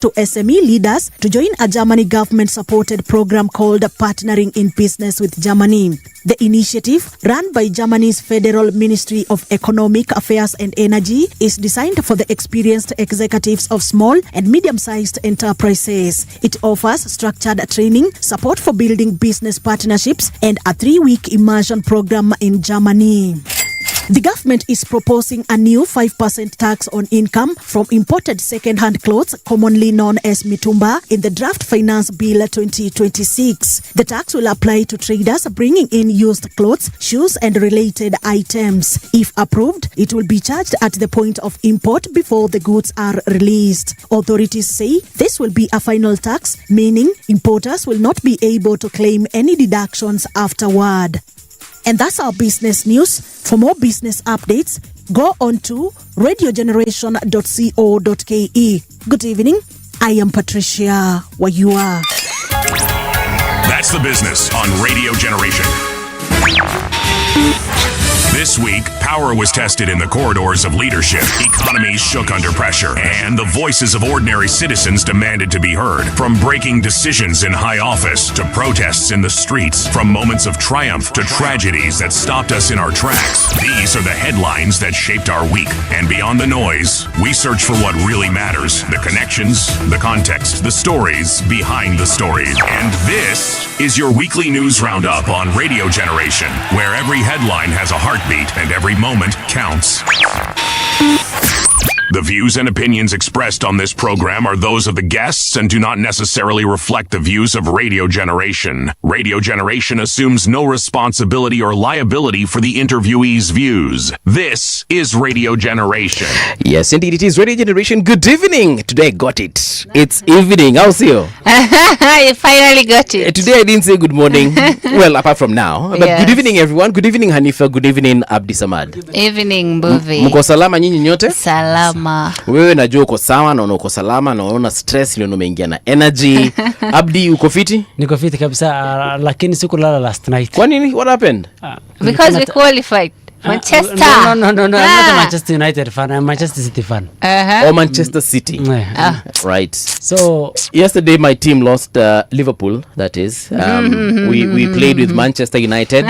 to SME leaders to join a Germany government-supported program called Partnering in Business with Germany. The initiative, run by Germany's Federal Ministry of Economic Affairs and Energy, is designed for the experienced executives of small and medium-sized enterprises. It offers structured training, support for building business partnerships, and a 3-week immersion program in Germany. The government is proposing a new 5% tax on income from imported second-hand clothes, commonly known as mitumba, in the draft Finance Bill 2026. The tax will apply to traders bringing in used clothes, shoes, and related items. If approved, it will be charged at the point of import before the goods are released. Authorities say this will be a final tax, meaning importers will not be able to claim any deductions afterward. And that's our business news. For more business updates, go on to radiogeneration.co.ke. Good evening. I am Patricia Wayua. That's the business on Radio Generation. This week, power was tested in the corridors of leadership, economies shook under pressure, and the voices of ordinary citizens demanded to be heard. From breaking decisions in high office to protests in the streets, from moments of triumph to tragedies that stopped us in our tracks. These are the headlines that shaped our week. And beyond the noise, we search for what really matters: the connections, the context, the stories behind the stories. And this is your weekly news roundup on Radio Generation, where every headline has a heartbeat and every moment counts. The views and opinions expressed on this program are those of the guests and do not necessarily reflect the views of Radio Generation. Radio Generation assumes no responsibility or liability for the interviewee's views. This is Radio Generation. Yes, indeed, it is Radio Generation. Good evening. Today I got it. It's evening. How's you? I finally got it. Today I didn't say good morning. Well, apart from now. But Yes. Good evening, everyone. Good evening, Hanifa. Good evening, Abdi Samad. Evening, Mbuvi. Mko salama nyinyi nyote? Salama. Wewe najua uko sawa na uko salama na unaona stress ile umeingia na energy. Abdi, uko fiti? Niko fiti kabisa, lakini sikulala last night. Kwa nini? What happened? Because we qualified. Manchester. No, I'm not a Manchester United fan. I'm a Manchester City fan. Or Manchester City. Right. So yesterday my team lost Liverpool, that is. We played with Manchester United.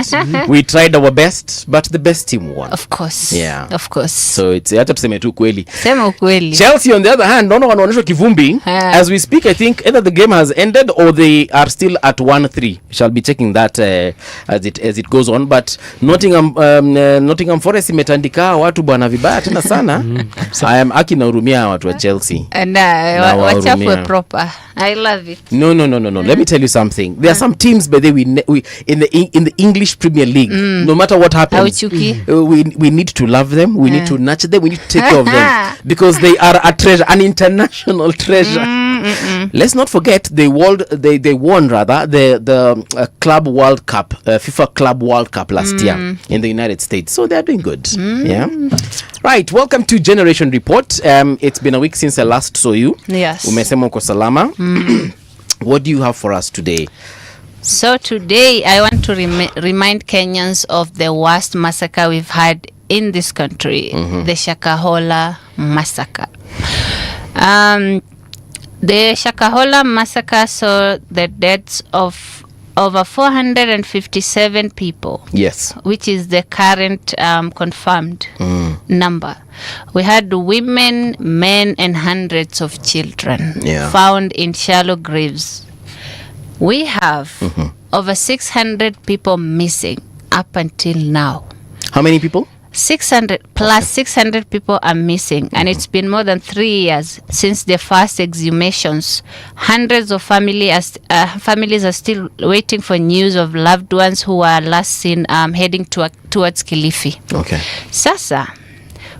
We tried our best, but the best team won. Of course. Yeah. Of course. So it's hata tuseme tu kweli. Sema ukweli. Chelsea on the other hand, naona wanaonyesha kivumbi. As we speak, I think either the game has ended or they are still at 1-3. Shall be checking that as it goes on, but Nottingham Forest imetandika watu bwana vibaya tena sana. I am akinaurumia watu wa Chelsea. And watch out for proper. I love it. No. Let me tell you something. There are some teams, but we in the English Premier League. No matter what happens, we need to love them. We need to nurture them. We need to take care of them because they are a treasure, an international treasure. Let's not forget they won the Club World Cup, FIFA Club World Cup last year in the United States. So they're doing good. Yeah. Right. Welcome to Generation Report. It's been a week since I last saw you. Yes. Umesema uko salama. What do you have for us today? So today I want to remind Kenyans of the worst massacre we've had in this country, the Shakahola massacre. The Shakahola massacre saw the deaths of over 457 people. Yes. Which is the current confirmed number. We had women, men, and hundreds of children found in shallow graves. We have over 600 people missing up until now. How many people? 600 plus 600 people are missing, and it's been more than 3 years since the first exhumations. Hundreds of families are still waiting for news of loved ones who were last seen heading towards Kilifi. Okay. Sasa,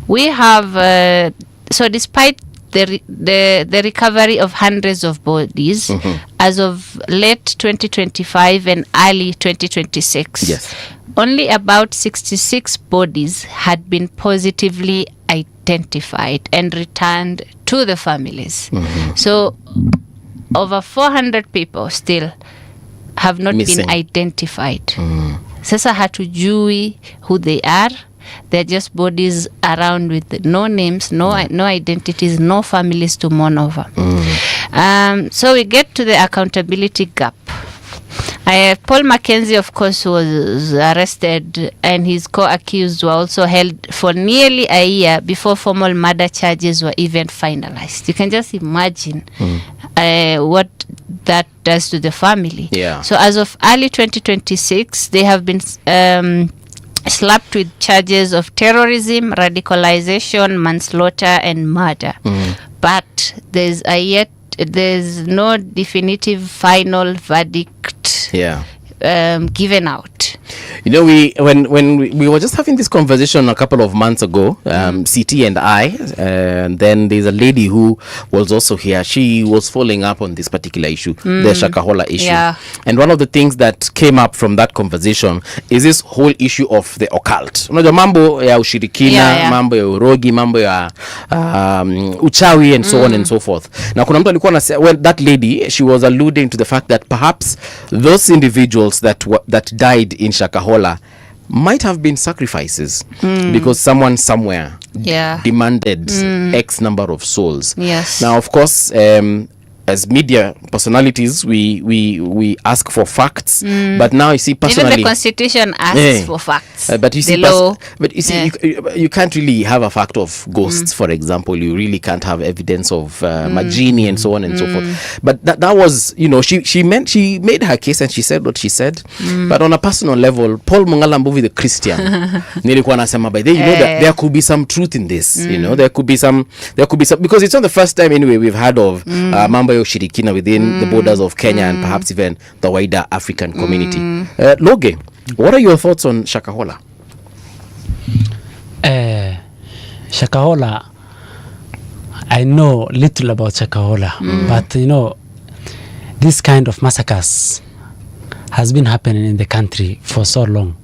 we have so despite the recovery of hundreds of bodies as of late 2025 and early 2026. Yes. Only about 66 bodies had been positively identified and returned to the families. So over 400 people still have not been identified. Sasa hatujui who they are, they're just bodies around with no names, no identities, no families to mourn over. So we get to the accountability gap. Paul Mackenzie, of course, was arrested, and his co-accused were also held for nearly a year before formal murder charges were even finalized. You can just imagine what that does to the family. Yeah. So as of early 2026, they have been slapped with charges of terrorism, radicalization, manslaughter, and murder. But there's no definitive final verdict given out. You know, when we were just having this conversation a couple of months ago, CT and I, and then there's a lady who was also here. She was following up on this particular issue, the Shakahola issue. Yeah. And one of the things that came up from that conversation is this whole issue of the occult. Unajua mambo ya ushirikina, mambo ya urogi, mambo ya uchawi and so on and so forth. Na kuna mtu alikuwa anasema, well, that lady, she was alluding to the fact that perhaps those individuals that died in Shakahola might have been sacrifices because someone somewhere demanded X number of souls. Yes. Now, of course, as media personalities, we ask for facts, but now you see personally, even the constitution asks for facts. But you see, the law, but you see, you can't really have a fact of ghosts, for example. You really can't have evidence of Majini and so on and so forth. But that was, you know, she made her case and she said what she said. But on a personal level, Paul Mungala Mbuvi, the Christian, nilikuwa nasema by the, you know, that there could be some truth in this. You know, there could be some because it's not the first time anyway we've heard of mambo ya ushirikina within the borders of Kenya and perhaps even the wider African community. Loge, what are your thoughts on Shakahola? Shakahola, I know little about Shakahola, but you know, this kind of massacres has been happening in the country for so long.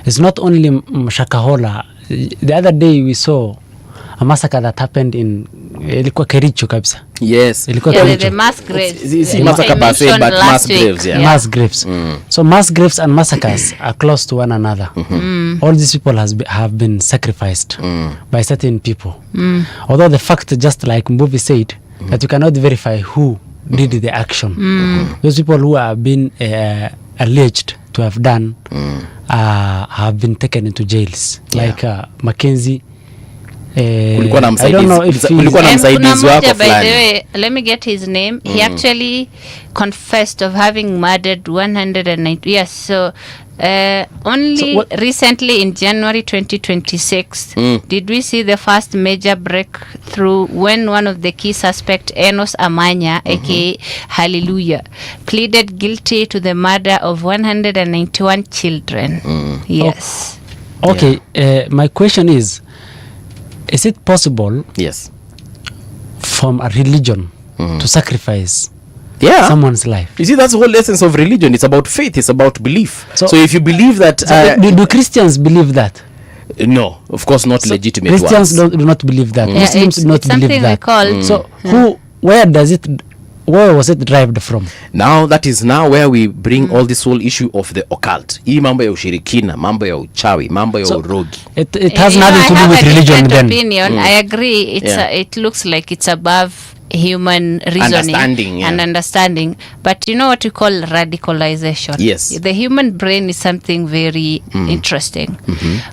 It's not only Shakahola. The other day we saw a massacre that happened in ilikuwa Kericho kabisa. Yes. Ilikuwa the mass graves. Massacre per se, but mass graves. Mass graves. So mass graves and massacres are close to one another. All these people have been sacrificed by certain people. Although the fact, just like Mbuvi said, that you cannot verify who did the action. Those people who have been alleged to have done have been taken into jails. Like Mackenzie. Kulikuwa na msaidizi wako fulani. By the way, let me get his name. He actually confessed of having murdered 190. Yes, so only recently in January 2026 did we see the first major breakthrough when one of the key suspects, Enos Amanya, aka Hallelujah, pleaded guilty to the murder of 191 children. Yes. Okay, my question is it possible from a religion to sacrifice someone's life? You see, that's the whole essence of religion. It's about faith. It's about belief. So if you believe that... do Christians believe that? No, of course not legitimate Christians do not believe that. Muslims do not believe that. So where was it derived from? Now that is where we bring all this whole issue of the occult. Hii mambo ya ushirikina, mambo ya uchawi, mambo ya urogi. It has nothing to do with religion then. Opinion. I agree. It looks like it's above human reasoning and understanding. But you know what we call radicalization? Yes. The human brain is something very interesting.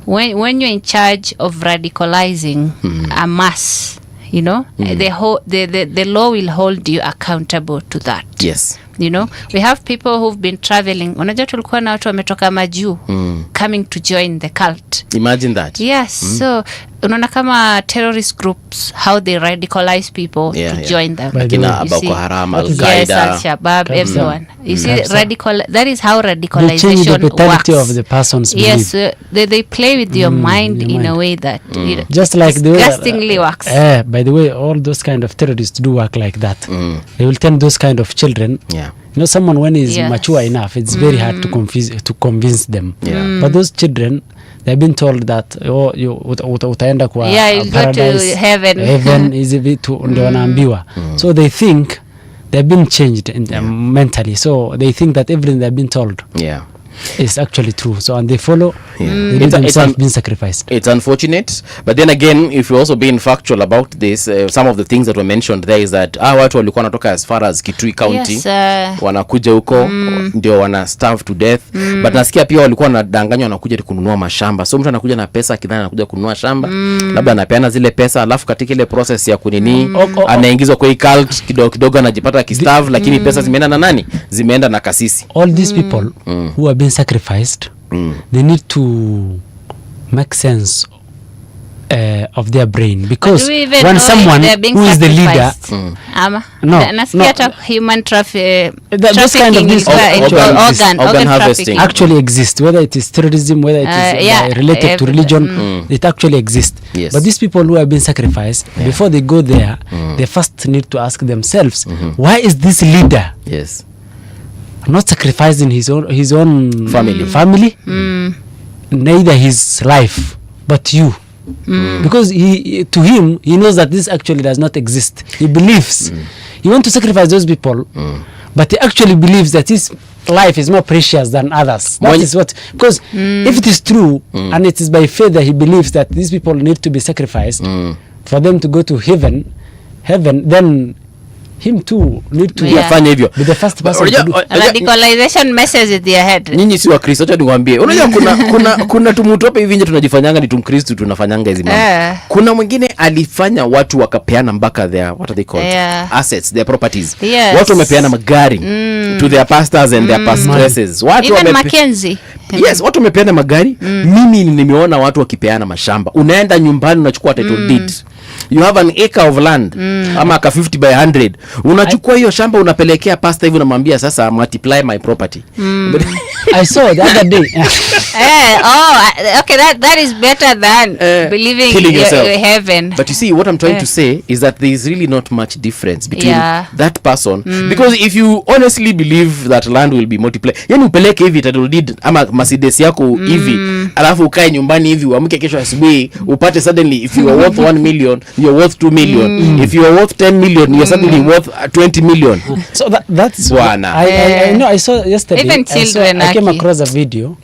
When you're in charge of radicalizing a mass, you know, the law will hold you accountable to that. Yes. You know, we have people who've been traveling. Unajua tulikuwa na watu wametoka majuu coming to join the cult. Imagine that. Yes. So unaona kama terrorist groups, how they radicalize people to join them. Kina Boko Haram, Al-Qaeda. Yes, Al-Shabaab, everyone. You see, that is how radicalization works. They change the mentality of the person's belief. Yes, they play with your mind in a way that just like disgustingly works. By the way, all those kind of terrorists do work like that. They will turn those kind of children. You know, someone when is mature enough, it's very hard to convince them. But those children, they've been told that utaenda kwa paradise, heaven is vitu ndio wanaambiwa. So they think they've been changed mentally. So they think that everything they've been told is actually true. So and they follow, they It's themselves being sacrificed. It's unfortunate, but then again, if you're also being factual about this, some of the things that were mentioned there is that watu walikuwa wanatoka as far as Kitui County, Yes, wanakuja huko ndio wana starve to death, but nasikia pia walikuwa wanadanganywa wanakuja kununua mashamba. So mtu anakuja na pesa kidhani anakuja kununua shamba, labda anapeana zile pesa, alafu katika ile process ya kunini anaingizwa kwa cult kidogo anajipata kistarve, lakini pesa zimeenda na nani? Zimeenda na kasisi. All these people who have been sacrificed, they need to make sense of their brain, because when someone who is the leader, nasikia hata human those trafficking kind of is organ harvesting actually exist, whether it is terrorism, whether it is related to religion, it actually exists. Yes. But these people who have been sacrificed, before they go there, they first need to ask themselves, why is this leader not sacrificing his own family, neither his life, but you? Because to him, he knows that this actually does not exist. He believes he wants to sacrifice those people, but he actually believes that his life is more precious than others. That is what, because if it is true and it is by faith that he believes that these people need to be sacrificed for them to go to heaven, then him too need to fanya hivyo. Be the first person to do. Radicalization messes with their head. Nyinyi si wa Kristo, acha niwaambie. Unajua kuna tumutu hapa hivi nje tunajifanyanga ni tumkristo tunafanyanga hizi mambo. Kuna mwingine alifanya watu wakapeana mpaka their what are they called? Assets, their properties. Yes. Watu wamepeana magari to their pastors and their pastresses. Watu Even Mackenzie. Yes, watu wamepeana magari. Mimi nimeona watu wakipeana mashamba. Unaenda nyumbani unachukua title deed. You have an acre of land ama ka 50 by 100, unachukua hiyo shamba unapelekea pastor hivi unamwambia sasa multiply my property. I saw the other day. Okay, that is better than believing your heaven. But you see what I'm trying to say is that there is really not much difference between that person, because if you honestly believe that land will be multiplied, yani upeleke hivi title deed ama Mercedes yako hivi alafu ukae nyumbani hivi uamke kesho asubuhi upate suddenly if you are worth 1 million you're worth 2 million, if you are worth 10 million you're suddenly worth 20 million. So that's Bwana. I know. I saw yesterday. Even children, I came across a video.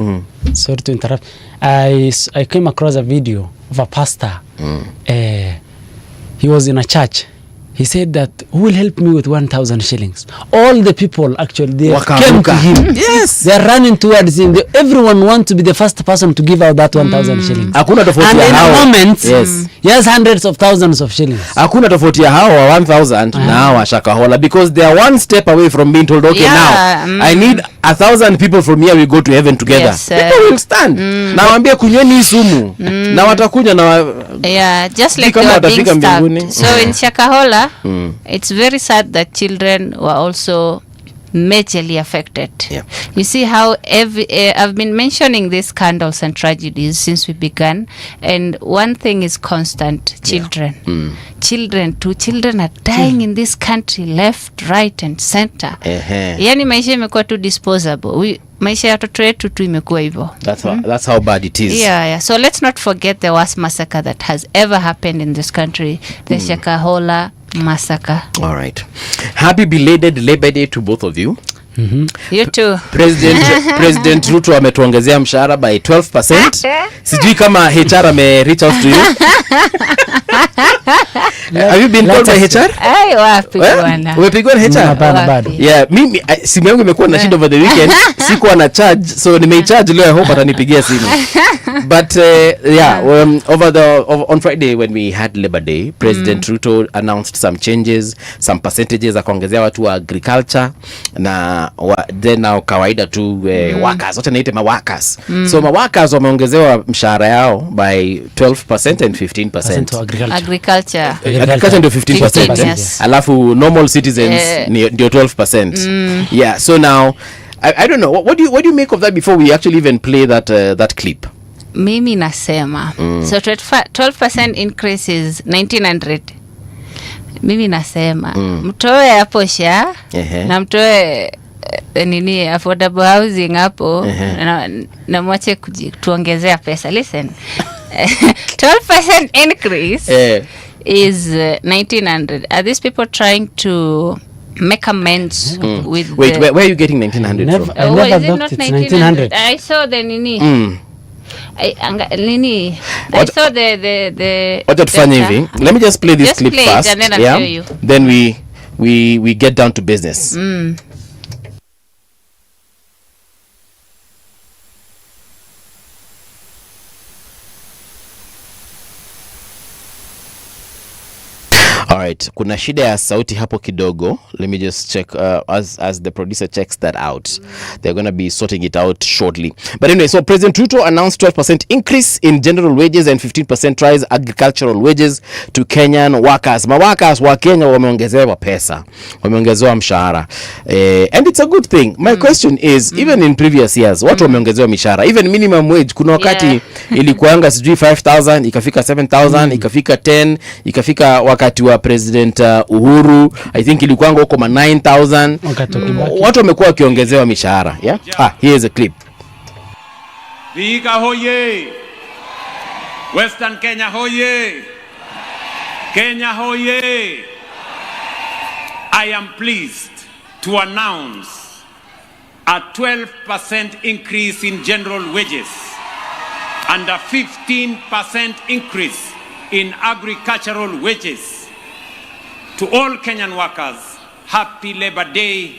Sorry to interrupt. I came across a video of a pastor. He was in a church. He said that, who will help me with 1,000 shillings? All the people actually they came to him. Yes, they are running towards him. Everyone wants to be the first person to give out that 1,000 shillings. Hakuna tofauti and ya in hao. a moment, Yes. he has hundreds of thousands of shillings. Hakuna tofauti ya hao wa 1,000 na hao wa Shakahola, because they are one step away from being told, okay, now I need 1,000 people from here, we go to heaven together. Yes, people will stand. Na waambie kunyweni hii sumu. Na watakunya na just like they were being stabbed. So in Shakahola, it's very sad that children were also majorly affected. You see how I've been mentioning these scandals and tragedies since we began, and one thing is constant: children. Children are dying in this country, left, right and center. Yani maisha imekuwa too disposable. Maisha ya watoto wetu tu imekuwa hivyo. That's how bad it is. So let's not forget the worst massacre that has ever happened in this country, the Shakahola massacre. All right. Happy belated Labor Day to both of you. You too. President Ruto ametuongezea mshahara by 12%. Sijui kama HR ame reach out to you. Have you been called by HR? Ai wapi bwana. Umepigwa na HR? Bado. Yeah, mimi simu yangu imekuwa na shida over the weekend. Sikuwa na charge, so nimecharge leo. I hope atanipigia simu. But on Friday when we had Labor Day, President Ruto announced some changes, some percentages akaongezea watu wa agriculture na then now kawaida tu workers, wacha niite workers. So workers wameongezewa mshahara yao by 12% and 15%. To Agriculture Ndio 15%. Yes. Alafu normal citizens ndio 12%. Yeah, so now I don't know, what do you make of that before we actually even play that clip? Mimi nasema so 12% increase is 1900. Mimi nasema mtoe hapo SHA na mtoe nini affordable housing hapo na mwache tuongezea pesa. Listen, 12% increase is 1900. Are these people trying to make amends with Wait, where are you getting 1900 Never- from? I Oh, never is it thought not it's 1900? 1900. I saw the nini. I What- saw the Wacha tufanye data. hivi. Let me just play this Just clip play it first. and then I'll Yeah. show you. Then we get down to business. All right, kuna shida ya sauti hapo kidogo. Let me just check as the producer checks that out. They're going to be sorting it out shortly. But anyway, so President Ruto announced 12% increase in general wages and 15% rise agricultural wages to Kenyan workers. Maworkers wa Kenya wameongezewa pesa. Wameongezewa mshahara. And it's a good thing. My question is, even in previous years, watu wameongezewa mishahara. Even minimum wage, kuna wakati ilikuanga sijui 5,000, ikafika 7,000, ikafika 10, ikafika wakati wa President Uhuru, I think ilikuanga huko ma 9,000. Watu wamekuwa wakiongezewa mishahara. Yeah? Here's a clip. Vihiga hoye! Western Kenya hoye! Kenya hoye! I am pleased to announce a 12% increase in general wages and a 15% increase in agricultural wages. To all Kenyan workers, happy Labor Day.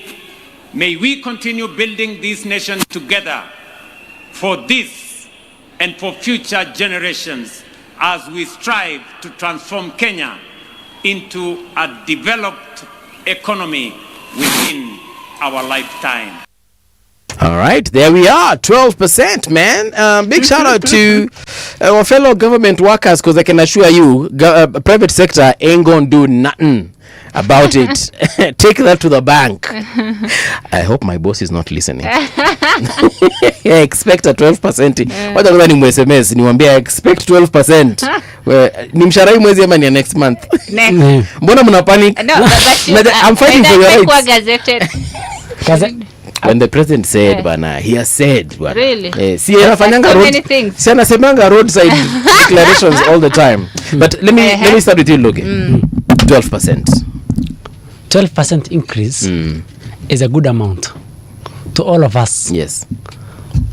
May we continue building this nation together for this and for future generations as we strive to transform Kenya into a developed economy within our lifetime. All right, there we are, 12%, man. Big shout out to our fellow government workers, because I can assure you, private sector ain't gonna do nothing about it. Take that to the bank. I hope my boss is not listening. I expect a 12%. Wacha kwanza ni SMS niwaambie I expect 12%. Ni mshahara mwezi ama ni next month? Mbona mna panic? No, but I'm fighting for your rights. gazetted. When the president said, bana, he has said, bana. Really? Si anafanyanga so road. many things. Si anasemanga roadside declarations all the time. But let me start with you, Logan. 12%. 12% increase is a good amount to all of us. Yes.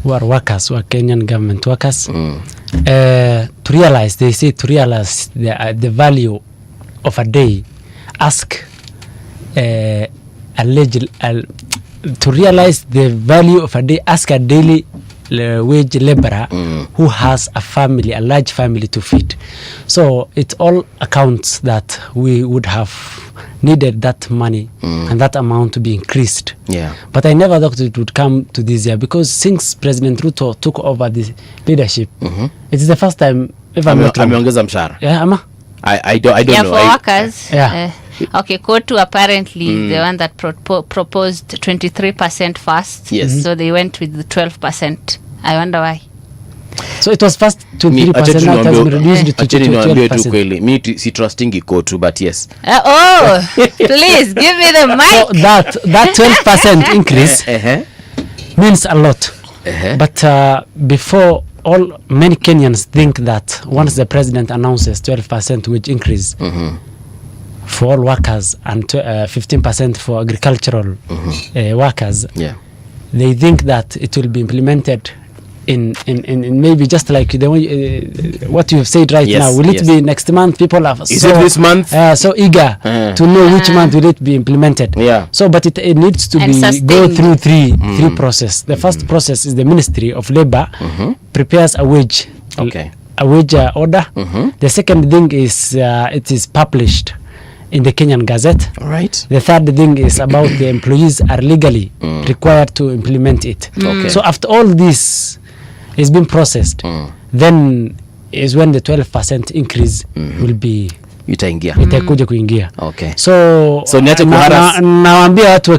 Who are workers, who are Kenyan government workers. To realize, they say to realize the value of a day, ask to realize the value of a day, ask a daily wage laborer who has a family, a large family to feed. So it all accounts that we would have needed that money and that amount to be increased. Yeah. But I never thought it would come to this year, because since President Ruto took over the leadership, it is the first time ever. Ameongeza mshahara. Yeah, ama? I don't Yeah, know. for workers. Yeah. Okay, Kotu apparently the one that proposed 23% first. Yes. So they went with the 12%. I wonder why. So it was first to 3%, now it has been reduced to Acheni niwaambie tu 12%. kweli. Mi si trustingi Kotu, but yes. Please give me the mic. So that 12% increase means a lot. But before, many Kenyans think that once the president announces 12% wage increase for all workers and 15% for agricultural workers, they think that it will be implemented in maybe just like the way, what you have said right now. Will it be next month? People are Is it this month? So eager to know which month will it be implemented. So but it needs to and be sustained. go through three process. The first process is the Ministry of Labor prepares a wage order. The second thing is it is published in the Kenyan Gazette. All right. The third thing is about the employees are legally required to implement it. So after all this is being processed, then is when the 12% increase will be itakuja kuingia. So niache kuharas. Nawaambia watu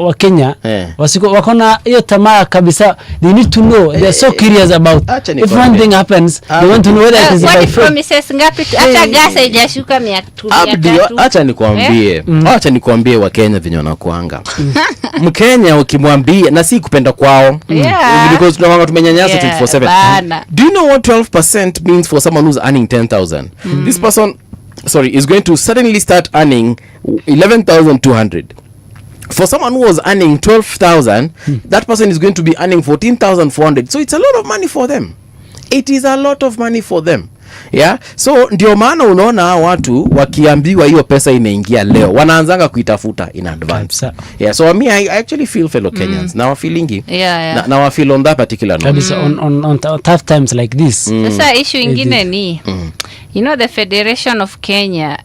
wa Kenya wakona hiyo tamaa kabisa. They need to know, they are so curious about if one thing happens, they want to know whether it is by fraud. Promises ngapi hata gas haijashuka 200. Acha nikwambie wa Kenya venye wanakuanga. Mkenya ukimwambia, na si kupenda kwao, because tunawanga tumenyanyasa 24/7. Do you know what 12% means for someone who's earning 10,000? This person is going to suddenly start earning 11,200. For someone who was earning 12,000, that person is going to be earning 14,400. So it's a lot of money for them. It is a lot of money for them. Yeah, so ndio maana unaona watu wakiambiwa hiyo pesa imeingia leo wanaanzanga kuitafuta in advance. Yeah, so I actually feel fellow Kenyans now feeling now I feel on that particular note. On tough times like this. Sasa issue ingine ni you know the Federation of Kenya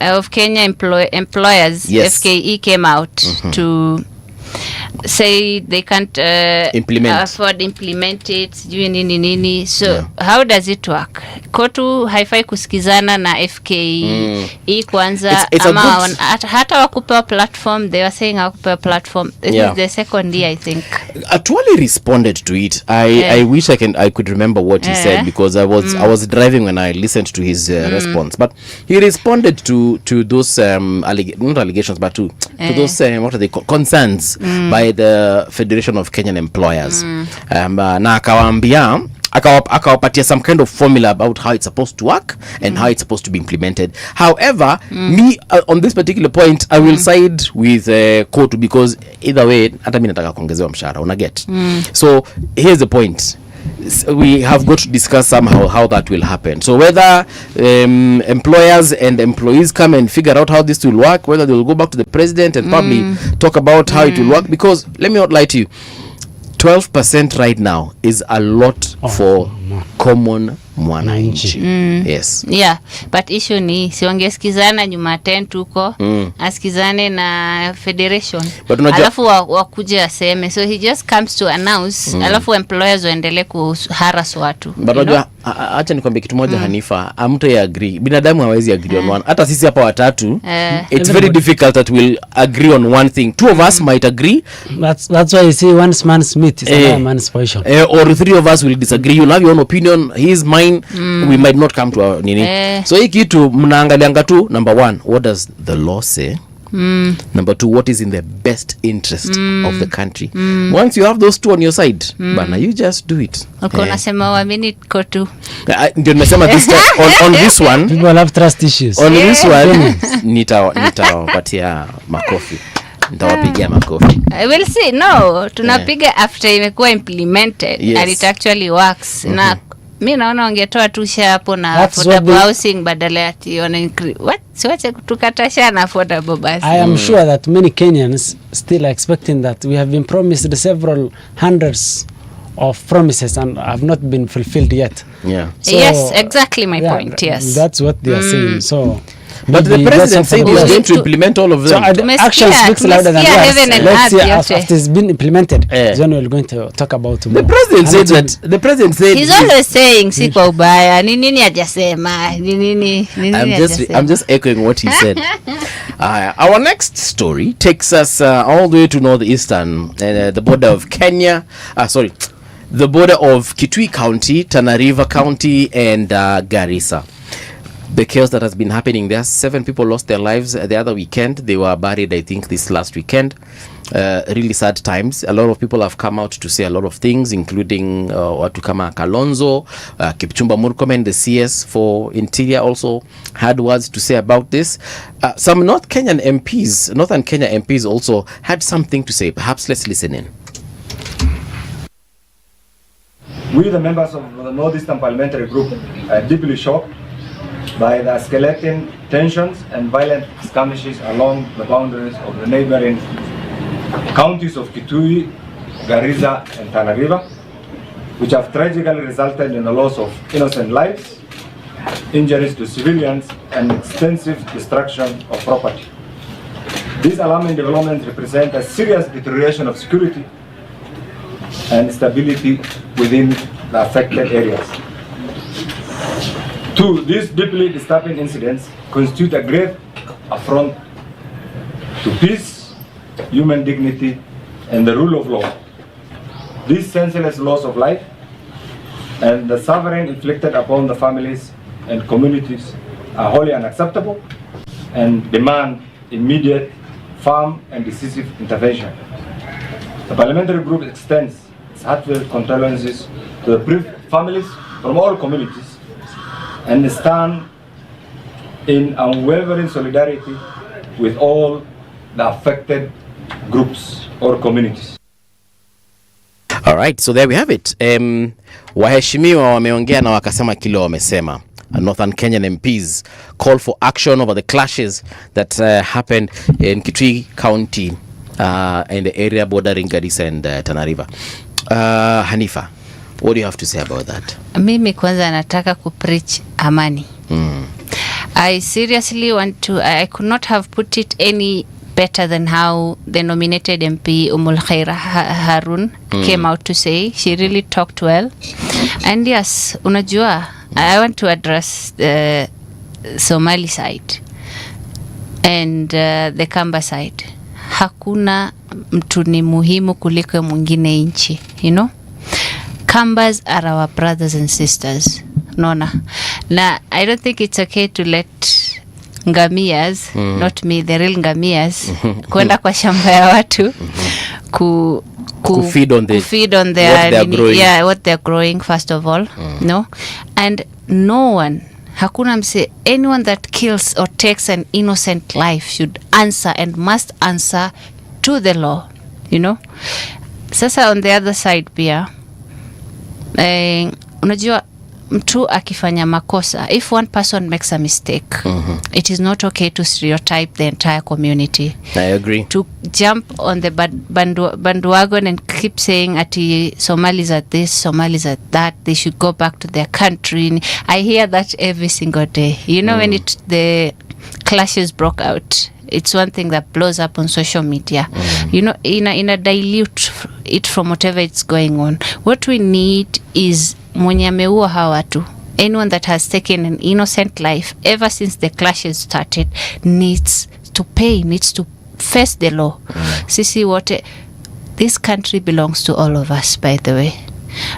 Employers, yes. FKE came out to say they can't afford implement it sijui nini so how does it work? Kotu haifai kusikizana na FKE kwanza ama hata wakupewa platform. They were saying wakupewa platform. This is the second year I think. Actually responded to it. I wish I could remember what he said because I was driving when I listened to his response, but he responded to those not allegations but to those what are they called, concerns by the Federation of Kenyan Employers. Na akawapatia some kind of formula about how it's supposed to work and how it's supposed to be implemented. However, me on this particular point I will side with Kotu because either way hata mimi nataka kuongezewa mshahara una get. So here's the point. We have got to discuss somehow how that will happen. So whether employers and employees come and figure out how this will work, whether they will go back to the president and probably talk about how it will work, because let me not lie to you, 12% right now is a lot for common mwananchi. Yes. Yeah, but issue ni siwangesikizana Jumatatu tuko asikizane na federation. Alafu wakuje aseme. So he just comes to announce alafu employers waendelee kuharass watu. But unajua acha nikwambie kitu moja Hanifa, amto agree. Binadamu hawezi agree on one. Hata sisi hapa watatu it's very difficult that we'll agree on one thing. Two of us might agree. That's why you see one man's meat is another man's poison. Or three of us will disagree. You'll have your own opinion, his mine. We might not come to our nini. So hii kitu mnaangalianga tu, number one, what does the law say? Number two, what is in the best interest of the country? Once you have those two on your side, bana, you just do it. Unasema waamini Kotu. Ndio nimesema this time on this one. People have trust issues. On this one, nitawapatia makofi. Nitawapigia makofi. I will see. No, tunapiga after imekuwa implemented and it actually works. Na mimi naona wangetoa tu hapo na affordable housing badala ya what siwache tukatasha na affordable bus. I am sure that many Kenyans still are expecting that. We have been promised several hundreds of promises and have not been fulfilled yet. Yeah. So, yes, exactly my point. Yes. That's what they are saying. So but the president said he was going to implement all of them. So action speaks louder than words. Let's see after it's been implemented. Then we're going to talk about more. The president said that. The president said he's always saying si kwa ubaya. Nini hajasema. Nini I'm just echoing what he said. Our next story takes us all the way to northeastern, the border of Kenya. The border of Kitui County, Tana River County, and Garissa. The chaos that has been happening there. 7 people lost their lives the other weekend. They were buried, I think, this last weekend. Really sad times. A lot of people have come out to say a lot of things, including watu kama Kalonzo, Kipchumba Murkomen, the CS for Interior, also had words to say about this. Some Northern Kenya MPs also had something to say. Perhaps let's listen in. We, the members of the Northeastern Parliamentary Group, are deeply shocked by the escalating tensions and violent skirmishes along the boundaries of the neighboring counties of Kitui, Garissa, and Tana River, which have tragically resulted in the loss of innocent lives, injuries to civilians, and extensive destruction of property. These alarming developments represent a serious deterioration of security and stability within the affected areas. 2. These deeply disturbing incidents constitute a grave affront to peace, human dignity, and the rule of law. This senseless loss of life and the suffering inflicted upon the families and communities are wholly unacceptable and demand immediate, firm, and decisive intervention. The parliamentary group extends its heartfelt condolences to the bereaved families from all communities and stand in unwavering solidarity with all the affected groups or communities. All right, so there we have it. Waheshimiwa wameongea na wakasema kile wamesema. Northern Kenyan MPs call for action over the clashes that happened in Kitui County in the area bordering Garissa and Tana River. Hanifa, what do you have to say about that? Mimi kwanza nataka kupreach amani. I seriously want to, I could not have put it any better than how the nominated MP Umul Khaira Harun came out to say. She really talked well. And yes, unajua, I want to address the Somali side and the Kamba side. Hakuna mtu ni muhimu kuliko mwingine nchi, you know? Kambas are our brothers and sisters. Nona. Na I don't think it's okay to let ngamias, not me, the real ngamias, kwenda kwa shamba ya watu feed on their what they're growing first of all. No, and no one, hakuna mse, anyone that kills or takes an innocent life should answer and must answer to the law, you know. Sasa on the other side pia unajua mtu akifanya makosa, if one person makes a mistake, it is not okay to stereotype the entire community. I agree. To jump on the bandwagon and keep saying ati Somalis are this, Somalis are that, they should go back to their country. I hear that every single day. You know, when the clashes broke out, it's one thing that blows up on social media. You know, in a dilute it from whatever it's going on. What we need is mwenye ameua hawa watu. Anyone that has taken an innocent life ever since the clashes started needs to pay, needs to face the law. Sisi wote, this country belongs to all of us, by the way.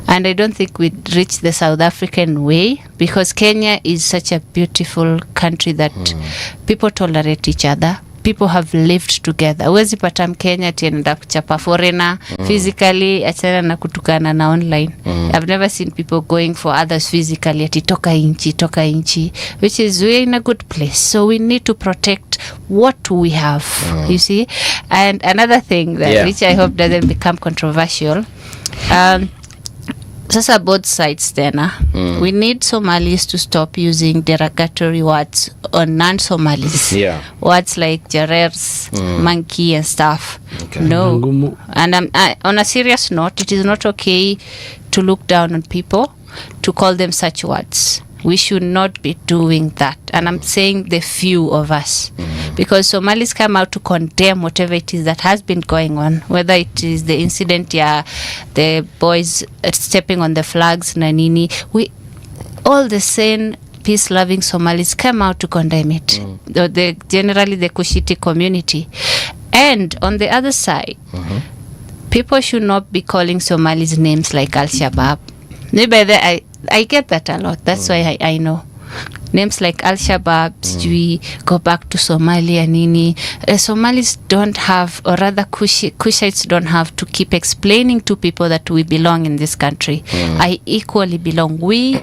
And I don't think we'd reach the South African way, because Kenya is such a beautiful country that people tolerate each other. People have lived together. Uwezi pata Mkenya atienda kuchapa foreigner physically, achana na kutukana na online. I've never seen people going for others physically ati toka inchi, which is, we're in a good place. So we need to protect what we have, you see. And another thing that which I hope doesn't become controversial, sasa both sides tena, we need Somalis to stop using derogatory words on non-Somalis. Words like jarers, monkey and stuff. No. And on a serious note, it is not okay to look down on people, to call them such words. We should not be doing that. And I'm saying the few of us. Because Somalis come out to condemn whatever it is that has been going on. Whether it is the incident, the boys stepping on the flags, nanini. All the same peace-loving Somalis come out to condemn it. Generally the Kushite community. And on the other side, people should not be calling Somalis names like Al-Shabaab. Maybe I get that a lot. That's why I know. Names like Al-Shabaab, we go back to Somalia, nini. Somalis don't have, or rather Kushites don't have to keep explaining to people that we belong in this country. I equally belong. We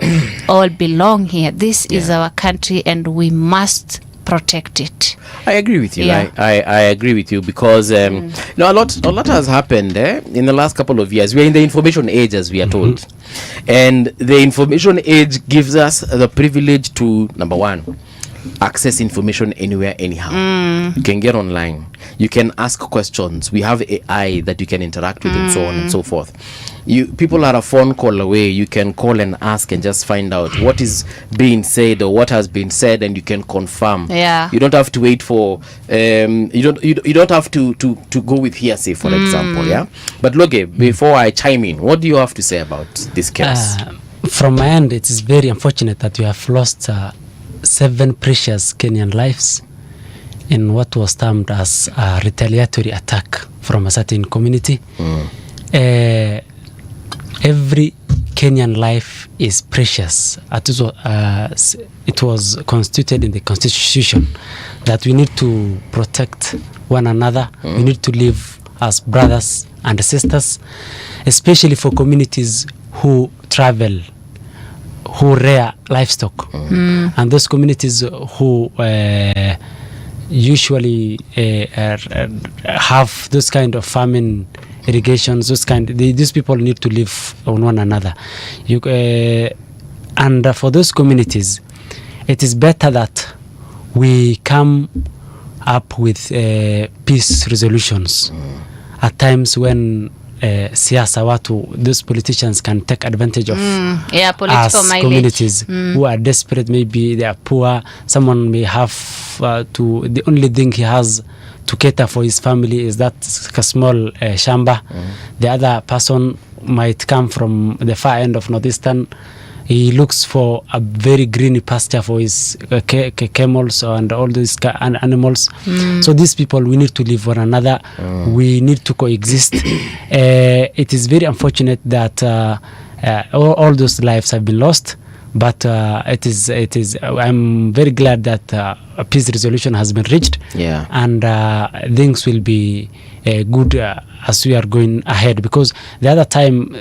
all belong here. This is our country and we must protect it. I agree with you. I agree with you, because you know, a lot has happened in the last couple of years. We are in the information age, as we are told, and the information age gives us the privilege to, number one, access information anywhere, anyhow. You can get online, you can ask questions, we have AI that you can interact with, and so on and so forth. People are a phone call away. You can call and ask and just find out what is being said or what has been said, and you can confirm. You don't have to wait for you don't have to go with hearsay, for example. But Loge, before I chime in, what do you have to say about this case? From my end, it is very unfortunate that we have lost 7 precious Kenyan lives in what was termed as a retaliatory attack from a certain community. Every Kenyan life is precious. It was constituted in the constitution that we need to protect one another. We need to live as brothers and sisters, especially for communities who travel, who rear livestock, and those communities who usually have those kind of farming irrigations, these people need to live on one another. And for those communities, it is better that we come up with peace resolutions at times when siasa watu, those politicians can take advantage of us communities who are desperate. Maybe they are poor. Someone may have the only thing he has to cater for his family is that a small shamba. The other person might come from the far end of northeastern. He looks for a very green pasture for his camels and all these animals. So these people, we need to live one another. We need to coexist. It is very unfortunate that all those lives have been lost. But it is. I'm very glad that a peace resolution has been reached. Yeah. And things will be good as we are going ahead. Because the other time,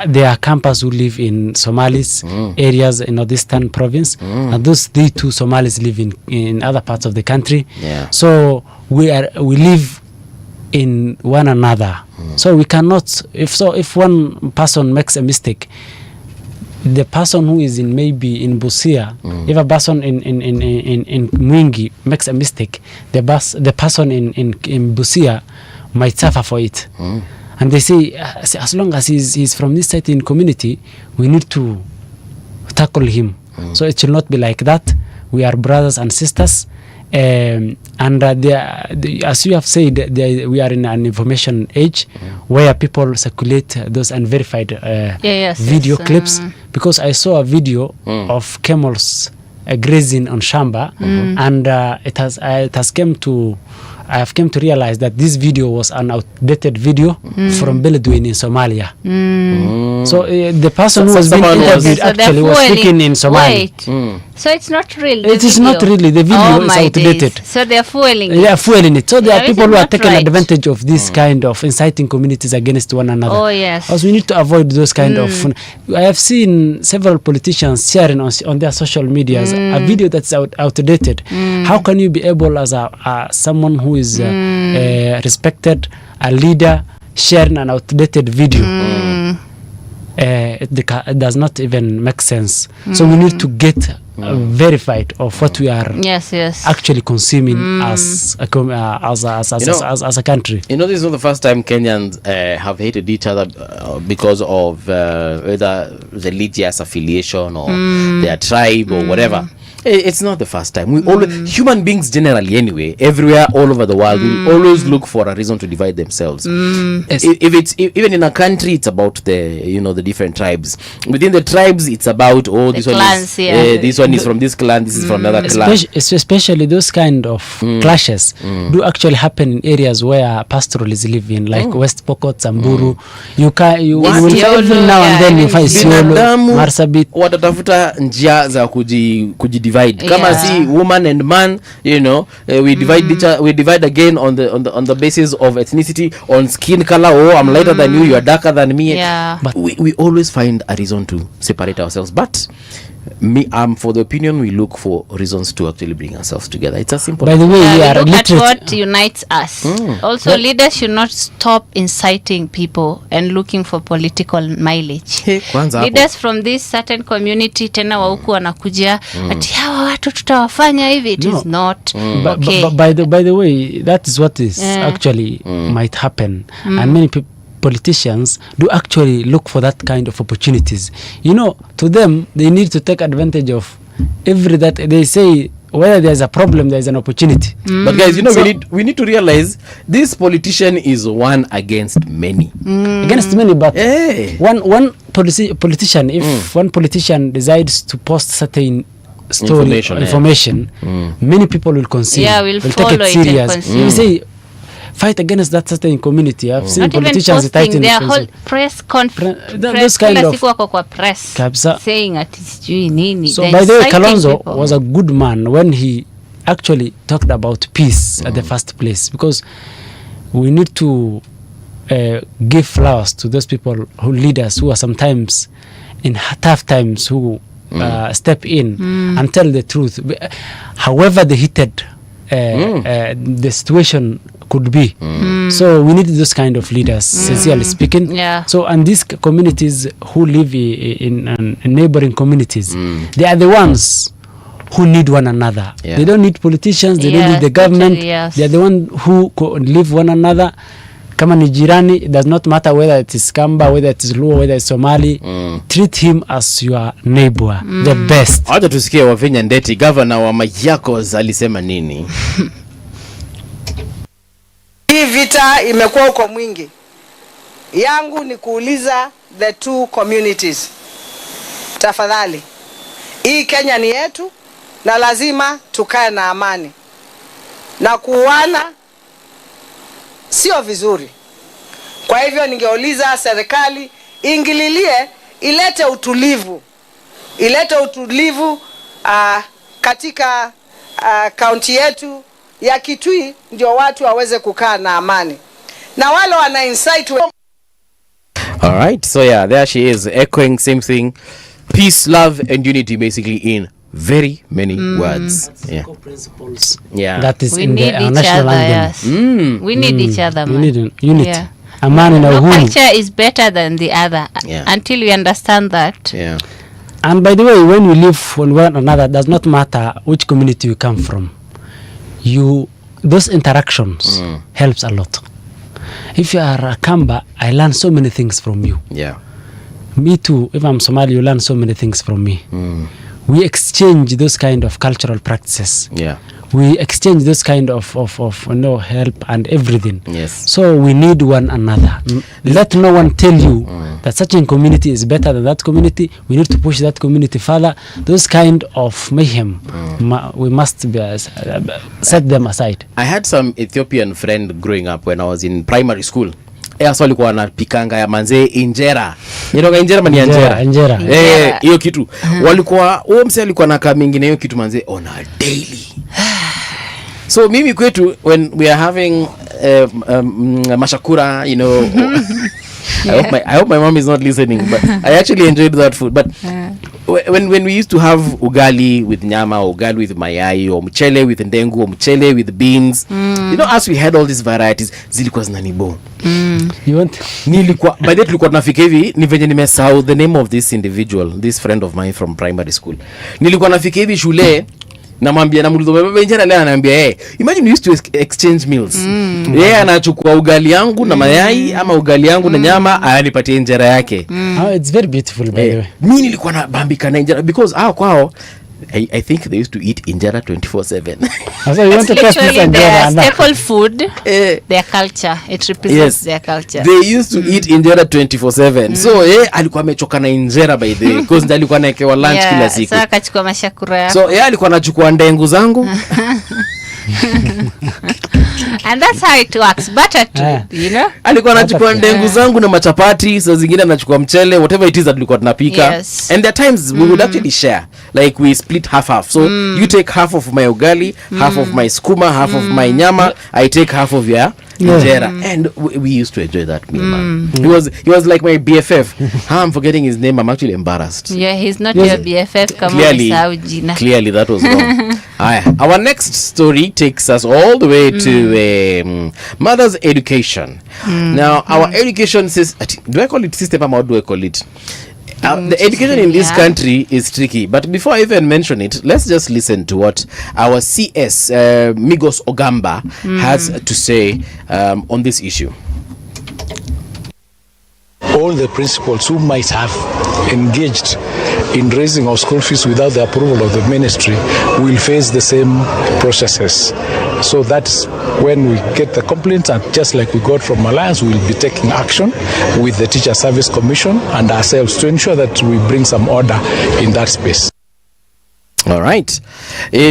there are campers who live in Somalis areas in northeastern province, and the two Somalis live in other parts of the country. Yeah. So we live in one another. So we cannot, if one person makes a mistake, the person who is maybe in Busia, if a person in Mwingi makes a mistake, the person in Busia might suffer for it. And they say, as long as he's from this certain community, we need to tackle him. So it should not be like that. We are brothers and sisters. And as you have said, we are in an information age where people circulate those unverified video clips. Because I saw a video of camels grazing on Shamba, and I have come to realize that this video was an outdated video from Beledweyne in Somalia. So the person who was being interviewed actually was speaking in Somali. So it's not real. It is not really. The video is outdated. Days. So they are fueling They are fueling it. So there are people who are taking right. advantage of this kind of inciting communities against one another. Oh, yes. Because we need to avoid those kind of... I have seen several politicians sharing on their social medias a video that's outdated. How can you be able as someone who is respected, a leader, sharing an outdated video? It does not even make sense. So we need to get verified of what we are actually consuming as a country. You know, this is not the first time Kenyans have hated each other because of whether religious affiliation or their tribe or whatever. It's not the first time. We always, human beings generally anyway, everywhere, all over the world, will always look for a reason to divide themselves. If it's even in a country, it's about the different tribes. Within the tribes, it's about this one is from this clan, this is from another clan. Especially those kind of clashes do actually happen in areas where pastoralists live in, like West Pokot, Samburu. You will every now and then you find Isiolo, Marsabit. Watatafuta njia za kujidivide. Kama si woman and man, we divide again on the basis of ethnicity, on skin color. Oh, I'm lighter than you are darker than me. But we always find a reason to separate ourselves. But I'm for the opinion we look for reasons to actually bring ourselves together. It's as simple. By the way, we are look at what unites us. Also, leaders should not stop inciting people and looking for political mileage. Leaders from this certain community tena wa huku wanakuja ati hawa watu tutawafanya hivi. It is not okay. By the way, that is what is actually might happen, and many politicians do actually look for that kind of opportunities. To them, they need to take advantage of that they say whether there's a problem, there's an opportunity. But guys, we need to realize this politician is one against many. Against many, but one politician, if one politician decides to post certain story information, many people will consume. Will take it serious. You say fight against that certain community. I've seen politicians posting their whole press conference. Those kind of press saying at nini. So by the way, Kalonzo was a good man when he actually talked about peace at the first place, because we need to give flowers to those people who lead us, who are sometimes in tough times who step in and tell the truth, however the heated the situation could be. So we need those kind of leaders, sincerely speaking. Yeah. So, and these communities who live in neighboring communities, they are the ones who need one another. Yeah. They don't need politicians, they don't need the government. Totally, yes. They are the one who live one another. Kama ni jirani, it does not matter whether it is Kamba, whether it is Luo, whether it's Somali. Treat him as your neighbor, the best. Acha tusikie Wavinya Ndeti, governor wa Machakos, alisema nini? Hii vita imekuwa uko mwingi. Yangu ni kuuliza the two communities. Tafadhali. Hii Kenya ni yetu na lazima tukae na amani. Na kuuana sio vizuri. Kwa hivyo ningeuliza serikali ingililie, ilete utulivu. Ilete utulivu katika kaunti yetu ya Kitui, ndio watu waweze kukaa na amani. Na wale wana insight All right, so yeah, there she is, echoing same thing. Peace, love and unity, basically in very many words. Yeah. Principles. Yeah. That is We in need the each national other, anthem. yes. We need each other, We man. need unity. Yeah. Amani na No uhuru. culture is better than the other. Yeah. Until we understand that. Yeah. And by the way, when we live on one another, does not matter which community you come from. Those interactions helps a lot. If you are a Kamba, I learn so many things from you. Yeah. Me too. If I'm Somali, you learn so many things from me. We exchange those kind of cultural practices. Yeah. We exchange those kind of help and everything. Yes. So we need one another. Let no one tell you that such a community is better than that community. We need to push that community further. Those kind of mayhem, we must set them aside. I had some Ethiopian friend growing up when I was in primary school. So alikuwa wanapikanga ya manze injera. Nyoka injera mani injera. Injera. Hiyo kitu. Walikuwa huo mse alikuwa anakaa mingine hiyo kitu manze on a daily. So mimi kwetu when we are having mashakura, you know, I hope my mom is not listening, but I actually enjoyed that food. But when we used to have ugali with nyama, or ugali with mayai, or mchele with ndengu, or mchele with beans, you know, as we had all these varieties, zilikuwa zinanibo. You want? Nilikuwa by the tulikuwa tunafika hivi ni venye nimesahau the name of this individual, this friend of mine from primary school. Nilikuwa nafika hivi shule namwambia namuuliza baba injera leo, ananiambia imagine we used to exchange meals. Anachukua ugali yangu na mayai ama ugali yangu na nyama, anipatie injera yake. It's very beautiful by the way. Mimi nilikuwa na bambika na injera because kwao I think they used to eat injera 24/7. So you want to test this Literally injera? their staple food, their culture. It represents their culture. They used to eat injera 24/7. So alikuwa amechoka na injera by the way because ndiye alikuwa anaekewa lunch kila siku. Sasa akachukua mashakura yako. So alikuwa anachukua ndengu zangu. And that's how it works. Butter too, you know? Alikuwa anachukua ndengu zangu na machapati, so zingine anachukua mchele, whatever it is that tulikuwa tunapika. Yes. And there are times we would actually share. Like we split half. So you take half of my ugali, half of my skuma, half of my nyama, I take half of your injera. And we used to enjoy that meal, man. He was like my BFF. I'm forgetting his name. I'm actually embarrassed. Yeah, he's not your BFF. Clearly that was wrong. Our next story takes us all the way to mother's education. Now, our education system, do I call it system or do I call it? The education in this country is tricky. But before I even mention it, let's just listen to what our CS, Migos Ogamba, has to say on this issue. All the principals who might have engaged in raising our school fees without the approval of the ministry will face the same processes. So that's when we get the complaints, and just like we got from Alliance, we will be taking action with the Teacher Service Commission and ourselves to ensure that we bring some order in that space. All right.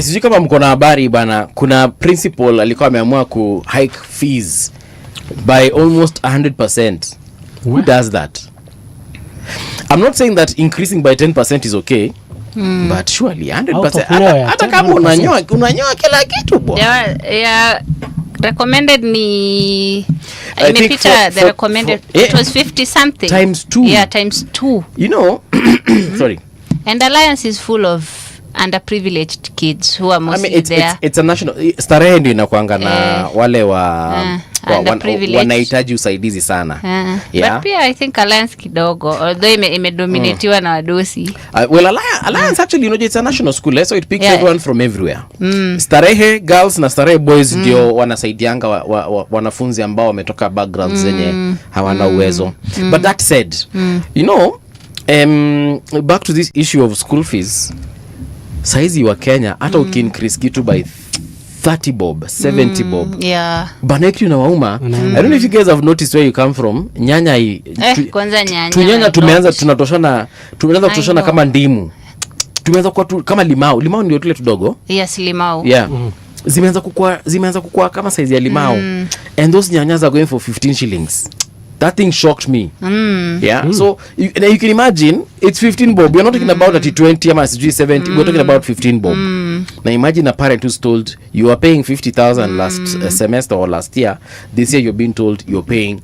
Sijui kama mko na habari bana, kuna principal alikuwa ameamua ku hike fees by almost 100%. Who does that? I'm not saying that increasing by 10% is okay, but surely 100%. Hata kama unanyoa kila kitu bwana. Yeah, recommended ni imepita the recommended it was 50 something times 2. Yeah, times 2. You know, Sorry. And Alliance is full of underprivileged kids who are mostly it's a national starehe ndio inakuanga na wale wanahitaji usaidizi sana. But pia I think Alliance kidogo, although imedominatiwa na wadosi. Well, Alliance actually, you know, it's a national school, so it picks everyone from everywhere. Starehe girls na starehe boys ndio wanasaidianga wanafunzi ambao wametoka backgrounds zenye hawana uwezo. But that said, you know, back to this issue of school fees. Saizi wa Kenya hata ukiincrease kitu by 30 bob, 70 bob. Yeah. Baneki na wauma. I don't know if you guys have noticed where you come from. Nyanya kwanza nyanya. Tunyanya tumeanza kutoshana kama ndimu. Tumeanza kwa kama limau. Limau ndio tule tudogo. Yes, limau. Yeah. Zimeanza kukua kama size ya limau. And those nyanyas are going for 15 shillings. That thing shocked me. Yeah. So you can imagine it's 15 bob. We're not talking about at 20 ama 70. We're talking about 15 bob. Now imagine a parent who's told you are paying 50,000 last semester or last year. This year you're being told you're paying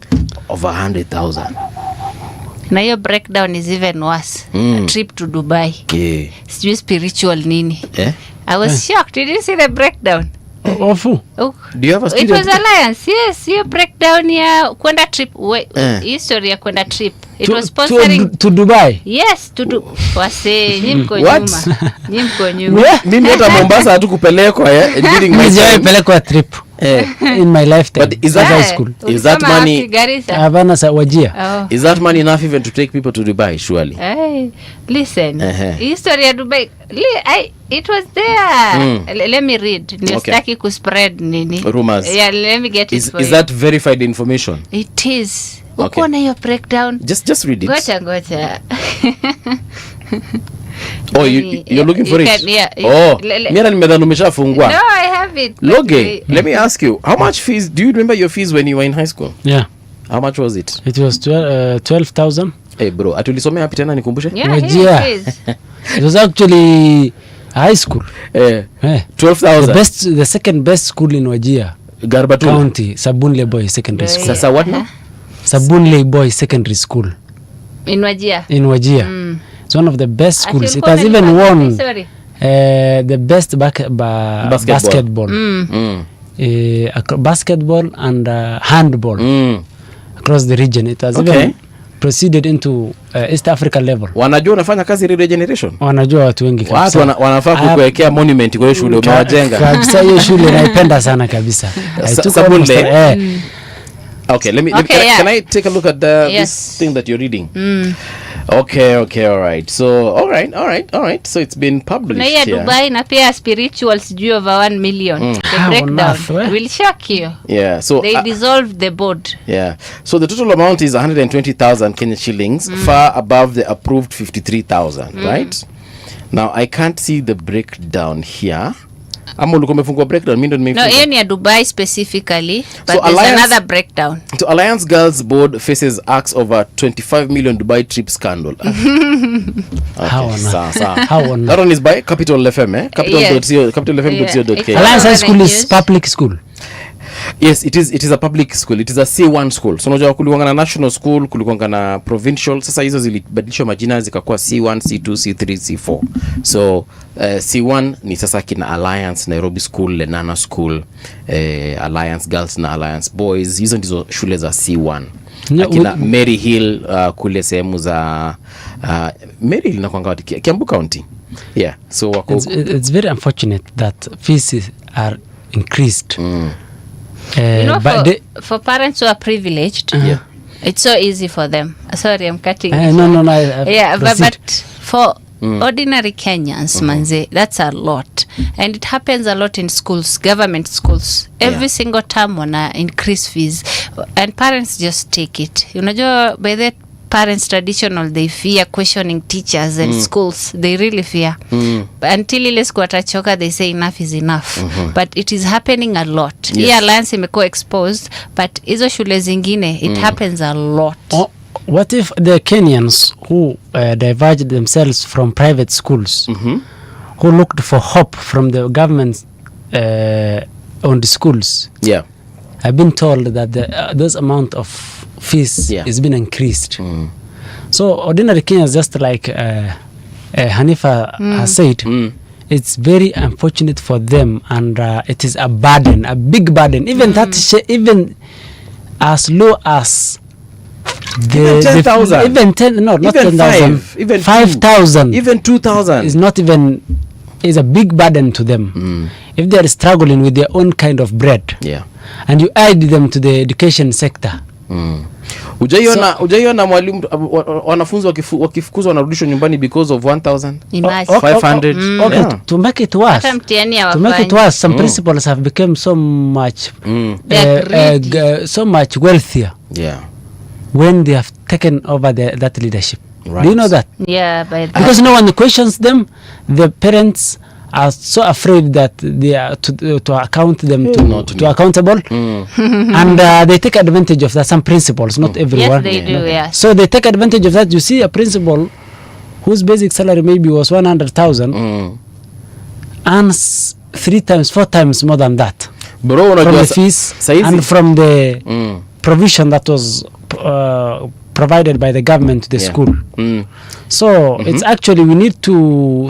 over 100,000. Na hiyo breakdown is even worse. A trip to Dubai. Yeah. Sijui spiritual nini. Yeah. I was shocked. Did you see the breakdown? Awful. Oh. Do you have a student? It was Alliance. Yes, hiyo breakdown ya kwenda trip. History ya kwenda trip. It was sponsoring to Dubai. Yes, wase nyimko nyuma. Mimi hata Mombasa hatukupelekwa during my time. Pelekwa trip. In my lifetime. But is that high school? Is that money? Havana sa Wajia. Is that money enough even to take people to Dubai? Surely. Hey, listen. History ya Dubai. It was there. Let me read. Nistaki kuspread nini. Rumors. Yeah, let me get it for you. Is that verified information? It is. Okay. Uko na hiyo breakdown. Just read it. Gocha. Oh, you're looking for it? Yeah. Mira nimedhani umeshafungua. No, I have it. Loge, let me ask you, how much fees, do you remember your fees when you were in high school? Yeah. How much was it? It was 12,000. Hey bro, atulisomea hapi tena nikumbushe? Yeah, it was actually high school. 12,000. The second best school in Wajia. Garbatula County, Sabunle Boys Secondary School. Sasa what now? Sabunle Boys Secondary School. In Wajia. It's one of the best schools. It has even won the best basketball. Basketball and handball across the region. It has even proceeded into East Africa level. Wanajua unafanya kazi regeneration? Wanajua watu wengi kabisa. Watu wanafaa kukuwekea monument kwa hiyo shule umewajenga. Kabisa hiyo shule naipenda sana kabisa. Okay, can I take a look at this thing that you're reading? Okay, all right. So, all right. So it's been published. Na ya Dubai na pia spiritual sijui over 1 million. The breakdown will shock you. Yeah, so they dissolved the board. Yeah. So the total amount is 120,000 Kenyan shillings, far above the approved 53,000, right? Now I can't see the breakdown here. Ama ulikuwa umefungua breakdown, mimi ndo nimefungua. No, hiyo ni ya Dubai specifically, but there's another breakdown. So Alliance Girls Board faces acts over 25 million Dubai trip scandal. How on? That one is by Capital FM, capitalfm.co.ke. Alliance High School is public school. Yes, it is a public school. It is a C1 school. So unajua kulikuwa na national school, kulikuwa na provincial. Sasa hizo zilibadilishwa majina zikakuwa C1, C2, C3, C4. So C1 ni sasa kina Alliance Nairobi School, Lenana School, Alliance Girls na Alliance Boys. Hizo ndizo shule za C1. Akina Mary Hill kule sehemu za Mary Hill na kwanga Kiambu County. Yeah. So it's very unfortunate that fees are increased. For parents who are privileged, it's so easy for them. Sorry, I'm cutting. No. But for ordinary Kenyans, manze, that's a lot, and it happens a lot in schools, government schools. Every single term wanna increase fees, and parents just take it. Unajua, by that parents traditional, they fear questioning teachers and schools. They really fear. Until ile siku watachoka, they say enough is enough. But it is happening a lot. Hii Alliance imekuwa exposed, but hizo shule zingine it happens a lot. What if the Kenyans who diverged themselves from private schools, who looked for hope from the government on the schools, have been told that those amount of fees is been increased, So ordinary Kenyans, just like Hanifa has said, it's very unfortunate for them, and it is a burden, a big burden. Even even as low as even 10,000, even 10, no, not even 10,000, 5, even 5,000, even 2,000 is not even, is a big burden to them. If they are struggling with their own kind of bread, and you add them to the education sector. Ujaiona mwalimu wanafunzi wakifukuzwa wanarudishwa nyumbani because of 1,500. Okay, to make it worse, some principals have become so much so much wealthier when they have taken over that leadership. Right. Do you know that? Yeah, because no one questions them. The parents are so afraid that they are to account them to accountable, and they take advantage of that. Some principals, not everyone. Yes, they do. Yeah. So they take advantage of that. You see a principal whose basic salary maybe was 100,000, earns 3 times, 4 times more than that, bro, from the fees and from the provision that was provided by the government to the school. So it's actually, we need to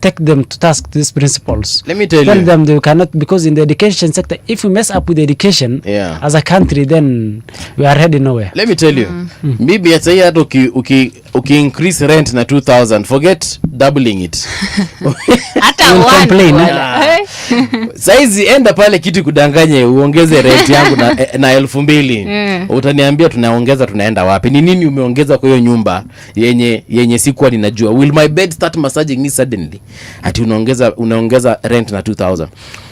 take them to task, these principles. Let me tell you them they cannot, because in the education sector, if we mess up with education as a country, then we are heading nowhere. Let me tell you, maybe at say hata uki increase rent na 2,000, forget doubling it. Hata one. Saizi enda pale kitu kudanganye uongeze rent yangu na 2,000. Utaniambia tunaenda wapi? Ni nini umeongeza kwa hiyo nyumba yenye sikuwa ninajua? Will my bed start massaging me suddenly? Ati unaongeza rent na 2,000.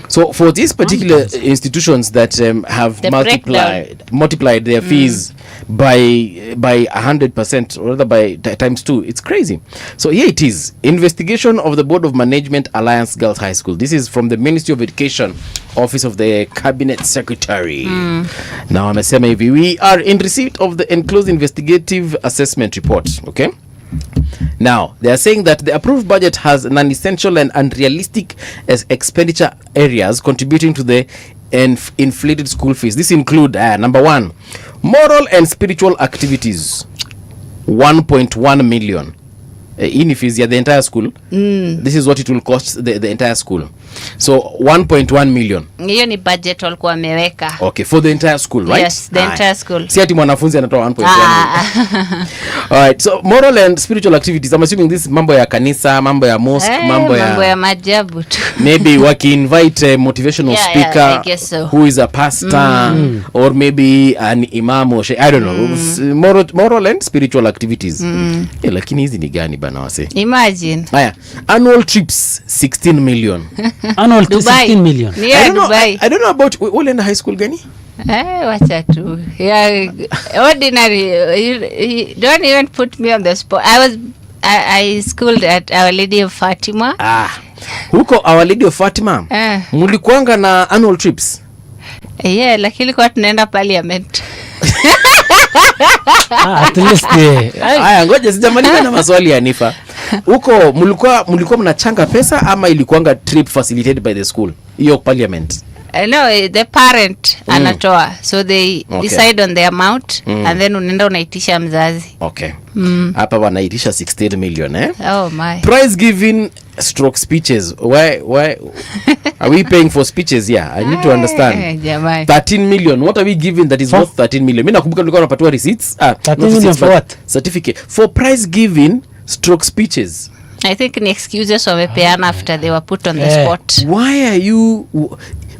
So for these particular institutions that have multiplied their fees by 100%, or rather by times 2, it's crazy. So here it is, investigation of the Board of Management Alliance Girls High School. This is from the Ministry of Education, Office of the Cabinet Secretary. Now amesema hivi, we are in receipt of the enclosed investigative assessment report. Okay. Now, they are saying that the approved budget has non-essential and unrealistic expenditure areas contributing to the inflated school fees. This include, number 1, moral and spiritual activities, 1.1 million. In fees, the entire school. This is what it will cost the entire school. So 1.1 million. Hiyo ni budget walikuwa wameweka. Okay, for the entire school, right? Yes, the entire school. Si ati mwanafunzi anatoa 1.1. Alright, so moral and spiritual activities. I'm assuming this mambo ya kanisa, mambo ya mosque, mambo ya majabu tu. Maybe waki invite a motivational speaker, I guess so, who is a pastor, or maybe an imam or I don't know. Moral and spiritual activities. Lakini hizi ni gani bana wase? Imagine. Haya, annual trips 16 million. Annual to 16 million. Yeah, Dubai. I don't know about Ulenda High School gani? Wacha tu. Yeah, ordinary. You don't even put me on the spot. I schooled at Our Lady of Fatima. Huko Our Lady of Fatima. Mulikuanga na annual trips? Yeah, lakini kwa tunaenda parliament. At least haya, ngoja sijamaliza na maswali ya Nifa. Huko mulikuwa mnachanga pesa ama ilikuanga trip facilitated by the school? Hiyo parliament. No, the parent anatoa. So they decide on the amount and then unaenda unaitisha mzazi. Okay. Hapa wanaitisha 16 million Oh my. Prize giving / speeches. Why are we paying for speeches? Yeah, I need to understand. 13 million. What are we giving that is worth 13 million? Mimi nakumbuka tulikuwa tunapatiwa receipts. 13 million for what? Certificate. For prize giving / speeches. I think ni excuses wamepeana after they were put on the spot. Why are you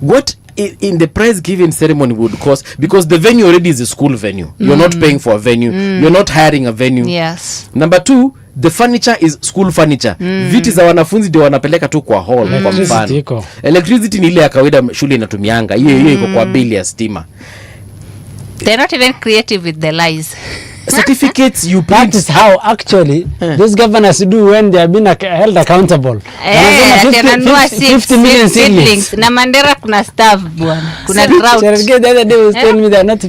what in the prize giving ceremony would cost, because the venue already is a school venue. You're not paying for a venue. You're not hiring a venue. Yes. Number 2, the furniture is school furniture. Viti za wanafunzi ndio wanapeleka tu kwa hall kwa mfano. Electricity ni ile ya kawaida shule inatumianga. Hiyo iko kwa bili ya stima. They're not even creative with the lies. Certificates you print. That is how actually those governors do when they are being held accountable. 50 million seedlings. Na Mandera kuna staff bwana. Kuna drought. The other day was telling me that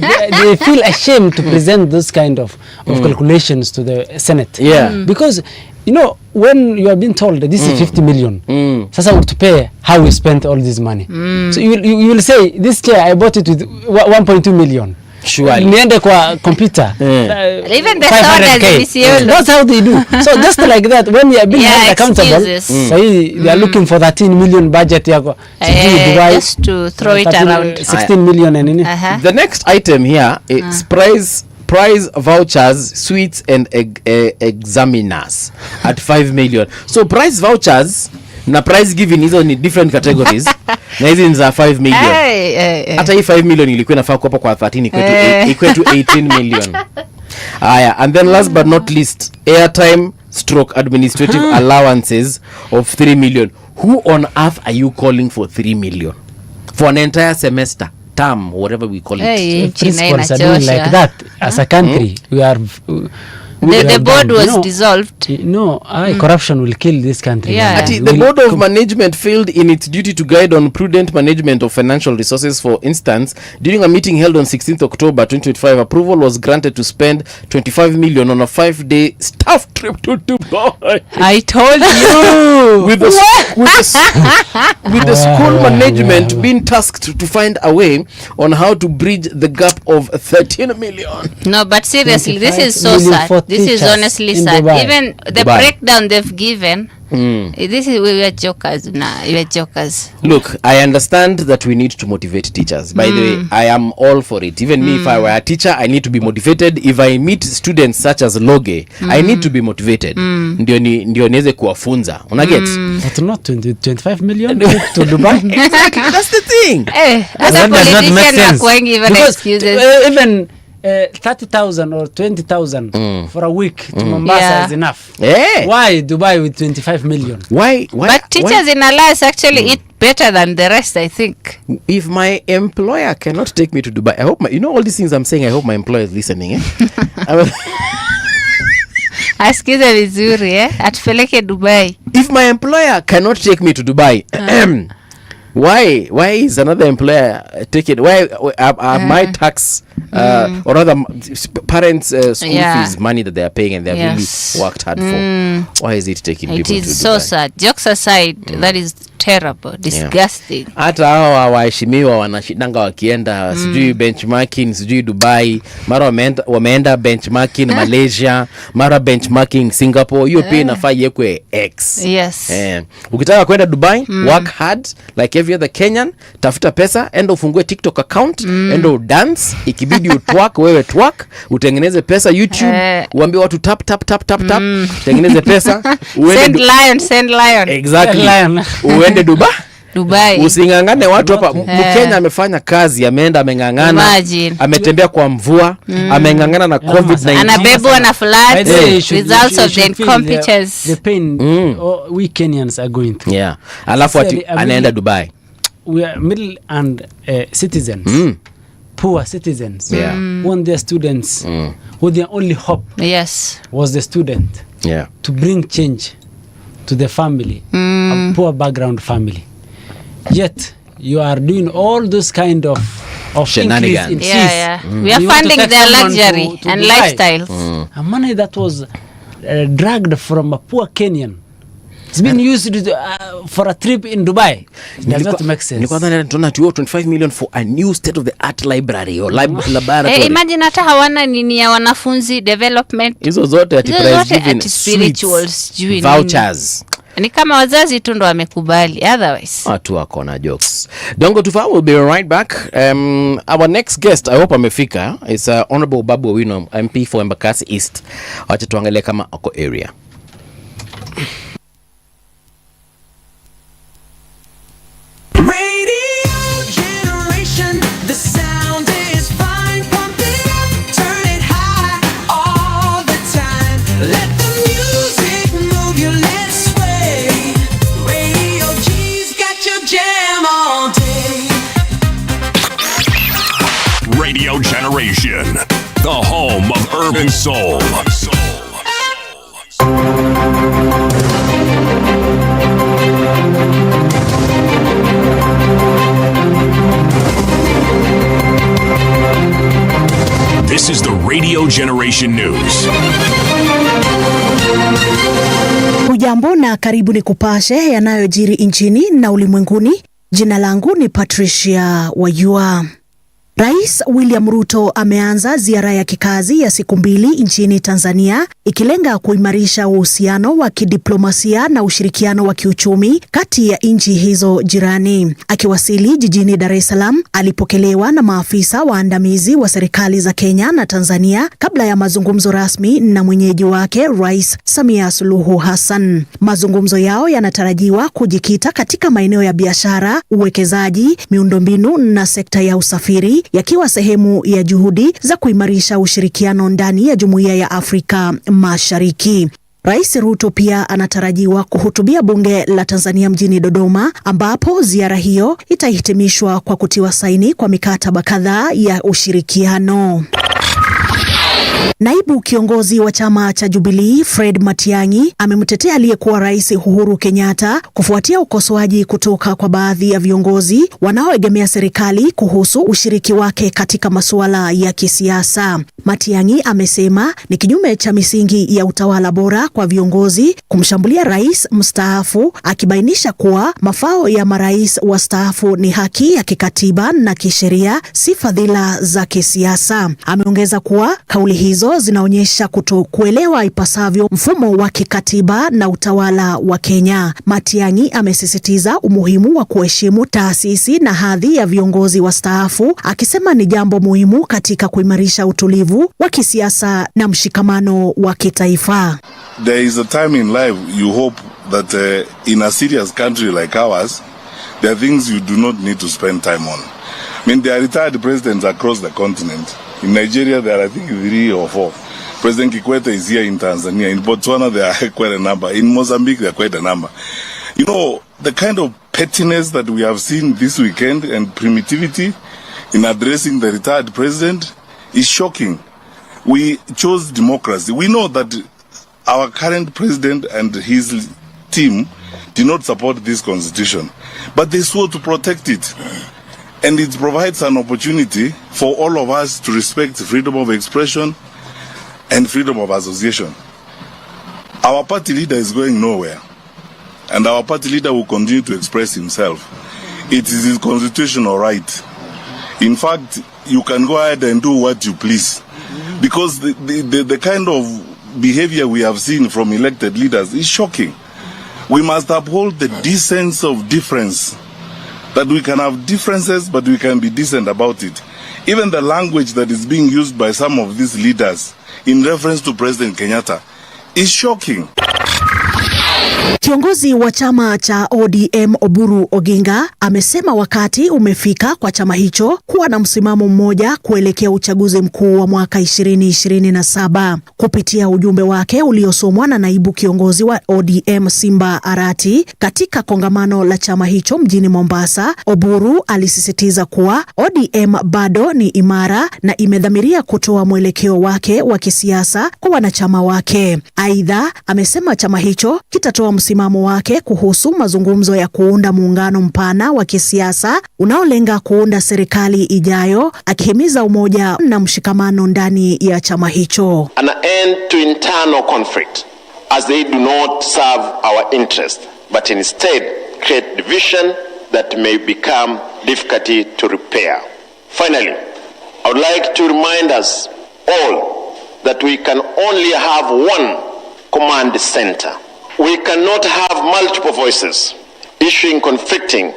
they feel ashamed to present those kind of calculations to the Senate. Yeah. Because you know, when you are being told that this is 50 million, sasa to pay how we spent all this money. So you will say, this chair I bought it with 1.2 million. Surely. niende kwa computer. Even the orders is That's how they do. So just like that, when you are being held accountable, so they are looking for 13 million budget yako. Just to throw it around. 16 million and in. The next item here is prize vouchers, sweets and examiners at 5 million. So prize vouchers na prize giving hizo ni different categories. Na hizi ni za 5 million. Hata hii 5 million ilikuwa inafaa kuwa kwa 13 equate to 18 million. And then last but not least, airtime / administrative allowances of 3 million. Who on earth are you calling for 3 million for an entire semester, term, whatever we call it? Principals are doing like that as a country. We are the board was dissolved. No, corruption will kill this country. The board of management failed in its duty to guide on prudent management of financial resources. For instance, during a meeting held on 16th October 2025, approval was granted to spend 25 million on a 5-day staff trip to Dubai. I told you. with the school management being tasked to find a way on how to bridge the gap of 13 million. No, but seriously, this is so sad. This is honestly sad. Dubai. Even the breakdown they've given, this is, we are jokers now. We are jokers. Look, I understand that we need to motivate teachers. By the way, I am all for it. Even me, if I were a teacher, I need to be motivated. If I meet students such as Loge, I need to be motivated. Ndio niweze kuwafunza. Unaget? But not 25 million to Dubai. Exactly. That's the thing. Other politicians are going even excuses. Even 30,000 or 20,000 for a week to Mombasa is enough. Why Dubai with 25 million? Why? But teachers in Alas actually eat better than the rest, I think. If my employer cannot take me to Dubai, I hope all these things I'm saying, I hope my employer is listening. Asikize vizuri atupeleke Dubai. If my employer cannot take me to Dubai, why is another employer taking? Why are my tax or rather parents' school fees money that they are paying and they have really worked hard for? Why is it taking people to Dubai? It is so sad. Jokes aside, that is terrible, disgusting. Hata hao waheshimiwa wanashidanga wakienda sijui benchmarking sijui Dubai, mara wameenda benchmarking Malaysia, mara benchmarking Singapore. Hiyo pia inafaa yekwe X. Yes. Ukitaka kwenda Dubai, work hard like every other Kenyan, tafuta pesa, enda ufungue TikTok account, enda dance, ikibidi utwork, wewe twerk, utengeneze pesa YouTube, uambie watu tap, utengeneze pesa, send lion. Exactly. Uende Dubai. Usingangane watu hapa. Mkenya amefanya kazi, ameenda amengangana, ametembea kwa mvua, amengangana na COVID-19. Anabebwa na flood. Results of the incompetence. The pain we Kenyans are going through. Alafu anaenda Dubai. We are middle and citizens. Poor citizens. Want their students who their only hope was the student to bring change to the family, a poor background family. Yet you are doing all those kind of shenanigans. In fees. We are funding their luxury and lifestyles. A money that was dragged from a poor Kenyan. It's been used for a trip in Dubai. It does not make sense. Nilikuwa tunaona 25 million for a new state of the art library or laboratory. Imagine hata hawana nini ya wanafunzi development. Hizo zote ati prize given, spirituals, vouchers. Ni kama wazazi tu ndo wamekubali, otherwise watu wako na jokes. Dongo Tufa will be right back. Our next guest, I hope amefika, is Honorable Babu Owino, MP for Embakasi East. Wacha tuangalie kama ako area. Radio Generation, the home of urban soul. This is the Radio Generation News. Hujambo na karibu ni kupashe yanayojiri nchini na ulimwenguni. Jina langu ni Patricia Wayua. Rais William Ruto ameanza ziara ya kikazi ya siku 2 nchini Tanzania ikilenga kuimarisha uhusiano wa kidiplomasia na ushirikiano wa kiuchumi kati ya nchi hizo jirani. Akiwasili jijini Dar es Salaam, alipokelewa na maafisa waandamizi wa serikali za Kenya na Tanzania kabla ya mazungumzo rasmi na mwenyeji wake Rais Samia Suluhu Hassan. Mazungumzo yao yanatarajiwa kujikita katika maeneo ya biashara, uwekezaji, miundombinu na sekta ya usafiri, yakiwa sehemu ya juhudi za kuimarisha ushirikiano ndani ya Jumuiya ya Afrika Mashariki. Rais Ruto pia anatarajiwa kuhutubia bunge la Tanzania mjini Dodoma, ambapo ziara hiyo itahitimishwa kwa kutiwa saini kwa mikataba kadhaa ya ushirikiano. Naibu kiongozi wa chama cha Jubilee Fred Matiang'i amemtetea aliyekuwa Rais Uhuru Kenyatta kufuatia ukosoaji kutoka kwa baadhi ya viongozi wanaoegemea serikali kuhusu ushiriki wake katika masuala ya kisiasa. Matiang'i amesema ni kinyume cha misingi ya utawala bora kwa viongozi kumshambulia rais mstaafu, akibainisha kuwa mafao ya marais wastaafu ni haki ya kikatiba na kisheria, si fadhila za kisiasa. Ameongeza kuwa kauli hizo zinaonyesha kutokuelewa ipasavyo mfumo wa kikatiba na utawala wa Kenya. Matiang'i amesisitiza umuhimu wa kuheshimu taasisi na hadhi ya viongozi wastaafu, akisema ni jambo muhimu katika kuimarisha utulivu wa kisiasa na mshikamano wa kitaifa. There is a time in life you hope that in a serious country like ours, there are things you do not need to spend time on. I mean, there are retired presidents across the continent. In Nigeria, there are, I think, 3 or 4. President Kikwete is here in Tanzania. In Botswana, there are quite a number. In Mozambique, there are quite a number. You know, the kind of pettiness that we have seen this weekend and primitivity in addressing the retired president is shocking. We chose democracy. We know that our current president and his team did not support this constitution, but they swore to protect it. And it provides an opportunity for all of us to respect freedom of expression and freedom of association. Our party leader is going nowhere, and our party leader will continue to express himself. It is his constitutional right. In fact, you can go ahead and do what you please, because the kind of behavior we have seen from elected leaders is shocking. We must uphold the decency of difference. That we can have differences, but we can be decent about it. Even the language that is being used by some of these leaders in reference to President Kenyatta is shocking. Kiongozi wa chama cha ODM Oburu Oginga amesema wakati umefika kwa chama hicho kuwa na msimamo mmoja kuelekea uchaguzi mkuu wa mwaka 2027. Kupitia ujumbe wake uliosomwa na naibu kiongozi wa ODM Simba Arati katika kongamano la chama hicho mjini Mombasa, Oburu alisisitiza kuwa ODM bado ni imara na imedhamiria kutoa mwelekeo wake wa kisiasa kwa wanachama wake. Aidha, amesema chama hicho kitatoa msimamo wake kuhusu mazungumzo ya kuunda muungano mpana wa kisiasa unaolenga kuunda serikali ijayo, akihimiza umoja na mshikamano ndani ya chama hicho. An end to internal conflict as they do not serve our interest but instead create division that may become difficult to repair. Finally, I would like to remind us all that we can only have one command center. We cannot have multiple voices issuing conflicting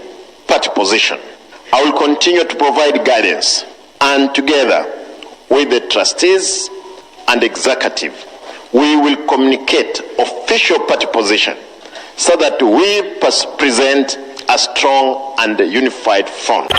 party position. I will continue to provide guidance, and together with the trustees and executive, we will communicate official party position so that we present a strong and unified front.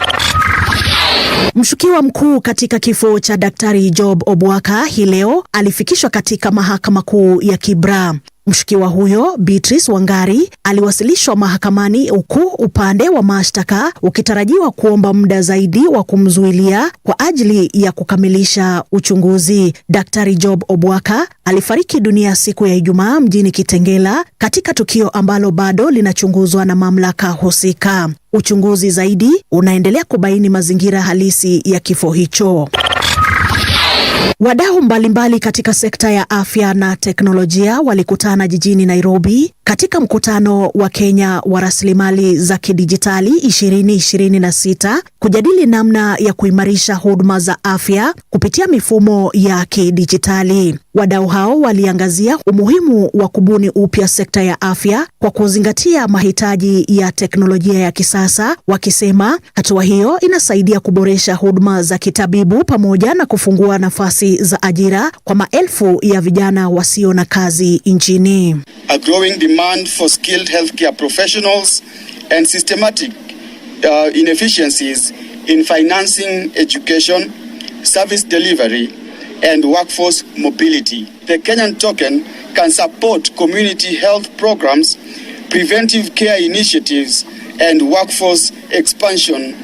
Mshukiwa mkuu katika kifo cha Daktari Job Obwaka hii leo alifikishwa katika mahakama kuu ya Kibra. Mshukiwa huyo, Beatrice Wangari, aliwasilishwa mahakamani huku upande wa mashtaka ukitarajiwa kuomba muda zaidi wa kumzuilia kwa ajili ya kukamilisha uchunguzi. Daktari Job Obwaka alifariki dunia siku ya Ijumaa mjini Kitengela katika tukio ambalo bado linachunguzwa na mamlaka husika. Uchunguzi zaidi unaendelea kubaini mazingira halisi ya kifo hicho. Wadau mbalimbali katika sekta ya afya na teknolojia walikutana jijini Nairobi katika mkutano wa Kenya wa rasilimali za kidijitali 2026 kujadili namna ya kuimarisha huduma za afya kupitia mifumo ya kidijitali. Wadau hao waliangazia umuhimu wa kubuni upya sekta ya afya kwa kuzingatia mahitaji ya teknolojia ya kisasa, wakisema hatua hiyo inasaidia kuboresha huduma za kitabibu pamoja na kufungua nafasi za ajira kwa maelfu ya vijana wasio na kazi nchini. A growing demand for skilled healthcare professionals and systematic inefficiencies in financing education, service delivery and workforce mobility. The Kenyan token can support community health programs, preventive care initiatives and workforce expansion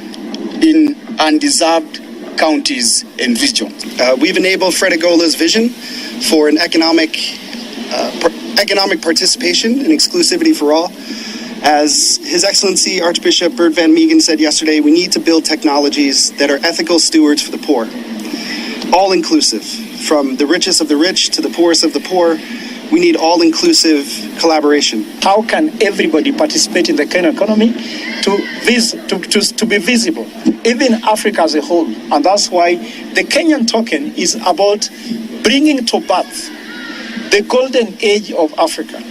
in undeserved counties and regions. We've enabled Fred Agola's vision for an economic participation and exclusivity for all. As His Excellency Archbishop Bert Van Meegen said yesterday, we need to build technologies that are ethical stewards for the poor. All inclusive, from the richest of the rich to the poorest of the poor. We need all-inclusive collaboration. How can everybody participate in the Kenyan economy to be visible, even Africa as a whole? And that's why the Kenyan token is about bringing to birth the golden age of Africa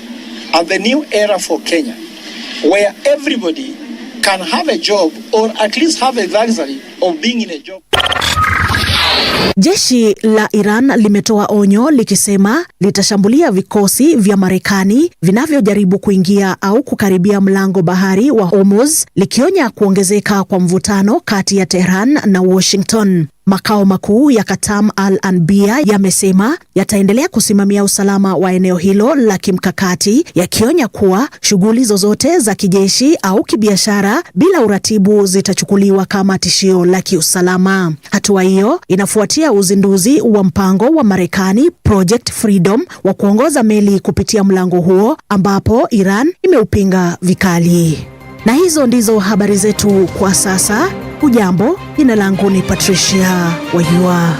and the new era for Kenya, where everybody can have a job or at least have a luxury of being in a job. Jeshi la Iran limetoa onyo likisema litashambulia vikosi vya Marekani vinavyojaribu kuingia au kukaribia mlango bahari wa Hormuz, likionya kuongezeka kwa mvutano kati ya Tehran na Washington. Makao makuu ya Qatam Al-Anbiya yamesema yataendelea kusimamia usalama wa eneo hilo la kimkakati, yakionya kuwa shughuli zozote za kijeshi au kibiashara bila uratibu zitachukuliwa kama tishio la kiusalama. Hatua hiyo inafuatia uzinduzi wa mpango wa Marekani Project Freedom wa kuongoza meli kupitia mlango huo, ambapo Iran imeupinga vikali. Na hizo ndizo habari zetu kwa sasa. Hujambo, jina langu ni Patricia Wajua.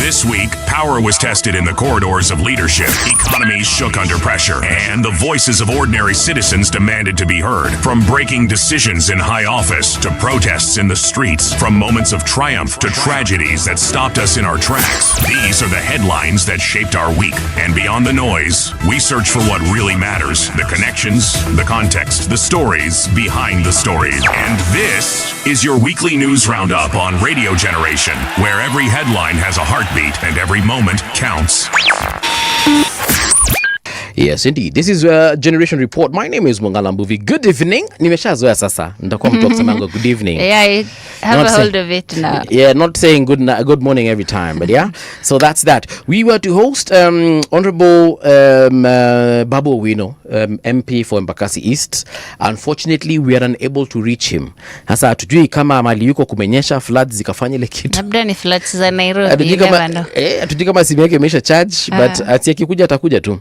This week, power was tested in the corridors of leadership. Economies shook under pressure, and the voices of ordinary citizens demanded to be heard. From breaking decisions in high office to protests in the streets, from moments of triumph to tragedies that stopped us in our tracks. These are the headlines that shaped our week. And beyond the noise, we search for what really matters: the connections, the context, the stories behind the stories. And this is your weekly news roundup on Radio Generation, where every headline has a heartbeat and every moment counts. Yes, indeed. This is a Generation Report. My name is Mongala Mbuvi. Good evening. Nimeshazoea sasa. Nitakuwa mtu kusema good evening. Yeah, I have a hold of it now. Yeah, not saying good morning every time, but yeah. So that's that. We were to host Honorable Babu Owino, MP for Embakasi East. Unfortunately, we are unable to reach him. Sasa hatujui kama mali yuko kumenyesha, floods zikafanya ile kitu. Labda ni floods za Nairobi. Hatujui kama simu yake imesha charge, but akikuja atakuja tu.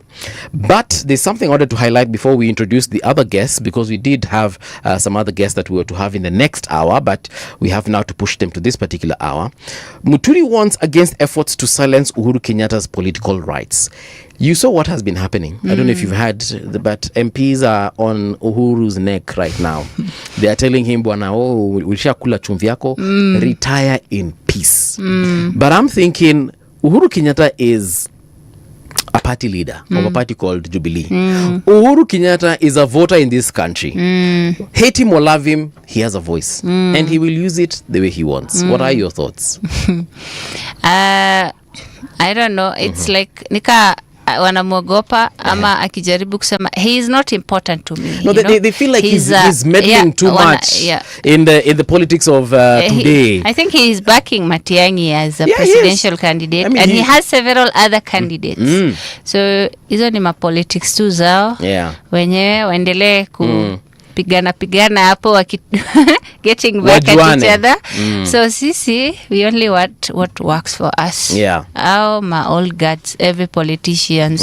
But there's something I wanted to highlight before we introduce the other guests, because we did have some other guests that we were to have in the next hour, but we have now to push them to this particular hour. Muturi warns against efforts to silence Uhuru Kenyatta's political rights. You saw what has been happening. I don't know if you've heard, but MPs are on Uhuru's neck right now. They are telling him, "Bwana, ulishakula chumvi yako, retire in peace." But I'm thinking, Uhuru Kenyatta is a party leader of a party called Jubilee. Uhuru Kenyatta is a voter in this country. Hate him or love him, he has a voice. And he will use it the way he wants. What are your thoughts? I don't know. It's like nika wanamwogopa ama akijaribu kusema he is not important to me. No, they feel like he's meddling too much in the politics of today. I think he is backing Matiang'i as a presidential candidate, and he has several other candidates. So hizo ni ma politics tu zao. Wenyewe waendelee pigana hapo getting back at each other. So sisi, we only what works for us. Our my old guards, every politicians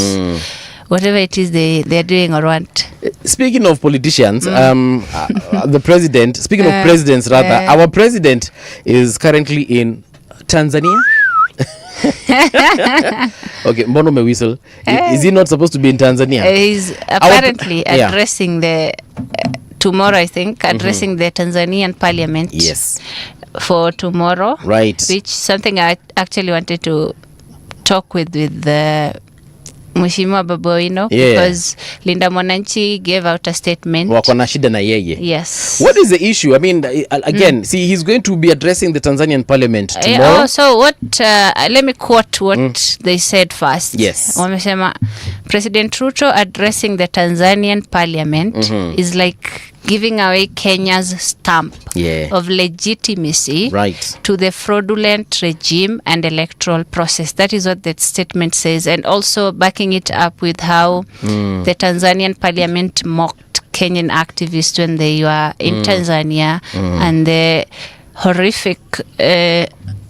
whatever it is they're doing or want. Speaking of politicians, the president, speaking of presidents rather, our president is currently in Tanzania. Okay, mbono me whistle. Is he not supposed to be in Tanzania? He's apparently addressing the tomorrow, I think, addressing the Tanzanian parliament. Yes. For tomorrow. Right. Which something I actually wanted to talk with the Mheshimiwa Babu Owino, because Linda Mwananchi gave out a statement. Wako na shida na yeye. Yes. What is the issue? I mean, again, see, he's going to be addressing the Tanzanian parliament tomorrow. So what, let me quote what they said first. Yes. Wamesema, President Ruto addressing the Tanzanian parliament is like giving away Kenya's stamp of legitimacy to the fraudulent regime and electoral process. That is what that statement says, and also backing it up with how the Tanzanian parliament mocked Kenyan activists when they were in Tanzania, and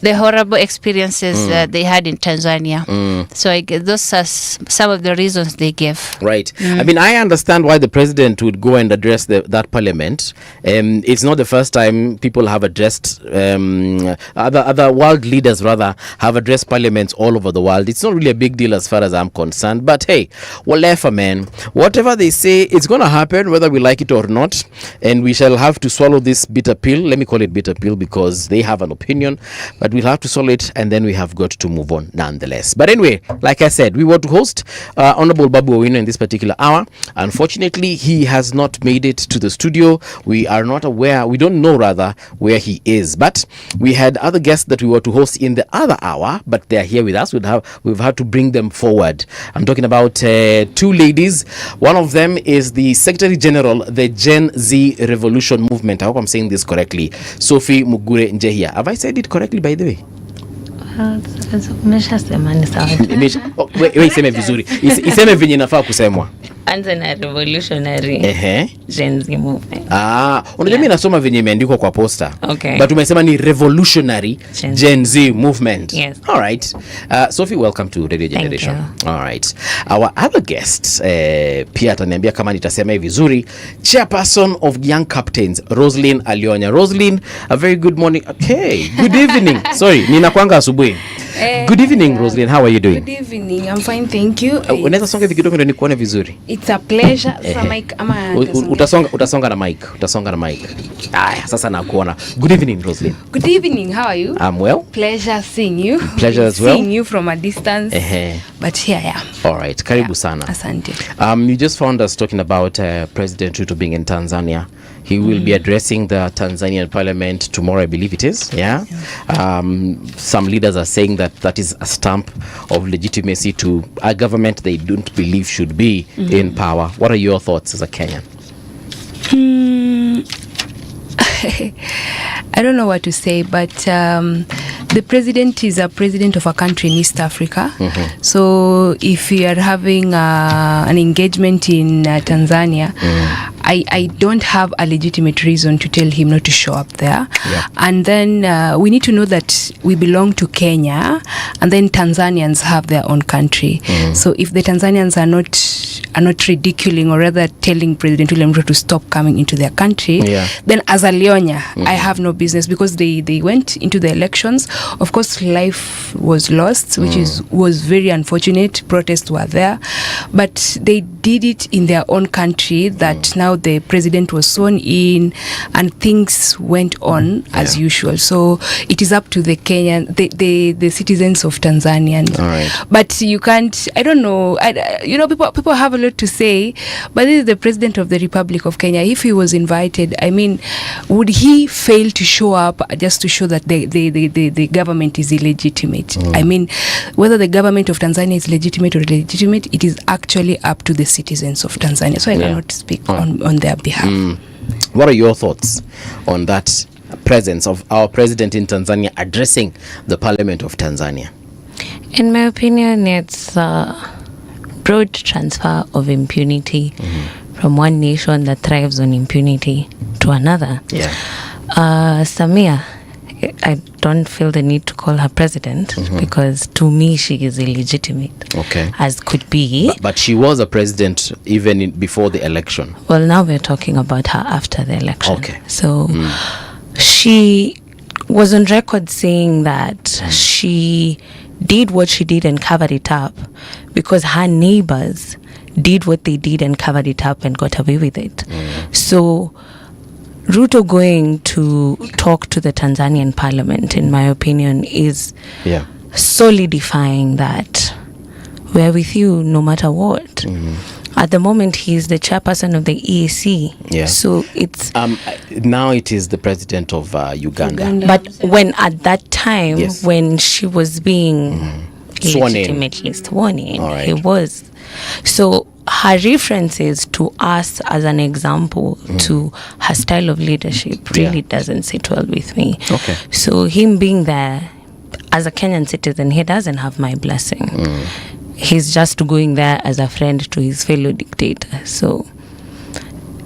the horrible experiences that they had in Tanzania. So I guess those are some of the reasons they gave. Right. I mean, I understand why the president would go and address that parliament. It's not the first time people have addressed, other world leaders rather, have addressed parliaments all over the world. It's not really a big deal as far as I'm concerned. But hey, whatever, man. Whatever they say, it's going to happen whether we like it or not. And we shall have to swallow this bitter pill. Let me call it bitter pill because they have an opinion. But we'll have to solve it, and then we have got to move on nonetheless. But anyway, like I said, we were to host Honorable Babu Owino in this particular hour. Unfortunately, he has not made it to the studio. We are not aware, we don't know rather, where he is. But we had other guests that we were to host in the other hour, but they're here with us. We've had to bring them forward. I'm talking about two ladies. One of them is the Secretary General, the Gen Z Revolution Movement. I hope I'm saying this correctly. Sophie Mugure Njehia. Have I said it correctly, by the way? Iseme vizuri. Iseme venye inafaa kusemwa. Anza na revolutionary Gen Z movement. Unajua mimi nasoma venye imeandikwa kwa poster. Okay. But umesema ni revolutionary Gen Z movement. Yes. All right. Sophie, welcome to Radio Generation. All right. Our other guest, pia ataniambia kama nitasema hivi vizuri, Chairperson of Young Captains, Roslyn Alionya. Roslyn, a very good morning. Okay. Good evening. Sorry, ninakuanga asubuhi. Good evening, Roslyn. How are you doing? Good evening. I'm fine, thank you. Unaweza songa hivi kidogo ndio nikuone vizuri. It's a pleasure. Sasa mic ama utasonga na mic. Sasa nakuona. Good evening, Roslyn. Good evening. How are you? I'm well. Pleasure seeing you. Pleasure as well. Seeing you from a distance. But here I am. All right. Karibu sana. Asante. You just found us talking about President Ruto being in Tanzania. He will be addressing the Tanzanian parliament tomorrow, I believe it is. Yeah. Some leaders are saying that is a stamp of legitimacy to a government they don't believe should be in power. What are your thoughts as a Kenyan? I don't know what to say, but the president is a president of a country in East Africa. So if we are having an engagement in Tanzania, I don't have a legitimate reason to tell him not to show up there. And then we need to know that we belong to Kenya, and then Tanzanians have their own country. So if the Tanzanians are not ridiculing, or rather telling President William Ruto to stop coming into their country, then as a Leonya, I have no business, because they went into the elections. Of course, life was lost, which was very unfortunate. Protests were there, but they did it in their own country. That now the president was sworn in, and things went on as usual. So it is up to the Kenyan, the citizens of Tanzania. But you can't. I don't know. People have a lot to say, but this is the president of the Republic of Kenya. If he was invited, I mean, would he fail to show up just to show that the government is illegitimate? I mean, whether the government of Tanzania is legitimate or illegitimate, it is actually up to the citizens of Tanzania. So I cannot speak on their behalf. What are your thoughts on that presence of our president in Tanzania addressing the parliament of Tanzania? In my opinion, it's broad transfer of impunity from one nation that thrives on impunity to another. Samia I don't feel the need to call her president because to me she is illegitimate. Okay. As could be. But she was a president even before the election. Well, now we're talking about her after the election. Okay. So she was on record saying that she did what she did and covered it up because her neighbors did what they did and covered it up and got away with it. So Ruto going to talk to the Tanzanian parliament, in my opinion, is solidifying that we're with you no matter what. At the moment, he's the chairperson of the EAC. Yeah. So it's now it is the president of Uganda. But when at that time, when she was being Sworn in. legitimately sworn in, All right. he was. So her references to us as an example to her style of leadership really doesn't sit well with me. Okay. So him being there as a Kenyan citizen, he doesn't have my blessing. He's just going there as a friend to his fellow dictator. So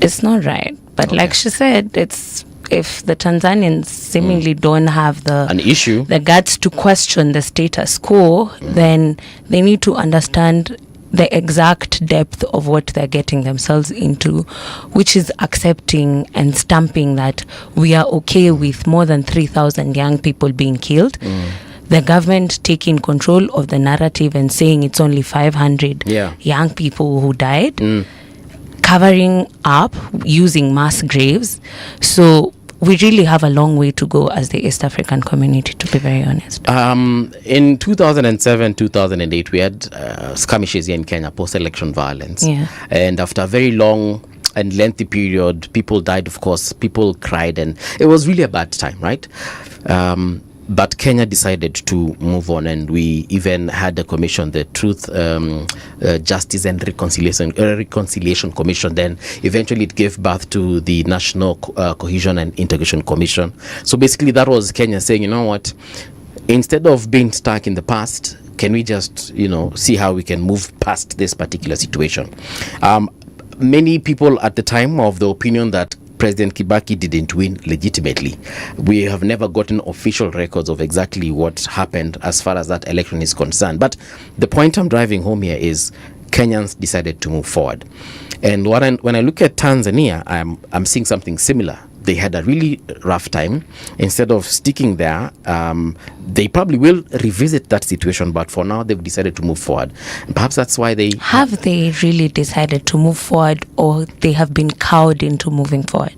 it's not right. But like she said, it's if the Tanzanians seemingly don't have the guts to question the status quo, then they need to understand the exact depth of what they're getting themselves into, which is accepting and stamping that we are okay with more than 3,000 young people being killed. The government taking control of the narrative and saying it's only 500 young people who died, covering up using mass graves. So we really have a long way to go as the East African community, to be very honest. In 2007, 2008, we had skirmishes here in Kenya, post-election violence. Yeah. And after a very long and lengthy period, people died, of course, people cried, and it was really a bad time, right? But Kenya decided to move on, and we even had a commission, the Truth, Justice and Reconciliation Commission. Then eventually it gave birth to the National Cohesion and Integration Commission. So basically that was Kenya saying, you know what, instead of being stuck in the past, can we just, see how we can move past this particular situation? Many people at the time were of the opinion that President Kibaki didn't win legitimately. We have never gotten official records of exactly what happened as far as that election is concerned. But the point I'm driving home here is Kenyans decided to move forward. And when I look at Tanzania, I'm seeing something similar. They had a really rough time. Instead of sticking there, they probably will revisit that situation, but for now they've decided to move forward. Perhaps that's why they... Have they really decided to move forward, or they have been cowed into moving forward?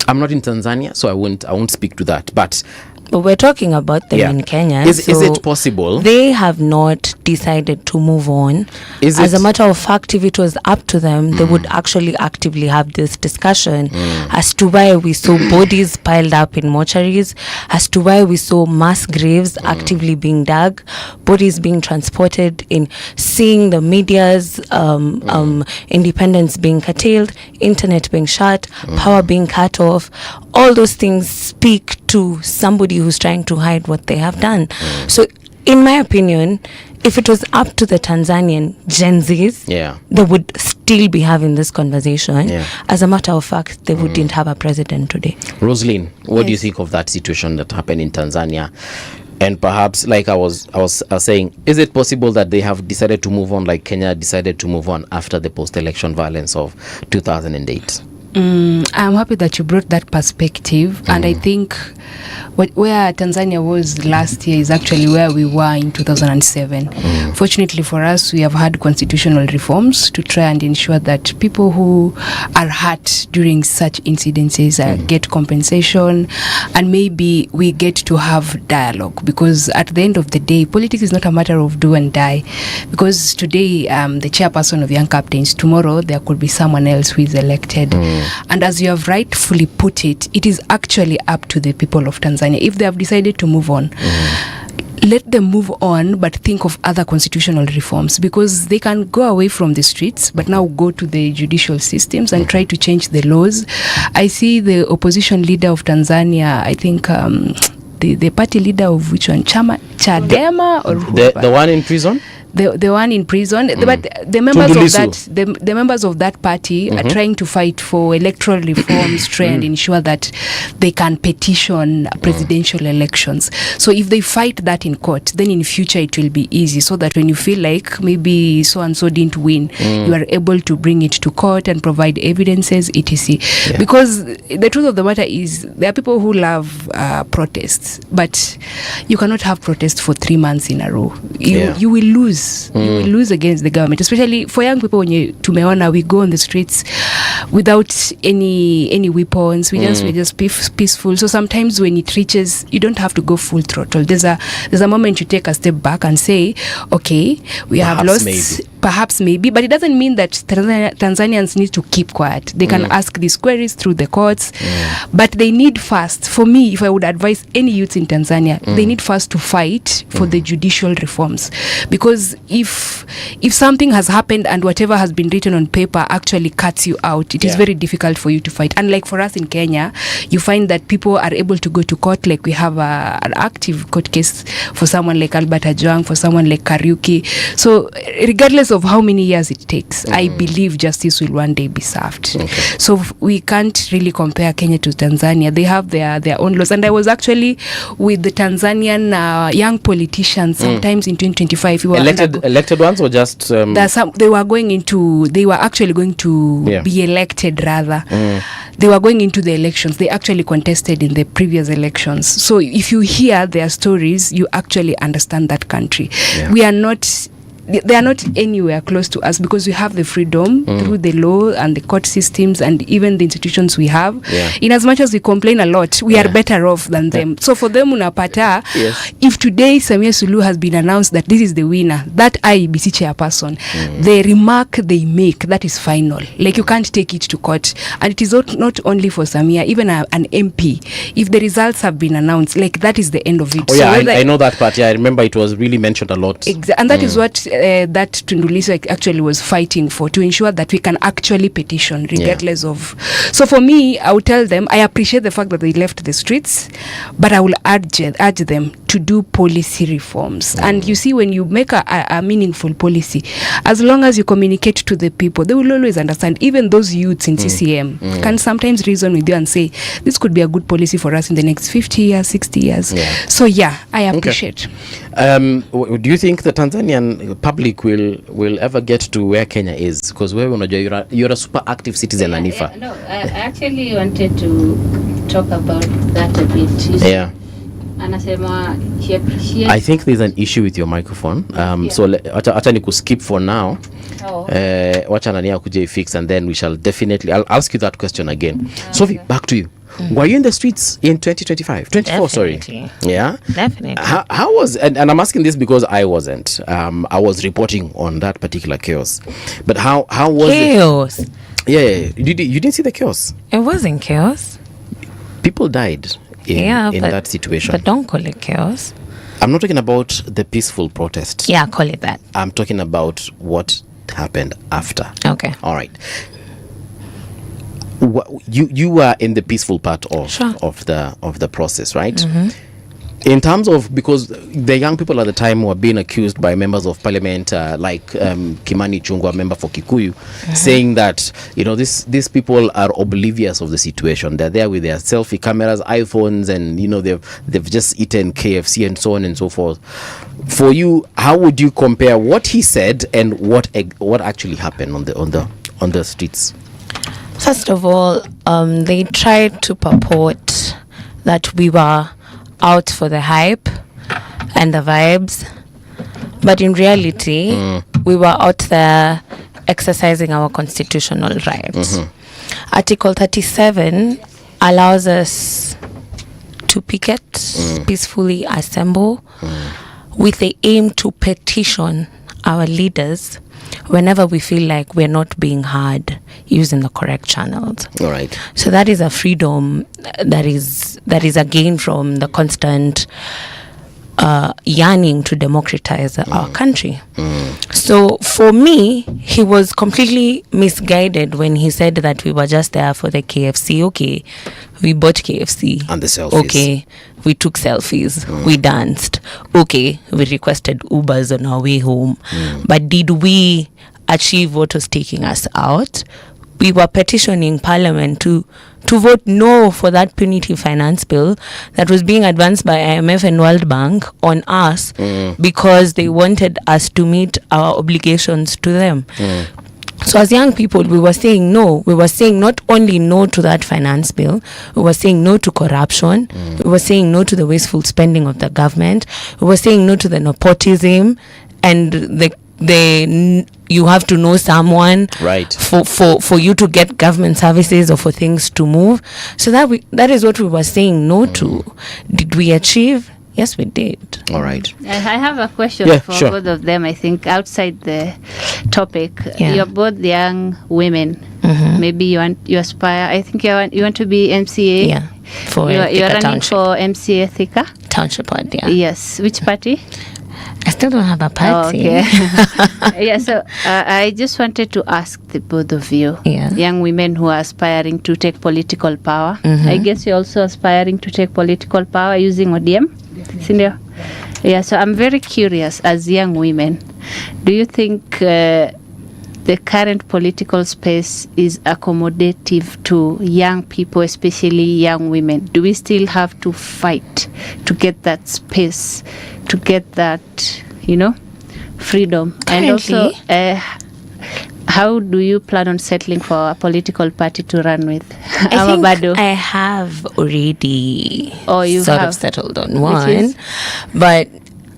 I'm not in Tanzania, so I won't speak to that, but we're talking about them in Kenya. Is it possible? They have not decided to move on. As a matter of fact, if it was up to them, they would actually actively have this discussion as to why we saw bodies piled up in mortuaries, as to why we saw mass graves actively being dug, bodies being transported, in seeing the media's independence being curtailed, internet being shut, power being cut off. All those things speak to somebody who's trying to hide what they have done. So, in my opinion, if it was up to the Tanzanian Gen Zs, they would still be having this conversation. As a matter of fact, they wouldn't have a president today. Rosaline, what do you think of that situation that happened in Tanzania? And perhaps, like I was saying, is it possible that they have decided to move on, like Kenya decided to move on after the post-election violence of 2008? I'm happy that you brought that perspective, and I think where Tanzania was last year is actually where we were in 2007. Fortunately for us, we have had constitutional reforms to try and ensure that people who are hurt during such incidences get compensation, and maybe we get to have dialogue, because at the end of the day, politics is not a matter of do and die, because today the chairperson of Young Captains, tomorrow there could be someone else who is elected. And as you have rightfully put it, it is actually up to the people of Tanzania. If they have decided to move on, let them move on, but think of other constitutional reforms, because they can go away from the streets, but now go to the judicial systems and try to change the laws. I see the opposition leader of Tanzania, I think the party leader of which one? Chadema or the one in prison? the one in prison. But the members of Tundu that the members of that party are trying to fight for electoral reforms, try and ensure that they can petition presidential elections. So if they fight that in court, then in future it will be easy, so that when you feel like maybe so and so didn't win, you are able to bring it to court and provide evidences, etc. Because the truth of the matter is, there are people who love protests, but you cannot have protests for 3 months in a row. You will lose. You will lose against the government, especially for young people. When you tumeona, we go on the streets without any weapons. We're just peaceful. So sometimes when it reaches, you don't have to go full throttle. There's a moment you take a step back and say, okay, we have lost. Perhaps maybe, but it doesn't mean that Tanzanians need to keep quiet. They can ask these queries through the courts, but they need first, for me, if I would advise any youth in Tanzania, they need first to fight for the judicial reforms. Because if something has happened and whatever has been written on paper actually cuts you out, it is very difficult for you to fight. Unlike for us in Kenya, you find that people are able to go to court. Like we have an active court case for someone like Albert Ajwang, for someone like Kariuki. So regardless of how many years it takes, I believe justice will one day be served. So we can't really compare Kenya to Tanzania. They have their own laws. And I was actually with the Tanzanian young politicians sometimes in 2025. Elected ones, or just they were actually going to be elected, rather. They were going into the elections. They actually contested in the previous elections. So if you hear their stories, you actually understand that country. They are not anywhere close to us, because we have the freedom through the law and the court systems and even the institutions we have. In as much as we complain a lot, we are better off than them. So for them, unapata, if today Samia Suluhu has been announced that this is the winner, that IEBC chairperson, the remark they make, that is final. Like, you can't take it to court. And it is not only for Samia, even an MP. If the results have been announced, like, that is the end of it. I know that part. I remember it was really mentioned a lot. And that is what that Tundu Lissu actually was fighting for, to ensure that we can actually petition regardless of. So for me, I would tell them, I appreciate the fact that they left the streets, but I will urge them to do policy reforms. And you see, when you make a meaningful policy, as long as you communicate to the people, they will always understand. Even those youths in CCM can sometimes reason with you and say, this could be a good policy for us in the next 50 years, 60 years. So I appreciate. Do you think the Tanzanian public will ever get to where Kenya is? Because you're a super active citizen, Anifa. No, I actually wanted to talk about that a bit. Anasema he appreciates. I think there's an issue with your microphone. So acha niku skip for now. Wacha nani akuje fix, and then we shall definitely, I'll ask you that question again. Sophie, back to you. Were you in the streets in 2024? Definitely. Yeah? Definitely. How was, and I'm asking this because I wasn't. I was reporting on that particular chaos. But how was chaos? It? Yeah. You didn't see the chaos? It wasn't chaos. People died in that situation. But don't call it chaos. I'm not talking about the peaceful protest. Yeah, call it that. I'm talking about what happened after. Okay. All right. You were in the peaceful part of the process, right? In terms of, because the young people at the time were being accused by members of parliament, like Kimani Chungwa, member for Kikuyu, saying that these people are oblivious of the situation. They're there with their selfie cameras, iPhones, and they've just eaten KFC and so on and so forth. For you, how would you compare what he said and what actually happened on the streets? First of all, they tried to purport that we were out for the hype and the vibes, but in reality, we were out there exercising our constitutional rights. Article 37 allows us to picket, peacefully assemble, with the aim to petition our leaders whenever we feel like we're not being heard using the correct channels. All right. So that is a freedom that is a gain from the constant yearning to democratize our country. So for me, he was completely misguided when he said that we were just there for the KFC. Okay, we bought KFC. And the selfies. Okay, we took selfies. We danced. Okay, we requested Ubers on our way home. But did we achieve what was taking us out? We were petitioning Parliament to vote no for that punitive finance bill that was being advanced by IMF and World Bank on us because they wanted us to meet our obligations to them. So as young people, we were saying no. We were saying not only no to that finance bill, we were saying no to corruption, we were saying no to the wasteful spending of the government, we were saying no to the nepotism and the you have to know someone for you to get government services or for things to move. So that is what we were saying no to. Did we achieve? Yes, we did. All right. I have a question for both of them. I think outside the topic, you're both young women. Maybe you aspire. I think you want to be MCA. Yeah. For you're running Township. for MCA Thika Township Board. Yeah. Yes. Which party? I still don't have a party. Oh, okay. Yeah, so I just wanted to ask the both of you, young women who are aspiring to take political power. I guess you're also aspiring to take political power using ODM? Sindio? Yeah, so I'm very curious, as young women, do you think the current political space is accommodative to young people, especially young women? Do we still have to fight to get that space, to get that, freedom? Currently, and also, how do you plan on settling for a political party to run with? I think I have already of settled on one. But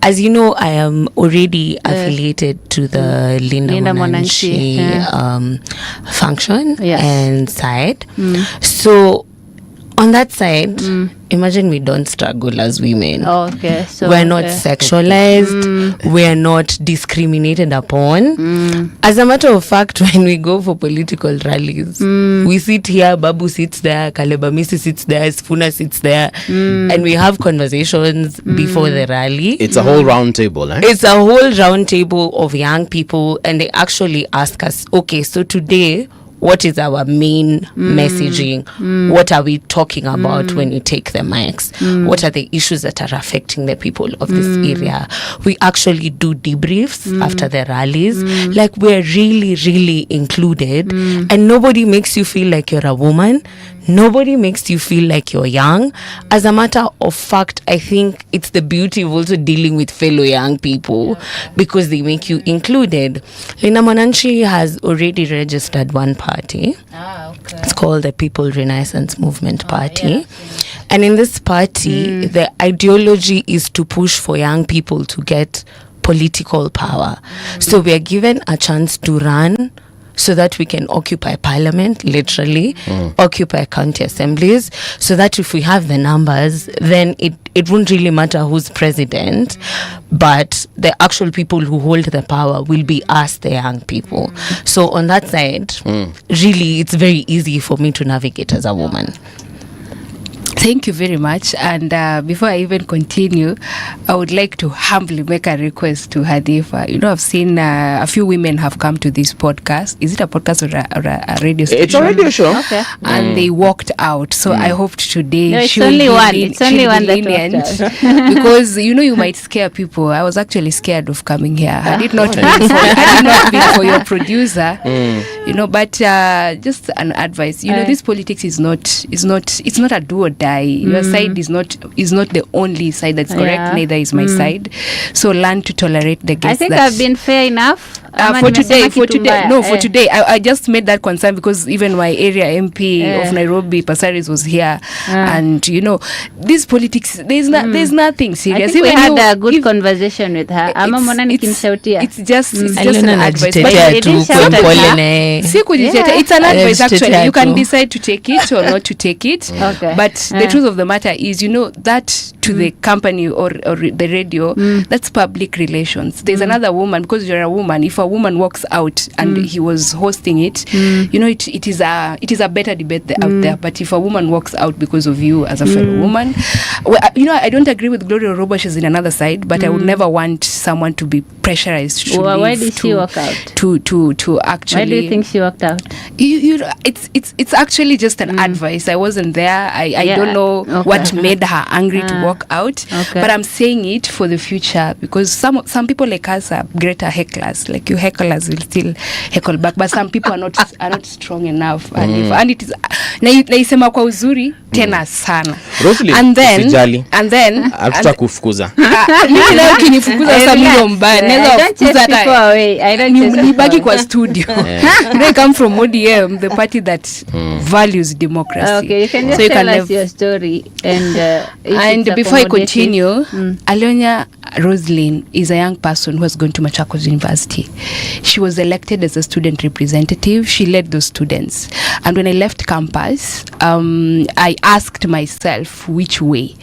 as you know, I am already affiliated to the Linda Mwananchi function and side. So on that side, imagine we don't struggle as women. Okay, so we're not sexualized, we're not discriminated upon. As a matter of fact, when we go for political rallies, we sit here, Babu sits there, Kalebamisi sits there, Sifuna sits there, and we have conversations before the rally. It's a whole round table, eh? It's a whole round table of young people, and they actually ask us, okay, so today, what is our main messaging? What are we talking about when you take the mics? What are the issues that are affecting the people of this area? We actually do debriefs after the rallies. Like, we're really, really included. And nobody makes you feel like you're a woman. Nobody makes you feel like you're young. As a matter of fact, I think it's the beauty of also dealing with fellow young people because they make you included. Linda Mwananchi has already registered one party. Okay. It's called the People Renaissance Movement Party. And in this party, the ideology is to push for young people to get political power. So we are given a chance to run so that we can occupy parliament, literally, occupy county assemblies, so that if we have the numbers, then it won't really matter who's president, but the actual people who hold the power will be us, the young people. So on that side, really, it's very easy for me to navigate as a woman. Thank you very much. And before I even continue, I would like to humbly make a request to Hadifa. I've seen a few women have come to this podcast. Is it a podcast or a radio station? It's a radio show. Okay. And they walked out. So I hoped today it's only one. It's only one that walked out. Because, you might scare people. I was actually scared of coming here. Had it not been for your producer, but just an advice. This politics is not a do or die. Your side is not the only side that's correct. Neither is my side. So learn to tolerate the guests. I think I've been fair enough. For today, I just made that concern because even my area MP of Nairobi, Pasaris, was here, and this politics. There's nothing serious. I think we had a good conversation with her. It's just an advice. It's an advice actually. You can decide to take it or not to take it. Okay. But the truth of the matter is, that to the company or the radio, that's public relations. There's another woman, because you're a woman, if a woman walks out and he was hosting it, you know, it is a better debate out there. But if a woman walks out because of you as a fellow woman, well, you know, I don't agree with Gloria Roba. She's in another side, but I would never want someone to be pressurized to leave. Why did she walk out? To actually. Why do you think she walked out? It's actually just an advice. I wasn't there. I don't know what made her angry to walk out. But I'm saying it for the future, because some people like us are greater hecklers. Like you hecklers will still heckle back, but some people are not strong enough. And it is naisema kwa uzuri tena sana. And then hatutakufukuza. Mimi leo kinifukuza sasa mimi mbaya. Naweza kufukuza hata nibaki kwa studio. I come from ODM, the party that values democracy. Okay, you can just tell us your story. And before I continue, Alionya Roslyn is a young person who has gone to Machakos University. She was elected as a student representative. She led those students. And when I left campus, I asked myself which way.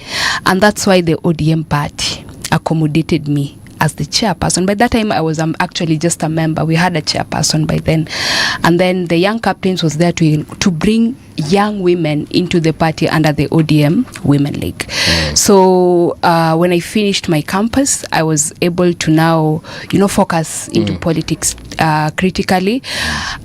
And that's why the ODM party accommodated me as the chairperson. By that time, I was actually just a member. We had a chairperson by then. And then the young captains was there to bring young women into the party under the ODM Women League. So when I finished my campus, I was able to now, focus into politics critically.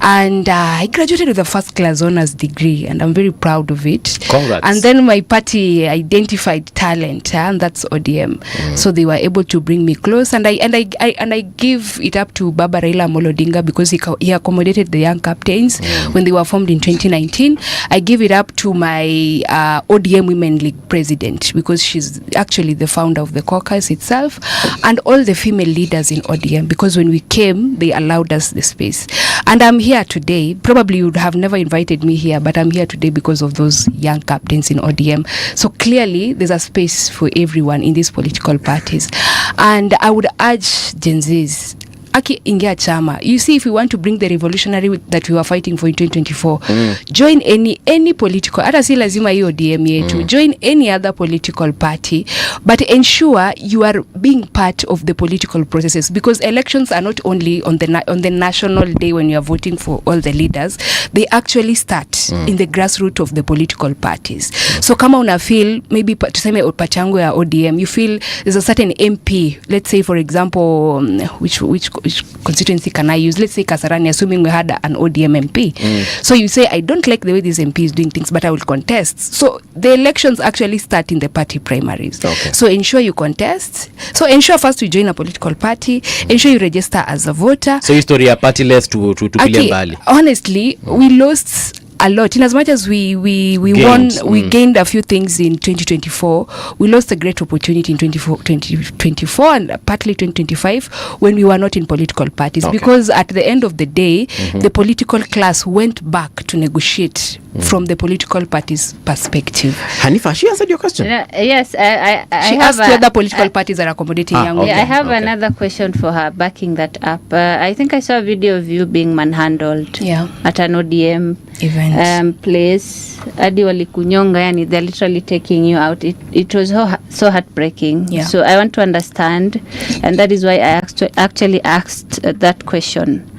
And I graduated with a first class honors degree, and I'm very proud of it. Congrats. And then my party identified talent, and that's ODM. So they were able to bring me close, and I give it up to Baba Raila Amolo Odinga, because he accommodated the young captains when they were formed in 2019. I give it up to my ODM Women League president, because she's actually the founder of the caucus itself, and all the female leaders in ODM, because when we came, they allowed us the space. And I'm here today. Probably you would have never invited me here, but I'm here today because of those young captains in ODM. So clearly, there's a space for everyone in these political parties. And I would urge Gen Zs, ingia chama. You see, if we want to bring the revolutionary that we were fighting for in 2024, join any political, hata si lazima hiyo ODM yetu, join any other political party, but ensure you are being part of the political processes, because elections are not only on the national day when you are voting for all the leaders, they actually start in the grassroots of the political parties. So kama una feel, maybe tuseme pachangu ya ODM, you feel there's a certain MP, let's say for example, which constituency can I use? Let's say Kasarani, assuming we had an ODM MP. So you say, I don't like the way this MP is doing things, but I will contest. So the elections actually start in the party primaries. Okay. So ensure you contest. So ensure first you join a political party. Ensure you register as a voter. So history ya party less to mbali. Honestly, we lost a lot. In as much as we gained a few things in 2024, we lost a great opportunity in 2024 and partly 2025 when we were not in political parties. Okay. Because at the end of the day, the political class went back to negotiate from the political party's perspective. Hanifa, she answered your question. Yes, I she have asked whether political parties are accommodating young women. I have another question for her, backing that up. I think I saw a video of you being manhandled at an ODM event place. Adi walikunyonga, yani they're literally taking you out. It was so heartbreaking. Yeah. So I want to understand, and that is why I actually asked that question.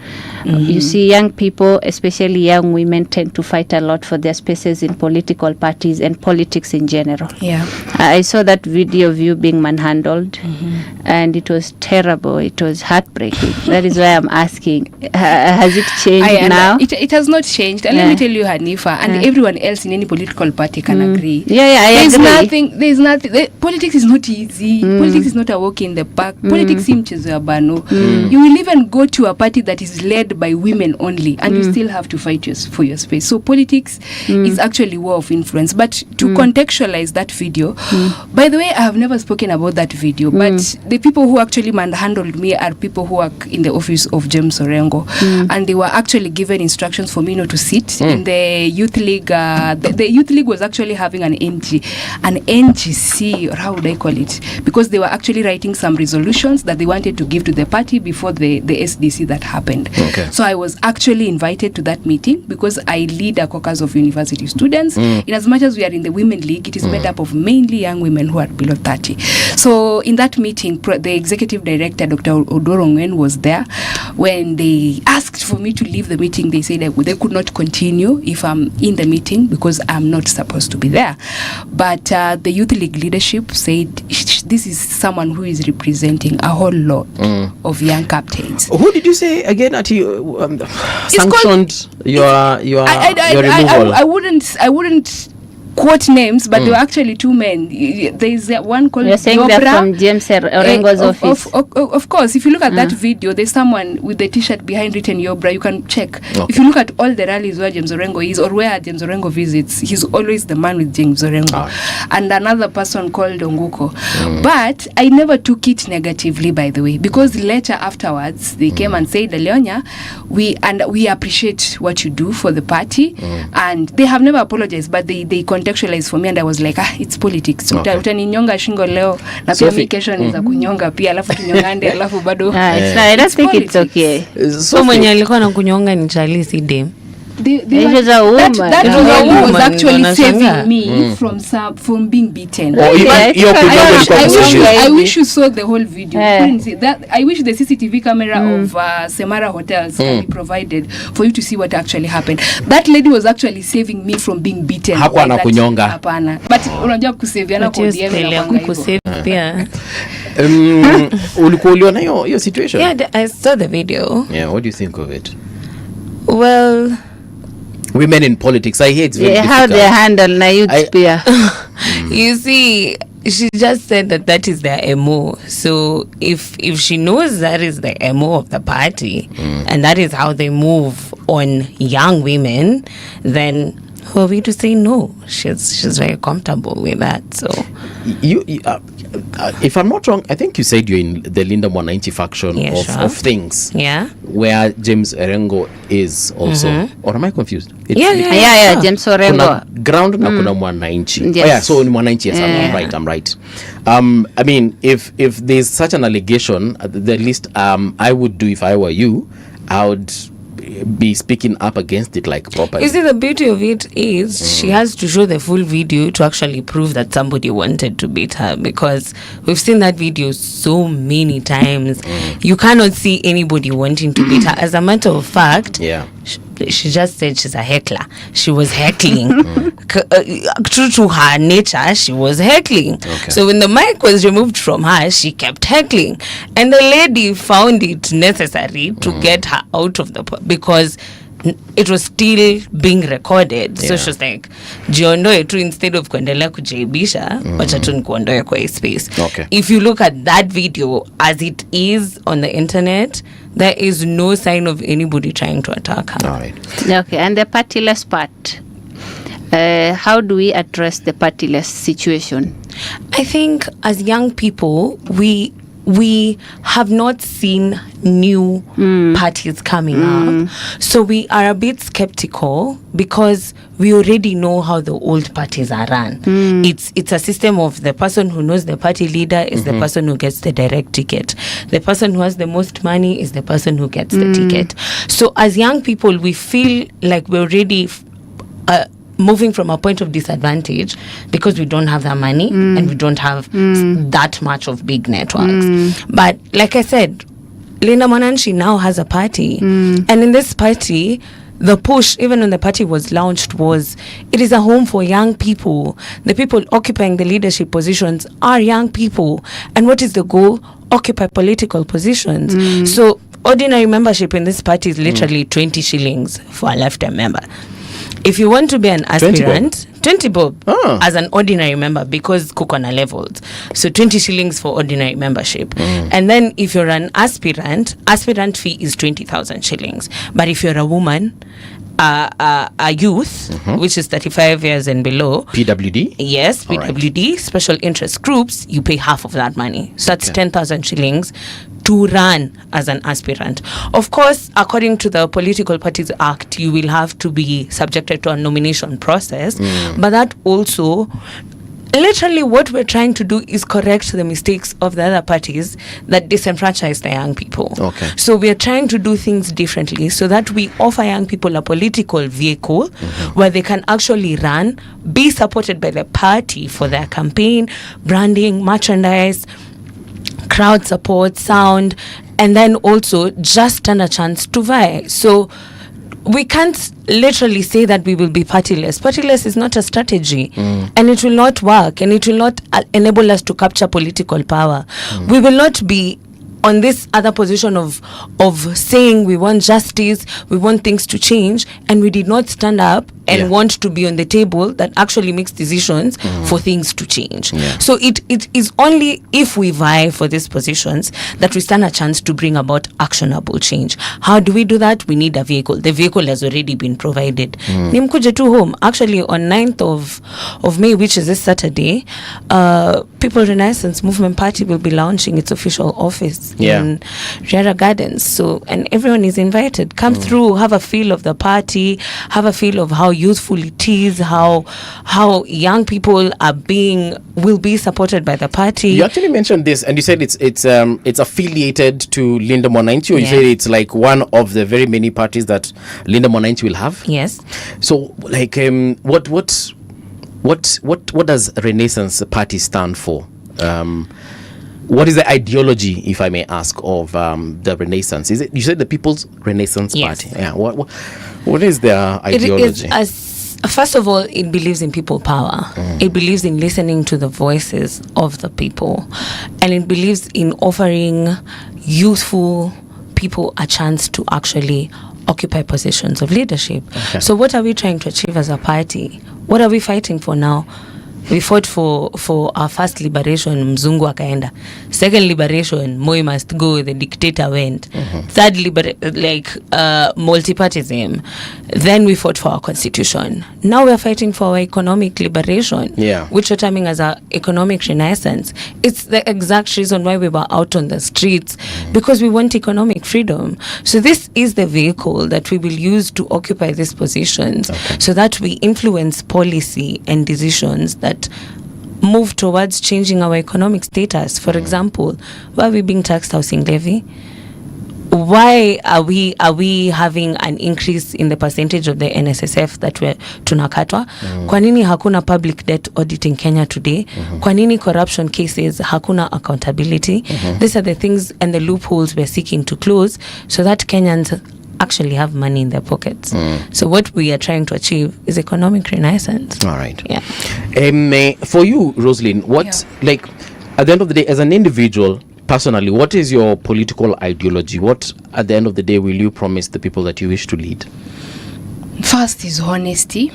You see, young people, especially young women, tend to fight a lot for their spaces in political parties and politics in general. Yeah, I saw that video of you being manhandled, and it was terrible. It was heartbreaking. That is why I'm asking, has it changed now? It has not changed. And let me tell you, Hanifa, and everyone else in any political party can agree. I agree. There's nothing. Politics is not easy. Politics is not a walk in the park. Politics is mchezo ya bano. You will even go to a party that is led by women only, and you still have to fight for your space. So politics is actually war of influence. But to contextualize that video, by the way, I have never spoken about that video, but the people who actually manhandled me are people who work in the office of James Orengo, and they were actually given instructions for me not to sit in the youth league. The youth league was actually having an NGC, or how would I call it, because they were actually writing some resolutions that they wanted to give to the party before the SDC that happened. Okay. So I was actually invited to that meeting because I lead a caucus of university students. In as much as we are in the Women League, it is made up of mainly young women who are below 30. So in that meeting, the executive director, Dr. Owino, was there. When they asked for me to leave the meeting, they said they could not continue if I'm in the meeting because I'm not supposed to be there. But the Youth League leadership said this is someone who is representing a whole lot of young captains. Who did you say again at you sanctioned your removal? I wouldn't quote names, but there were actually two men. There is one called You're saying they're from James Orengo's office. Of course, if you look at that video, there's someone with the t-shirt behind written Yobra. You can check. Okay. If you look at all the rallies where James Orengo is or where James Orengo visits, he's always the man with James Orengo. And another person called Onguko. But I never took it negatively, by the way, because later afterwards they came and said, Leonya, we appreciate what you do for the party, and they have never apologized, but they contextualized for me, and I was like, it's politics. Utaninyonga shingo leo na pia mi kesho niza kunyonga pia alafu tunyongande alafu bado. I don't think it's okay. So mwenye alikuwa na kunyonga ni Charlie Sidem. That woman was actually saving me from being beaten. I wish you saw the whole video. Couldn't see that. I wish the CCTV camera of Semara Hotels can be provided for you to see what actually happened. That lady was actually saving me from being beaten. Hapana kunyonga. Hapana. But unajua kusaviana kwa DM na kusave pia. Ulikuwa uliona hiyo situation? Yeah, I saw the video. Yeah, what do you think of it? Well, women in politics, I hate very how they handle na youth peer. You see, she just said that is their MO. So if she knows that is the MO of the party and that is how they move on young women, then who are we to say no? She's very comfortable with that. So you if I'm not wrong, I think you said you're in the Linda Mwananchi faction of things. Yeah. Where James Orengo is also. Or am I confused? Yeah, James Orengo. Kuna ground na kuna Mwananchi. Yes. Oh yeah, so in Mwananchi, yes, I'm right. I mean, if there's such an allegation, the least I would do if I were you, I would be speaking up against it like properly. You see, the beauty of it is she has to show the full video to actually prove that somebody wanted to beat her, because we've seen that video so many times. You cannot see anybody wanting to beat her. As a matter of fact, she just said she's a heckler. She was heckling. True to her nature, she was heckling. Okay. So when the mic was removed from her, she kept heckling. And the lady found it necessary to get her out of the... because it was still being recorded. So she was like, jiondoe tu instead of kuendelea kujaibisha, wacha tu nikuondoe kwa hii space. Okay. If you look at that video as it is on the internet, there is no sign of anybody trying to attack her. All right. Okay, and the partyless part. How do we address the partyless situation? I think as young people, we have not seen new parties coming up. So we are a bit skeptical because we already know how the old parties are run. It's a system of the person who knows the party leader is the person who gets the direct ticket. The person who has the most money is the person who gets the ticket. So as young people, we feel like we're already moving from a point of disadvantage because we don't have that money and we don't have that much of big networks. But like I said, Linda Mwananchi now has a party, and in this party, the push, even when the party was launched, was it is a home for young people. The people occupying the leadership positions are young people. And what is the goal? Occupy political positions. So ordinary membership in this party is literally 20 shillings for a lifetime member. If you want to be an aspirant, 20 bob as an ordinary member, because kukona levels. So 20 shillings for ordinary membership. And then if you're an aspirant fee is 20,000 shillings. But if you're a woman, a youth, which is 35 years and below. PWD? Yes, PWD, right. Special interest groups, you pay half of that money. So that's 10,000 shillings to run as an aspirant. Of course, according to the Political Parties Act, you will have to be subjected to a nomination process. But that also literally what we're trying to do is correct the mistakes of the other parties that disenfranchise the young people. Okay. So we are trying to do things differently so that we offer young people a political vehicle where they can actually run, be supported by the party for their campaign, branding, merchandise, crowd support, sound, and then also just stand a chance to vie. So we can't literally say that we will be partyless. Partyless is not a strategy, and it will not work, and it will not enable us to capture political power. We will not be on this other position of saying we want justice, we want things to change, and we did not stand up and want to be on the table that actually makes decisions for things to change. So it is only if we vie for these positions that we stand a chance to bring about actionable change. How do we do that? We need a vehicle. The vehicle has already been provided. Nimkuje tu home. Actually, on 9th of May, which is this Saturday, People Renaissance Movement Party will be launching its official office in Riara Gardens. So, and everyone is invited. Come through, have a feel of the party, have a feel of how youthful it is, how young people will be supported by the party. You actually mentioned this, and you said it's affiliated to Linda Mwananchi, or you said it's like one of the very many parties that Linda Mwananchi will have. Yes. So, like, what does Renaissance Party stand for? What is the ideology, if I may ask, of the Renaissance? Is it, you said, the People's Renaissance Party? Yeah. What is their ideology? First of all, it believes in people power. It believes in listening to the voices of the people, and it believes in offering youthful people a chance to actually occupy positions of leadership. Okay. So what are we trying to achieve as a party? What are we fighting for now? We fought for our first liberation, Mzungu akaenda. Second liberation, Moi must go, the dictator went. Third multipartism. Then we fought for our constitution. Now we're fighting for our economic liberation, which we're terming as our economic renaissance. It's the exact reason why we were out on the streets, because we want economic freedom. So this is the vehicle that we will use to occupy these positions, so that we influence policy and decisions that move towards changing our economic status. For example, why are we being taxed housing levy? Why are we having an increase in the percentage of the NSSF that we're tunakatwa? Kwa nini hakuna public debt audit in Kenya today? Kwa nini corruption cases hakuna accountability? These are the things and the loopholes we're seeking to close, so that Kenyans actually have money in their pockets. So what we are trying to achieve is economic renaissance. All right. Yeah. For you, Rosalind, like, at the end of the day, as an individual, personally, what is your political ideology? What, at the end of the day, will you promise the people that you wish to lead? First is honesty.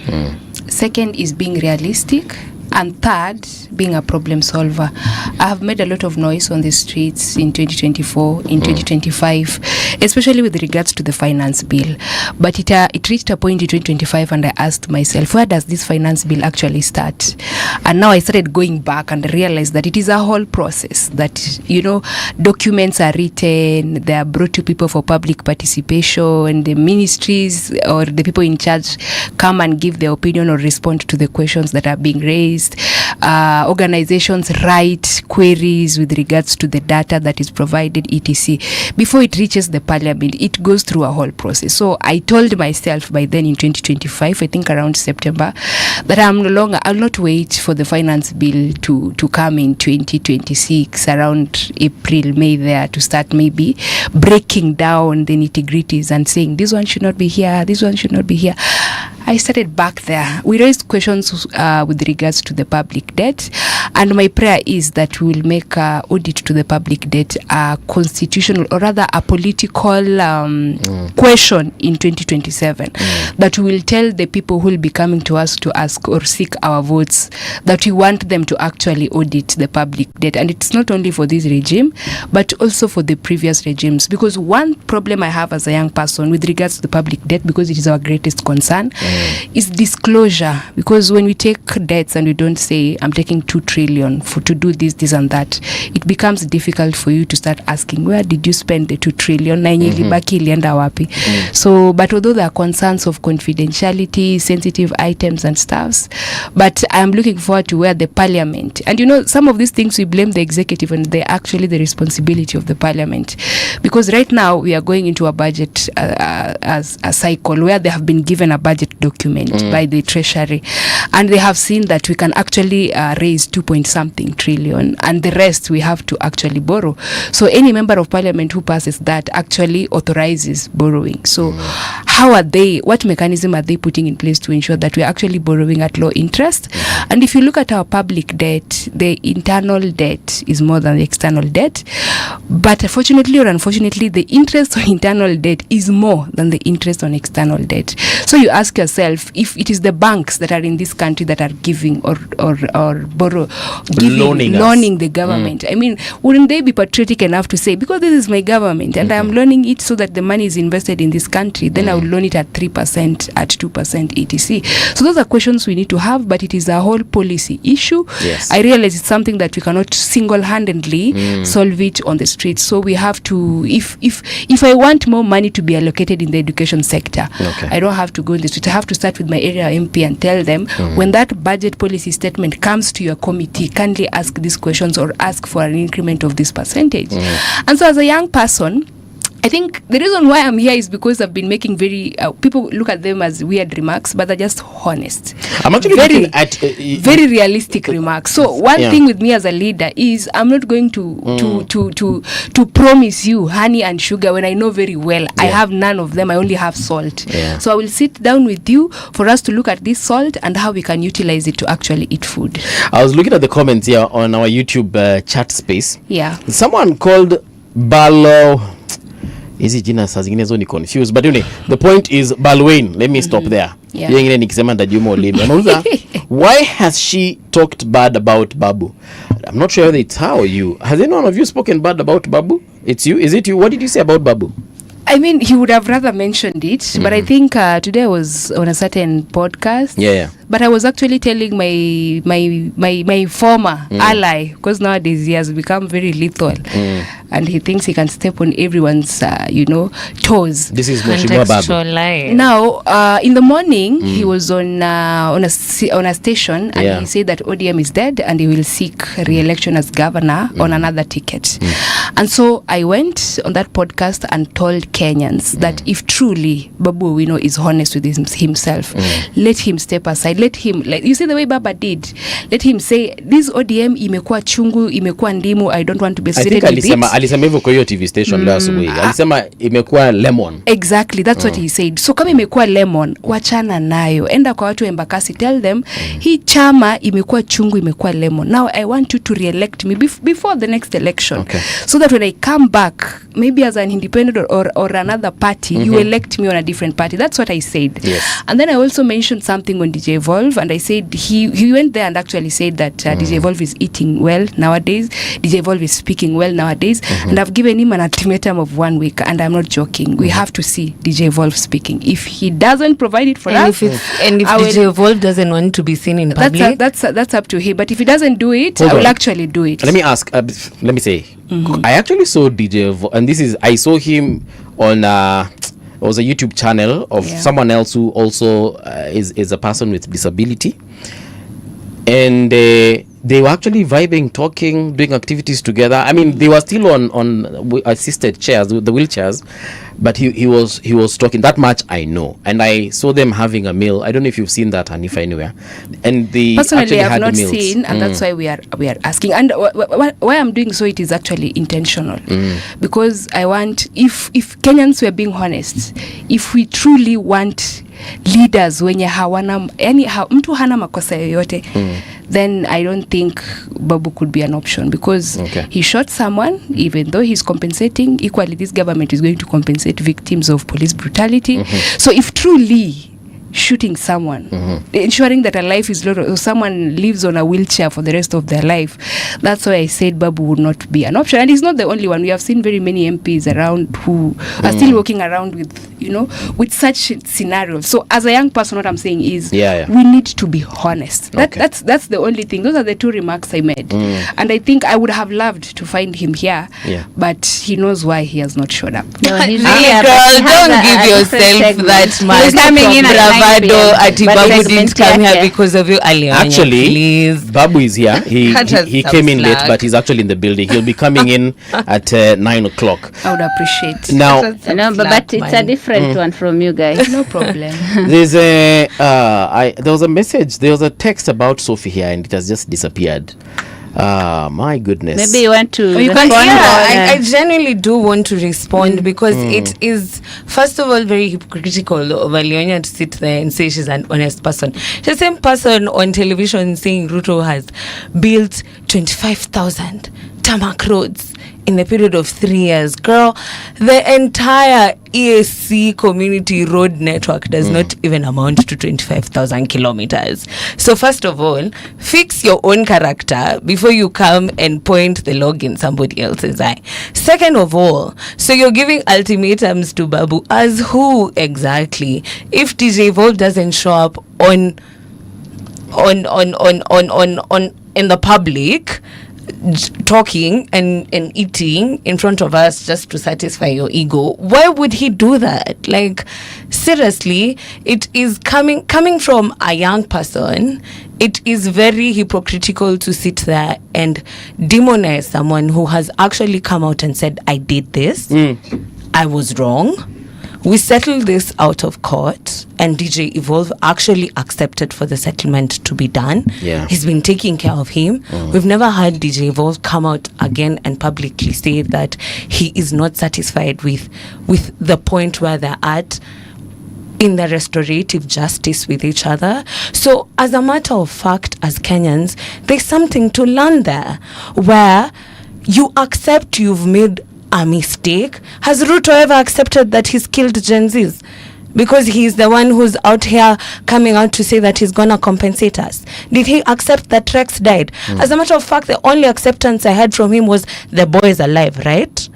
Second is being realistic. And third, being a problem solver. I have made a lot of noise on the streets in 2024, in 2025, especially with regards to the finance bill. But it reached a point in 2025, and I asked myself, where does this finance bill actually start? And now I started going back and realized that it is a whole process, that, documents are written, they are brought to people for public participation, and the ministries or the people in charge come and give their opinion or respond to the questions that are being raised. Organizations write queries with regards to the data that is provided, etc. Before it reaches the parliament, it goes through a whole process. So I told myself by then in 2025, I think around September, that I'll not wait for the finance bill to come in 2026, around April, May there, to start maybe breaking down the nitty-gritties and saying, this one should not be here, this one should not be here. I started back there. We raised questions with regards to the public debt, and my prayer is that we will make audit to the public debt a constitutional, or rather a political question in 2027, that we will tell the people who will be coming to us to ask or seek our votes that we want them to actually audit the public debt. And it's not only for this regime, but also for the previous regimes, because one problem I have as a young person with regards to the public debt, because it is our greatest concern, is disclosure. Because when we take debts and we don't say, I'm taking 2 trillion trillion to do this and that, it becomes difficult for you to start asking, where did you spend the 2 trillion? Na yenye ilibaki ilienda wapi? So, but although there are concerns of confidentiality, sensitive items and stuffs, but I'm looking forward to where the parliament, and some of these things we blame the executive, and they're actually the responsibility of the parliament, because right now we are going into a budget as a cycle where they have been given a budget document by the treasury, and they have seen that we can actually raise 2-point-something trillion, and the rest we have to actually borrow. So any member of parliament who passes that actually authorizes borrowing. So what mechanism are they putting in place to ensure that we're actually borrowing at low interest? And if you look at our public debt, the internal debt is more than the external debt, but fortunately or unfortunately, the interest on internal debt is more than the interest on external debt. So you ask yourself, if it is the banks that are in this country that are giving or loaning the government, I mean, wouldn't they be patriotic enough to say, because this is my government and I am loaning it so that the money is invested in this country, then I will loan it at 3%, at 2%, etc. So those are questions we need to have, but it is a whole policy issue. Yes. I realize it's something that we cannot single-handedly solve it on the streets. So we have to, if I want more money to be allocated in the education sector, I don't have to go in the street. I have to start with my area MP and tell them, when that budget policy statement comes to your committee, kindly ask these questions or ask for an increment of this percentage. And so as a young person, I think the reason why I'm here is because I've been making very people look at them as weird remarks, but they're just honest. I'm actually looking at very realistic remarks. So one thing with me as a leader is I'm not going to promise you honey and sugar when I know very well I have none of them. I only have salt. So I will sit down with you for us to look at this salt and how we can utilize it to actually eat food. I was looking at the comments here on our YouTube chat space. Yeah. Someone called Balo. Is it jina saa zingine zo ni confused, but anyway, the point is Balwain. Let me stop there. Yengine nikisema ndajuma ulimi. Anauliza, why has she talked bad about Babu? I'm not sure whether it's her or you. Has anyone of you spoken bad about Babu? It's you? Is it you? What did you say about Babu? I mean, he would have rather mentioned it, but I think today I was on a certain podcast. But I was actually telling my former ally, because nowadays he has become very lethal, and he thinks he can step on everyone's, toes. This is Mheshimiwa Babu. Now, in the morning, he was on a station, and he said that ODM is dead, and he will seek re-election as governor on another ticket. And so I went on that podcast and told Kenyans that if truly Babu Owino is honest with himself, let him step aside. Let him, like you see the way Baba did, let him say, this ODM imekuwa chungu, imekuwa ndimu, I don't want to be associated with it. Alisema hivyo kwa hiyo TV station last week. Alisema imekuwa lemon. Exactly, that's what he said. So kama imekuwa lemon, wachana nayo. Enda kwa watu Embakasi, tell them, hii chama imekuwa chungu, imekuwa lemon. Now I want you to re-elect me before the next election. So that when I come back, maybe as an independent or another party, you elect me on a different party. That's what I said. And then I also mentioned something on DJ Evolve, and I said he went there and actually said that DJ Evolve is eating well nowadays, DJ Evolve is speaking well nowadays, and I've given him an ultimatum of 1 week, and I'm not joking. We have to see DJ Evolve speaking. If he doesn't provide it for us, if DJ Evolve doesn't want to be seen in public, that's up to him. But if he doesn't do it, I will actually do it. Let me ask. Let me say. I actually saw DJ Evolve, and I saw him on it was a YouTube channel of someone else who also is a person with disability, and they were actually vibing, talking, doing activities together. I mean, they were still on assisted chairs, the wheelchairs, but he was talking. That much I know, and I saw them having a meal. I don't know if you've seen that, Hanifa, anywhere. And they personally have not seen, and that's why we are asking. And why I'm doing so, it is actually intentional, because I want, if Kenyans were being honest, if we truly want leaders wenye hawana, yani mtu hana makosa yoyote, then I don't think Babu could be an option, because he shot someone, even though he's compensating. Equally, this government is going to compensate victims of police brutality. So if truly shooting someone, ensuring that a life is lost, or someone lives on a wheelchair for the rest of their life. That's why I said Babu would not be an option. And he's not the only one. We have seen very many MPs around who are still walking around with such scenarios. So as a young person, what I'm saying is we need to be honest. That's the only thing. Those are the two remarks I made. And I think I would have loved to find him here, but he knows why he has not showed up. No, he's girl, don't give yourself that much coming in bravado. Ati Babu didn't come here because of you. Actually, please. Babu is here. He came in late, but he's actually in the building. He'll be coming in at 9 o'clock. I would appreciate. Now, but it's a different one from you guys. No problem. There's there was a message. There was a text about Sophie here, and it has just disappeared. My goodness. Maybe you want to respond. I genuinely do want to respond because it is, first of all, very hypocritical of Alionya to sit there and say she's an honest person. She's the same person on television saying Ruto has built 25,000 tarmac roads in the period of 3 years. Girl, the entire EAC community road network does not even amount to 25,000 kilometers. So first of all, fix your own character before you come and point the log in somebody else's eye. Second of all, so you're giving ultimatums to Babu as who exactly? If DJ Evolve doesn't show up in the public, talking and eating in front of us just to satisfy your ego, why would he do that? Like, seriously, it is coming from a young person. It is very hypocritical to sit there and demonize someone who has actually come out and said, I did this, I was wrong. We settled this out of court, and DJ Evolve actually accepted for the settlement to be done. Yeah. He's been taking care of him. We've never had DJ Evolve come out again and publicly say that he is not satisfied with the point where they're at in the restorative justice with each other. So as a matter of fact, as Kenyans, there's something to learn there, where you accept you've made a mistake. Has Ruto ever accepted that he's killed Gen Zs? Because he's the one who's out here coming out to say that he's gonna compensate us. Did he accept that Rex died? As a matter of fact, the only acceptance I heard from him was the boy is alive, right?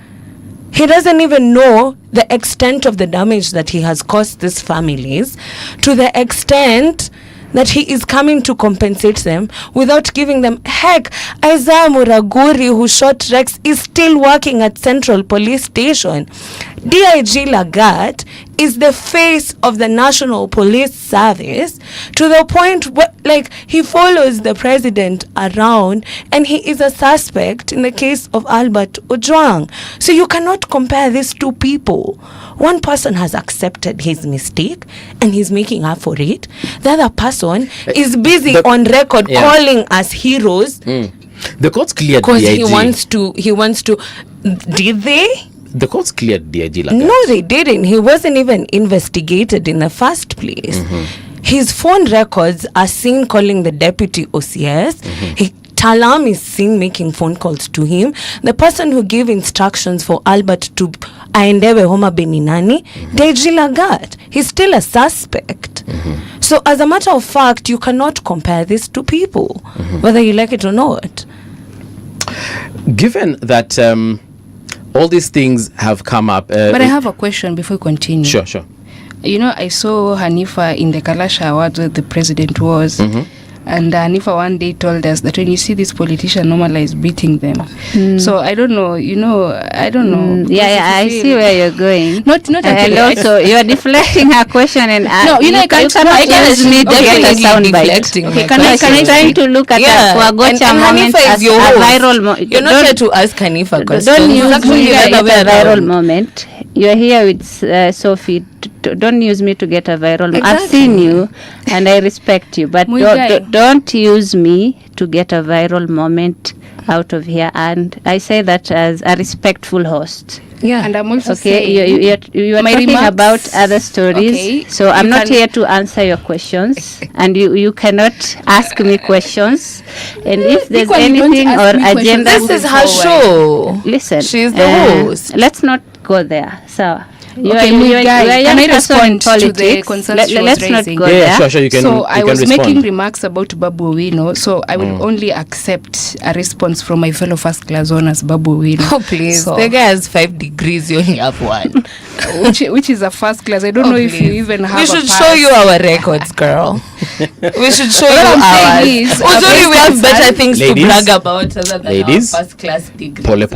He doesn't even know the extent of the damage that he has caused these families, to the extent that he is coming to compensate them without giving them. Heck, Isaiah Muraguri, who shot Rex, is still working at Central Police Station. DIG Lagat is the face of the National Police Service, to the point where, like, he follows the president around, and he is a suspect in the case of Albert Ojwang. So you cannot compare these two people. One person has accepted his mistake and he's making up for it. The other person is busy on record calling us heroes. The courts cleared because DIG. He wants to. Did they? The courts cleared DIG like No, they didn't. He wasn't even investigated in the first place. His phone records are seen calling the deputy OCS. Talam is seen making phone calls to him. The person who gave instructions for Albert to aendewe Homa Beninani, Deji Lagat, he's still a suspect. So as a matter of fact, you cannot compare these two people, whether you like it or not. Given that all these things have come up. But I have a question before we continue. Sure. You know, I saw Hanifa in the Kalasha Awards where the president was. And Hanifa one day told us that when you see this politician normalize beating them. So I don't know, I don't know. I see where you're going. Not actually. Also, you're deflecting her question and no, I can't use me to get a soundbite. Okay, can I trying to look at a Gocha moment as a viral moment? You're not here to ask Hanifa questions. Don't use me to get a viral moment. You're here with Sophie. Don't use me to get a viral moment. I've seen you and I respect you, but don't use me to get a viral moment out of here. And I say that as a respectful host. Yeah, and I'm also saying you are talking about other stories. So I'm not here to answer your questions, and you cannot ask me questions. And if there's anything or agenda, this is her show. Listen, she's the host. Let's not go there. So Okay, can I respond to the concerns she was raising? Sure, you can. So you I can was respond. making remarks about Babu Owino, so I will only accept a response from my fellow first class honors, Babu Owino. Oh, please. So, The guy has 5 degrees, you only have 1. which is a first class. I don't know if you even have We should a show you our records, girl. We should show you I'm ours. saying is, Usually we have better things Ladies. to brag about other than Ladies. our first class degree. Pole.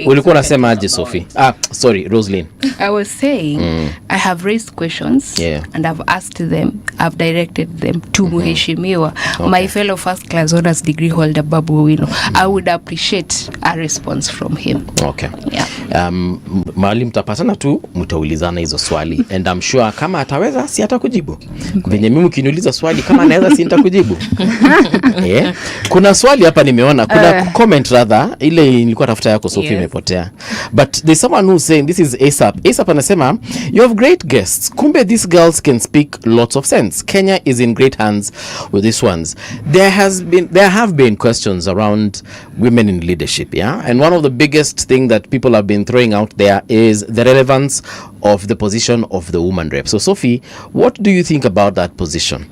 Ulikuwa unasema aje Sophie? Sorry, Roslyn. I was saying I have raised questions and I've asked them, I've directed them to Mheshimiwa, my fellow first class honors degree holder Babu Owino. I would appreciate a response from him. Okay. Mahali mtapatana tu mtaulizana hizo swali and I'm sure kama ataweza si atakujibu. Venye mimi ukiniuliza swali kama anaweza si nitakujibu. Kuna swali hapa nimeona, kuna comment rather ile nilikuwa tafuta yako Sophie imepotea. But there's someone who's saying this is ASAP anasema you have great guests. Kumbe these girls can speak lots of sense. Kenya is in great hands with these ones. There have been questions around women in leadership, and one of the biggest thing that people have been throwing out there is the relevance of the position of the woman rep. So Sophie, what do you think about that position?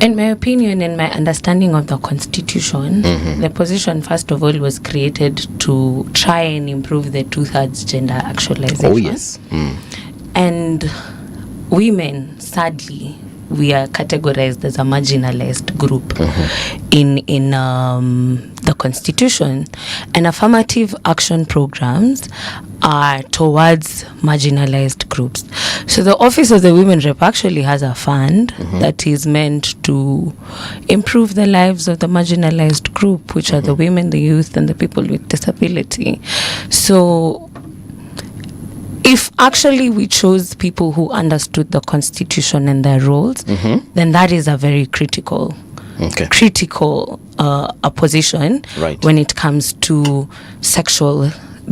In my opinion and my understanding of the constitution, the position first of all was created to try and improve the 2/3 gender actualization. Oh yes. And women, sadly, we are categorized as a marginalized group in the constitution, and affirmative action programs are towards marginalized groups. So the office of the women rep actually has a fund that is meant to improve the lives of the marginalized group, which are the women, the youth, and the people with disability. So if actually we chose people who understood the constitution and their roles, then that is a very critical a position when it comes to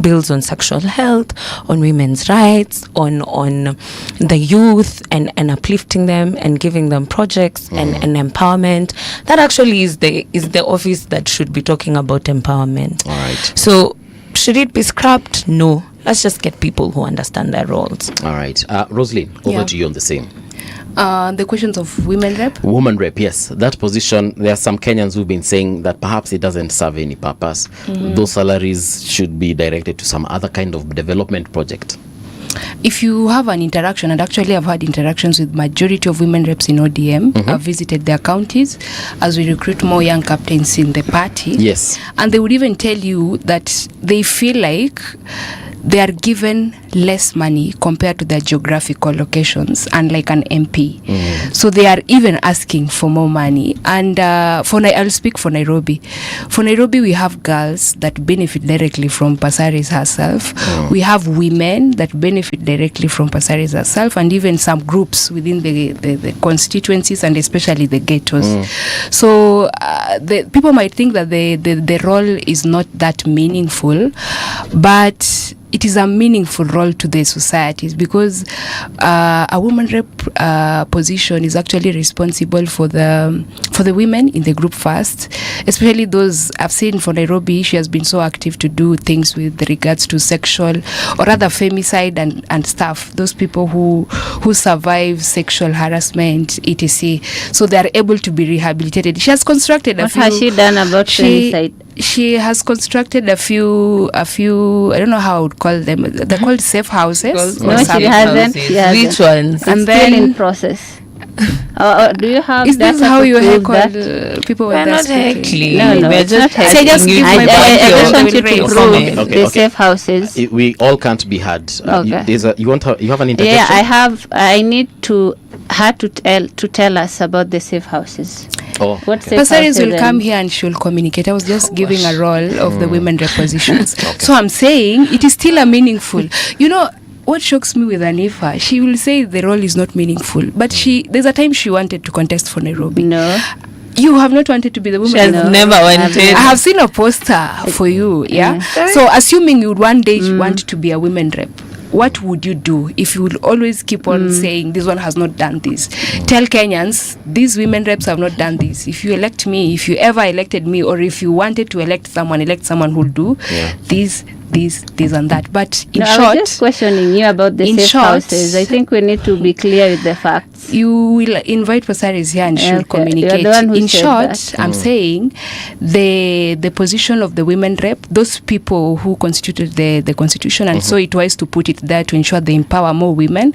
bills on sexual health, on women's rights, on the youth, and uplifting them and giving them projects and empowerment. That actually is the office that should be talking about empowerment. All right. So should it be scrapped? No. Let's just get people who understand their roles. All right. Roslyn, over to you on the same. The questions of women rep? Woman rep, yes. That position, there are some Kenyans who've been saying that perhaps it doesn't serve any purpose. Those salaries should be directed to some other kind of development project. If you have an interaction, and actually I've had interactions with majority of women reps in ODM, I've visited their counties as we recruit more young captains in the party. Yes. And they would even tell you that they feel like they are given less money compared to their geographical locations, unlike an MP. So they are even asking for more money. And I'll speak for Nairobi. For Nairobi, we have girls that benefit directly from Pasaris herself. We have women that benefit directly from Pasaris herself, and even some groups within the constituencies, and especially the ghettos. So the people might think that the role is not that meaningful, but it is a meaningful role to the societies, because a woman rep position is actually responsible for the women in the group first, especially those I've seen for Nairobi. She has been so active to do things with regards to sexual or rather femicide and stuff, those people who survive sexual harassment, etc. So they are able to be rehabilitated. She has constructed what has she done about femicide? She has constructed a few I don't know how I would call them. They're called safe houses. No, she hasn't. Which ones? And then still in process. Do you have? Is this how you heckle people when they're speaking? No, we're just say just give my point. I want you to prove the safe houses. We all can't be had. Okay. You have an interjection? Yeah, I have. I need her to tell us about the safe houses. What safe Pasaris houses will come here and she'll communicate. I was just giving a role of the women repositions. So I'm saying it is still a meaningful. What shocks me with Anifa, she will say the role is not meaningful, but there's a time she wanted to contest for Nairobi. No. You have not wanted to be the woman. She has never wanted. I have seen a poster for you, So assuming you would one day want to be a women rep, what would you do if you would always keep on saying this one has not done this? Tell Kenyans, these women reps have not done this. If you elect me, if you ever elected me, or if you wanted to elect someone who'll do these this and that. But in I was short, just questioning you about the safe houses. I think we need to be clear with the facts. You will invite Pasaris here and she'll communicate. You're the one who in said short, that. I'm saying the position of the women rep, those people who constituted the constitution and so it was to put it there to ensure they empower more women.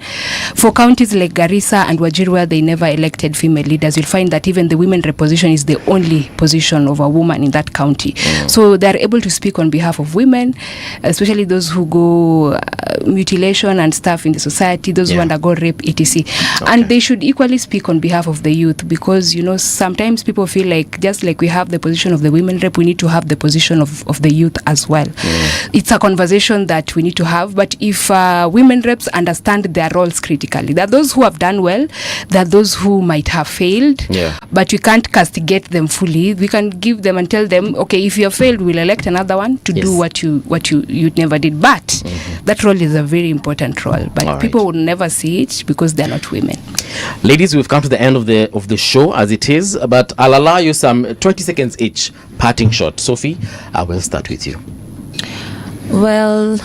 For counties like Garissa and Wajir where they never elected female leaders, you'll find that even the women rep position is the only position of a woman in that county. So they're able to speak on behalf of women, especially those who go mutilation and stuff in the society, those who undergo rape, etc. And they should equally speak on behalf of the youth, because sometimes people feel like just like we have the position of the women rep, we need to have the position of the youth as well. It's a conversation that we need to have. But if women reps understand their roles critically, there are those who have done well, there are those who might have failed, but we can't castigate them fully. We can give them and tell them, okay, if you have failed, we'll elect another one to do what you never did. But that role is a very important role, but people would never see it because they're not women. Ladies, we've come to the end of the show as it is, but I'll allow you some 20 seconds each parting shot. Sophie, I will start with you. Well,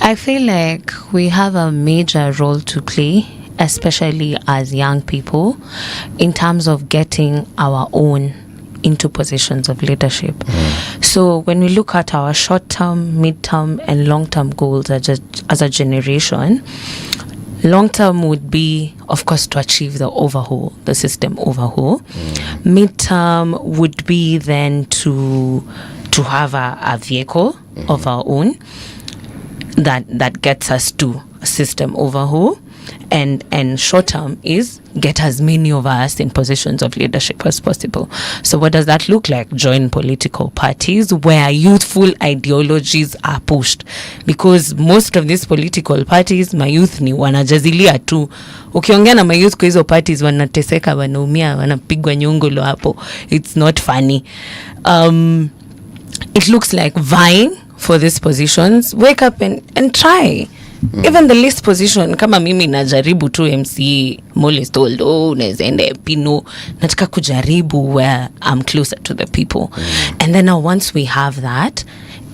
I feel like we have a major role to play, especially as young people, in terms of getting our own into positions of leadership. So when we look at our short-term, mid-term and long-term goals as a generation, long-term would be, of course, to achieve the system overhaul. Mid-term would be then to have a vehicle of our own that gets us to a system overhaul. And short term is get as many of us in positions of leadership as possible. So what does that look like? Join political parties where youthful ideologies are pushed, because most of these political parties mayouth ni wanajazilia tu. Ukiongea na mayouth kwa hizo parties wanateseka, wanaumia, wanapigwa nyongolo hapo. It's not funny. It looks like vying for these positions. Wake up and try. Even the least position, kama mimi najaribu tu MCA, Mole is told, nezende pino, nataka kujaribu where I'm closer to the people. And then now once we have that,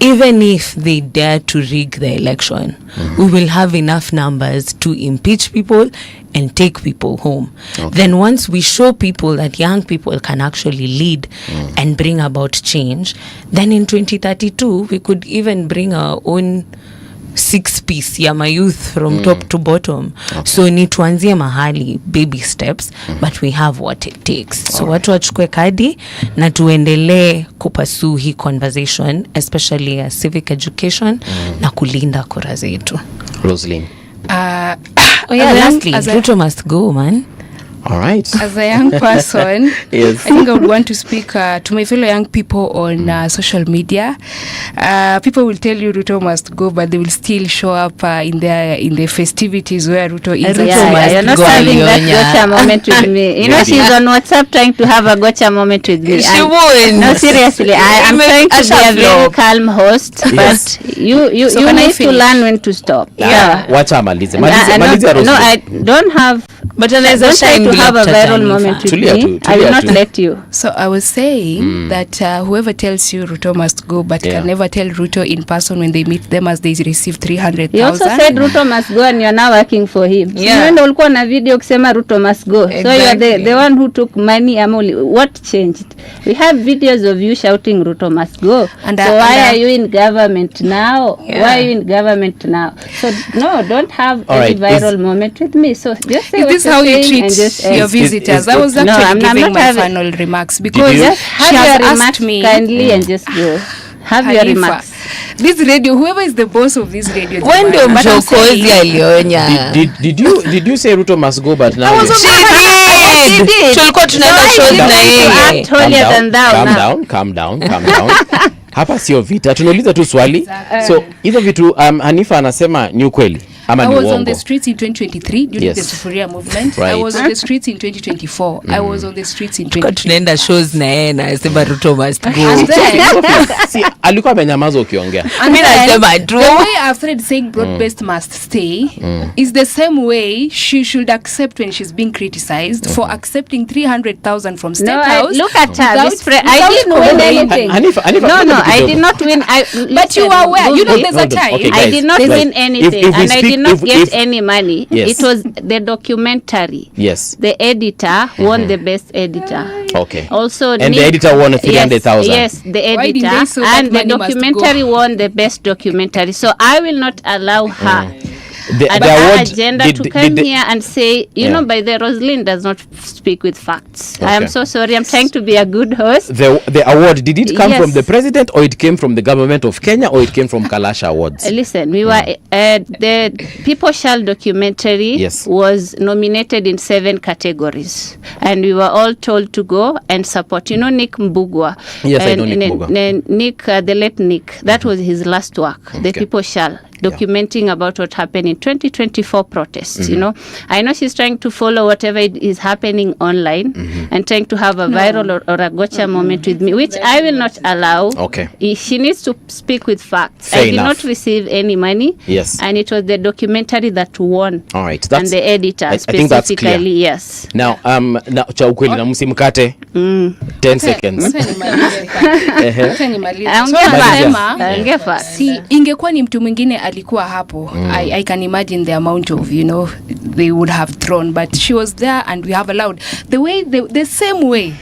even if they dare to rig the election, we will have enough numbers to impeach people and take people home. Then once we show people that young people can actually lead and bring about change, then in 2032, we could even bring our own 6-piece ya mayouth from top to bottom. So ni tuanzie mahali, baby steps, but we have what it takes. So watu wachukue kadi na tuendelee kupursue hii conversation, especially civic education na kulinda kura zetu. Rosalind. Lastly, Ruto must go, man. All right. As a young person, yes. I think I would want to speak to my fellow young people on social media. People will tell you Ruto must go, but they will still show up in the festivities where Ruto is. You're not having that gotcha moment with me. She's on WhatsApp trying to have a gotcha moment with me. She won't. No, seriously, I'm trying to be a very calm host, but you need to learn when to stop. Wacha malize. No, I don't have. But another time to have a viral moment with me, I will not let you. So I was saying that whoever tells you Ruto must go, but can never tell Ruto in person when they meet them as they receive 300,000. He also said Ruto must go, and you're now working for him. Yeah. So ulikuwa na video kusema Ruto must go. Exactly. So you're the one who took money. What changed? We have videos of you shouting Ruto must go. So why are you in government now? Why are you in government now? So no, don't have any viral moment with me. So just say what how you treat your visitors. I was actually giving my final remarks because she has asked me kindly and just go. Have your remarks. This radio, whoever is the boss of this radio, when do mchokozi alionya? Did you say Ruto must go, but now she did. Tulikuwa tunaenda shows na yeye. Calm down. Hapa sio vita, tunauliza tu swali. So hizo vitu Hanifa anasema ni ukweli. I was on the streets in 2023 during the Sufuria movement. Right. I was on the streets in 2024. I was on the streets in 2024. Tunaenda shows na yeye na sema Ruto must go. And then, See, alikuwa amenyamaza ukiongea. mimi nasema the way I've started saying broad-based must stay is the same way she should accept when she's being criticized for accepting 300,000 from State House. Look at her. I didn't win anything. I did not win. But you are aware. You know, there's a time. Okay, I did not win anything, and I did not get any money. Yes. It was the documentary. Yes. The editor won the best editor. Okay. Also, and the editor won 300,000. Yes, the editor, and the documentary won the best documentary. So I will not allow her. The award agenda to come here and say, you know, by the Rosalind does not speak with facts. I am so sorry. I'm trying to be a good host. The award, did it come from the president, or it came from the government of Kenya, or it came from Kalasha Awards? Listen, we were the People Shall documentary was nominated in 7 categories, and we were all told to go and support. You know, Nick Mbugua. Yes, I know Nick Mbugua. Nick, the late Nick. That was his last work. The People Shall. Documenting about what happened in 2024 protests. You know, I know she's trying to follow whatever is happening online and trying to have a viral or a gotcha moment with me, which I will not allow. Okay. She needs to speak with facts. Fair I did enough. not receive any money. Yes. And it was the documentary that won. All right. And the editor I think that's clear. specifically, yes. Now, cha ukweli na msimkate 10 seconds. Si ingekuwa ni mtu mwingine alikuwa hapo, I can imagine the amount of, you know, they would have thrown, but she was there and we have allowed the same way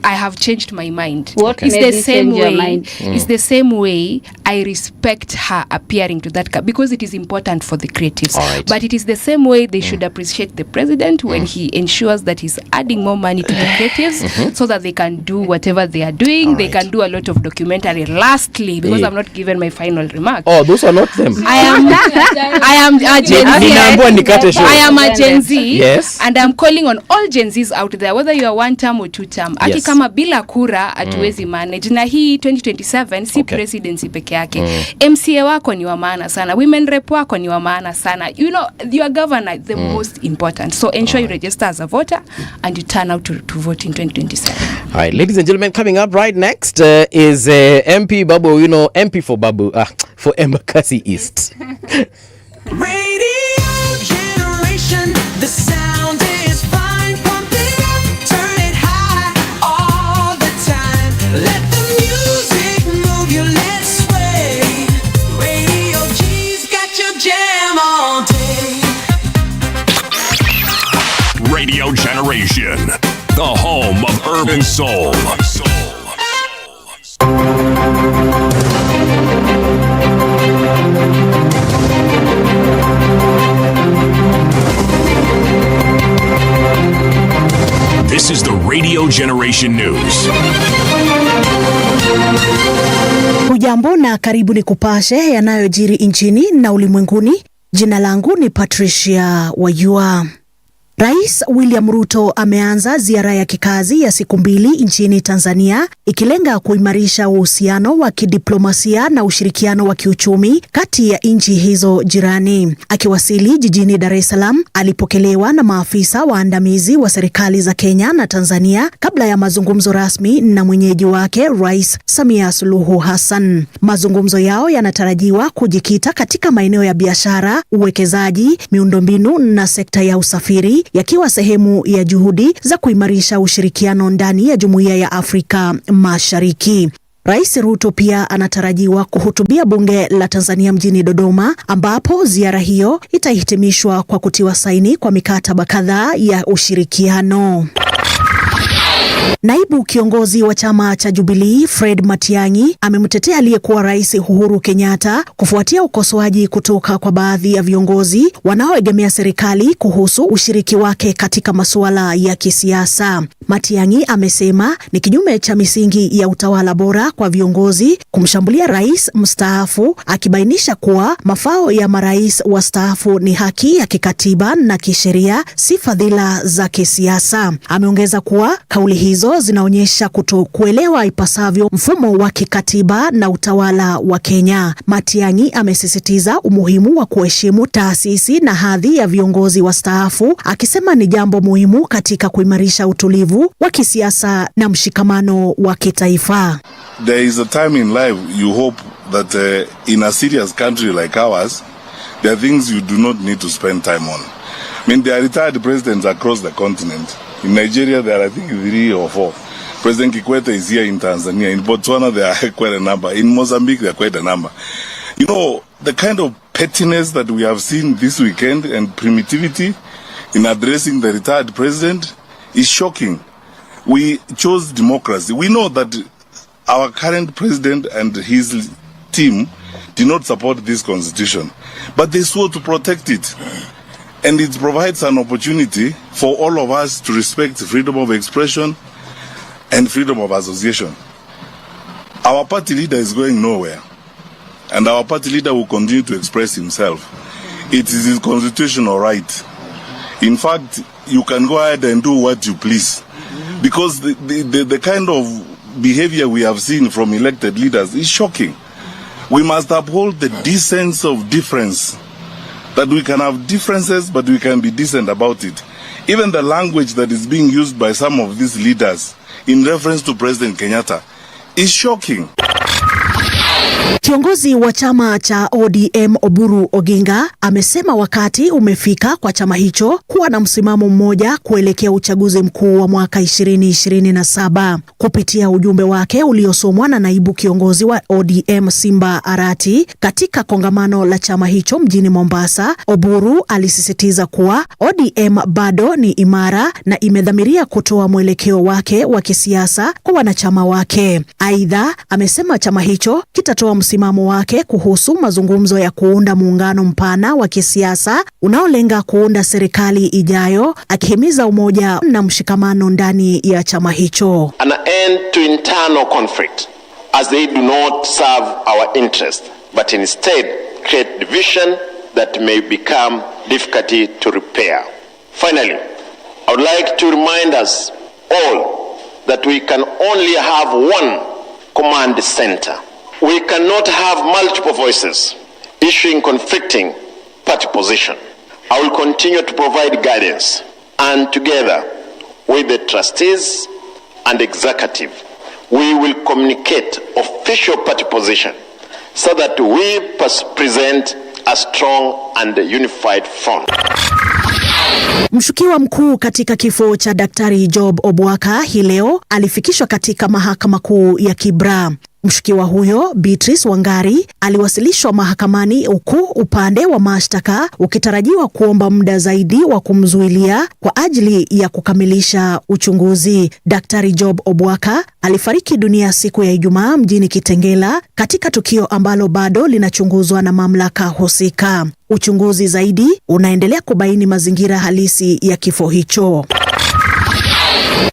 I have changed my mind. It's the same way. It's the same way I respect her appearing to that because it is important for the creatives. Right. But it is the same way they should appreciate the president when he ensures that he's adding more money to the creatives so that they can do whatever they are doing. They can do a lot of documentary. Lastly, because I'm not given my final remark. Oh, those are not them. I am a Gen Z. I am a Gen Z. Yes. And I'm calling on all Gen Zs out there, whether you are 1 term or 2 term. Ati kama bila kura atuwezi manage. Na hii 2027 si presidency peke yake. MCA wako ni wa maana sana. Women rep wako ni wa maana sana. You know, your governor is the most important. So ensure you register as a voter and you turn out to vote in 2027. All right, ladies and gentlemen, coming up right next is MP Babu, you know, MP for Babu, for Embakasi East. Radio generation, the sound is fine. Pump it up, turn it high all the time. Let the music move you, let's sway. Radio G's got your jam all day. Radio Generation, the home of urban soul. This is the Radio Generation News. Hujambo na karibu ni kupashe yanayojiri nchini na ulimwenguni. Jina langu ni Patricia Wayua. Rais William Ruto ameanza ziara ya kikazi ya siku 2 nchini Tanzania ikilenga kuimarisha uhusiano wa kidiplomasia na ushirikiano wa kiuchumi kati ya nchi hizo jirani. Akiwasili jijini Dar es Salaam, alipokelewa na maafisa waandamizi wa serikali za Kenya na Tanzania kabla ya mazungumzo rasmi na mwenyeji wake Rais Samia Suluhu Hassan. Mazungumzo yao yanatarajiwa kujikita katika maeneo ya biashara, uwekezaji, miundombinu na sekta ya usafiri, yakiwa sehemu ya juhudi za kuimarisha ushirikiano ndani ya Jumuiya ya Afrika Mashariki. Rais Ruto pia anatarajiwa kuhutubia bunge la Tanzania mjini Dodoma, ambapo ziara hiyo itahitimishwa kwa kutiwa saini kwa mikataba kadhaa ya ushirikiano. Naibu kiongozi wa chama cha Jubilee Fred Matiang'i amemtetea aliyekuwa Rais Uhuru Kenyatta kufuatia ukosoaji kutoka kwa baadhi ya viongozi wanaoegemea serikali kuhusu ushiriki wake katika masuala ya kisiasa. Matiang'i amesema ni kinyume cha misingi ya utawala bora kwa viongozi kumshambulia rais mstaafu, akibainisha kuwa mafao ya marais wastaafu ni haki ya kikatiba na kisheria, si fadhila za kisiasa. Ameongeza kuwa kauli hii hizo zinaonyesha kutokuelewa ipasavyo mfumo wa kikatiba na utawala wa Kenya. Matiang'i amesisitiza umuhimu wa kuheshimu taasisi na hadhi ya viongozi wastaafu, akisema ni jambo muhimu katika kuimarisha utulivu wa kisiasa na mshikamano wa kitaifa. There is a time in life you hope that in a serious country like ours, there are things you do not need to spend time on. I mean, there are retired presidents across the continent. In Nigeria, there are, I think, 3 or 4. President Kikwete is here in Tanzania. In Botswana, there are quite a number. In Mozambique, there are quite a number. You know, the kind of pettiness that we have seen this weekend and primitivity in addressing the retired president is shocking. We chose democracy. We know that our current president and his team did not support this constitution, but they swore to protect it. And it provides an opportunity for all of us to respect freedom of expression and freedom of association. Our party leader is going nowhere, and our party leader will continue to express himself. It is his constitutional right. In fact, you can go ahead and do what you please, because the kind of behavior we have seen from elected leaders is shocking. We must uphold the decency of difference, that we can have differences, but we can be decent about it. Even the language that is being used by some of these leaders in reference to President Kenyatta is shocking. Kiongozi wa chama cha ODM Oburu Oginga amesema wakati umefika kwa chama hicho kuwa na msimamo mmoja kuelekea uchaguzi mkuu wa mwaka 2027. Kupitia ujumbe wake uliosomwa na naibu kiongozi wa ODM Simba Arati katika kongamano la chama hicho mjini Mombasa, Oburu alisisitiza kuwa ODM bado ni imara na imedhamiria kutoa mwelekeo wake wa kisiasa kwa wanachama wake. Aidha, amesema chama hicho kitatoa msimamo wake kuhusu mazungumzo ya kuunda muungano mpana wa kisiasa unaolenga kuunda serikali ijayo, akihimiza umoja na mshikamano ndani ya chama hicho. An end to internal conflict, as they do not serve our interest, but instead create division that may become difficult to repair. Finally, I would like to remind us all that we can only have one command center. We cannot have multiple voices issuing conflicting party position. I will continue to provide guidance, and together with the trustees and executive, we will communicate official party position so that we present a strong and unified front. Mshukiwa mkuu katika kifo cha Daktari Job Obwaka hii leo alifikishwa katika mahakama kuu ya Kibra. Mshukiwa huyo, Beatrice Wangari, aliwasilishwa mahakamani huku upande wa mashtaka ukitarajiwa kuomba muda zaidi wa kumzuilia kwa ajili ya kukamilisha uchunguzi. Daktari Job Obwaka alifariki dunia siku ya Ijumaa mjini Kitengela katika tukio ambalo bado linachunguzwa na mamlaka husika. Uchunguzi zaidi unaendelea kubaini mazingira halisi ya kifo hicho.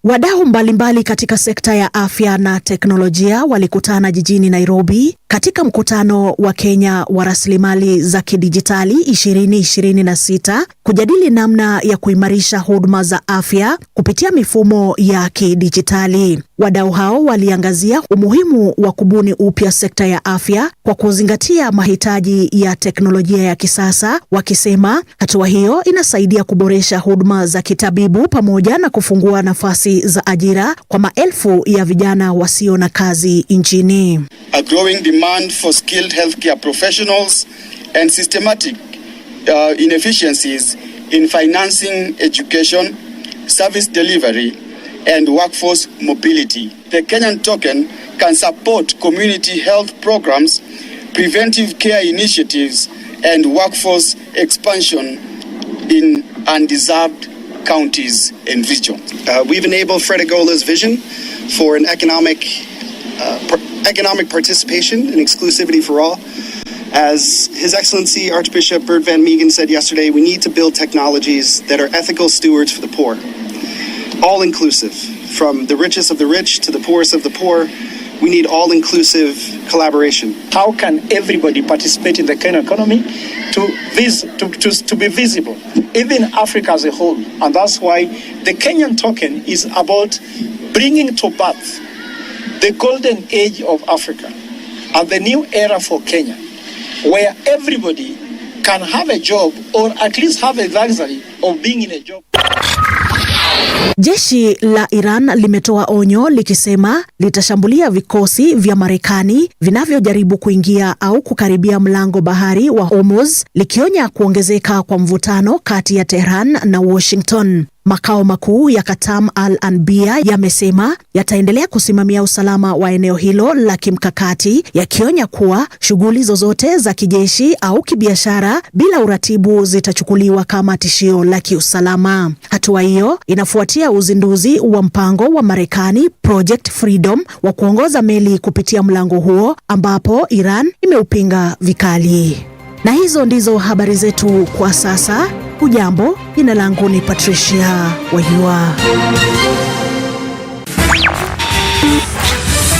Wadau mbalimbali katika sekta ya afya na teknolojia walikutana jijini Nairobi katika mkutano wa Kenya wa rasilimali za kidijitali 2026 kujadili namna ya kuimarisha huduma za afya kupitia mifumo ya kidijitali. Wadau hao waliangazia umuhimu wa kubuni upya sekta ya afya kwa kuzingatia mahitaji ya teknolojia ya kisasa, wakisema hatua hiyo inasaidia kuboresha huduma za kitabibu pamoja na kufungua nafasi za ajira kwa maelfu ya vijana wasio na kazi nchini. A growing demand for skilled healthcare professionals and systematic inefficiencies in financing education, service delivery, and workforce mobility. The Kenyan token can support community health programs, preventive care initiatives, and workforce expansion in undeserved counties and regions. We've enabled Fred Agola's vision for an economic participation and exclusivity for all. As His Excellency Archbishop Bert Van Meegen said yesterday, we need to build technologies that are ethical stewards for the poor. All inclusive, from the richest of the rich to the poorest of the poor. We need all-inclusive collaboration. How can everybody participate in the Kenyan economy to be visible, even Africa as a whole? And that's why the Kenyan token is about bringing to birth the golden age of Africa and the new era for Kenya, where everybody can have a job or at least have a luxury of being in a job. Jeshi la Iran limetoa onyo likisema litashambulia vikosi vya Marekani vinavyojaribu kuingia au kukaribia mlango bahari wa Hormuz, likionya kuongezeka kwa mvutano kati ya Tehran na Washington. Makao makuu ya Qatam Al-Anbiya yamesema yataendelea kusimamia usalama wa eneo hilo la kimkakati, yakionya kuwa shughuli zozote za kijeshi au kibiashara bila uratibu zitachukuliwa kama tishio la kiusalama. Hatua hiyo inafuatia uzinduzi wa mpango wa Marekani Project Freedom wa kuongoza meli kupitia mlango huo, ambapo Iran imeupinga vikali. Na hizo ndizo habari zetu kwa sasa. Hujambo, jina langu ni Patricia Wajua.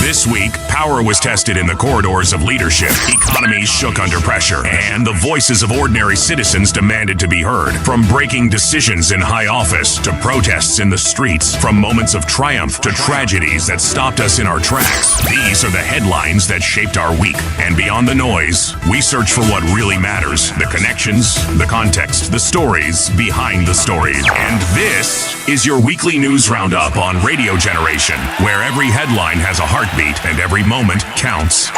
This week, power was tested in the corridors of leadership, economies shook under pressure, and the voices of ordinary citizens demanded to be heard. From breaking decisions in high office to protests in the streets, from moments of triumph to tragedies that stopped us in our tracks, these are the headlines that shaped our week. And beyond the noise, we search for what really matters: the connections, the context, the stories behind the stories. And this is your weekly news roundup on Radio Generation, where every headline has a heartbeat and every moment counts.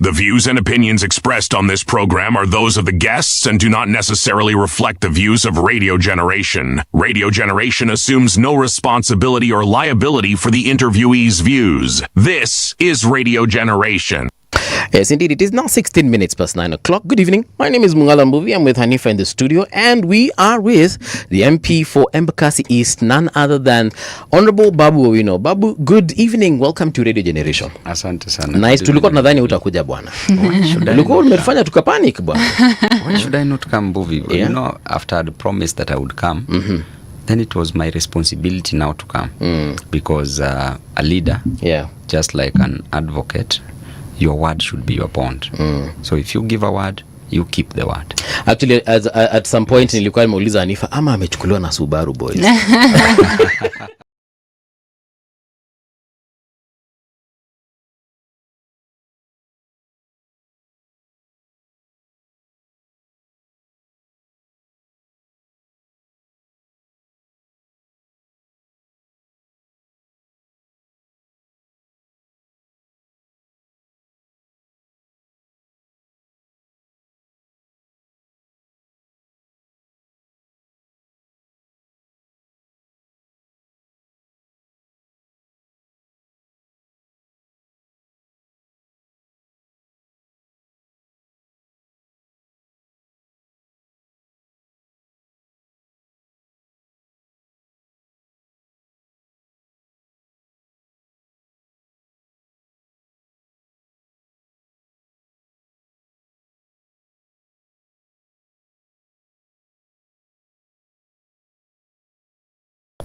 The views and opinions expressed on this program are those of the guests and do not necessarily reflect the views of Radio Generation. Radio Generation assumes no responsibility or liability for the interviewee's views. This is Radio Generation. Yes, indeed. It is now 16 minutes past 9 o'clock. Good evening. My name is Mungala Mbuvi. I'm with Hanifa in the studio, and we are with the MP for Embakasi East, none other than Honorable Babu Owino. Babu, good evening. Welcome to Radio Generation. Asante sana. Nice. Tulikuwa nadhani utakuja bwana. Tulikuwa umetufanya tukapanic bwana. Why should I not come, Mbuvi? Yeah. You know, after I had promised that I would come, then it was my responsibility now to come. Because a leader, just like an advocate, your word should be your bond. So if you give a word, you keep the word. Actually, at some point nilikuwa nimeuliza Hanifa ama amechukuliwa na Subaru boys.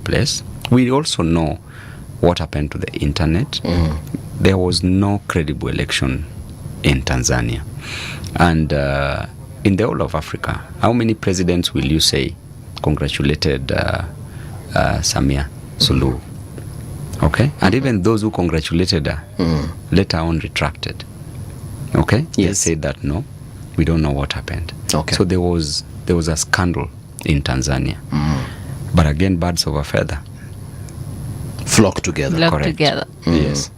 Place. We also know what happened to the internet. There was no credible election in Tanzania. And in the whole of Africa, how many presidents will you say congratulated Samia Suluhu? Okay? And even those who congratulated her later on retracted. Okay? Yes. They said that no, we don't know what happened. Okay. So there was a scandal in Tanzania. But again, birds of a feather flock together. Yes.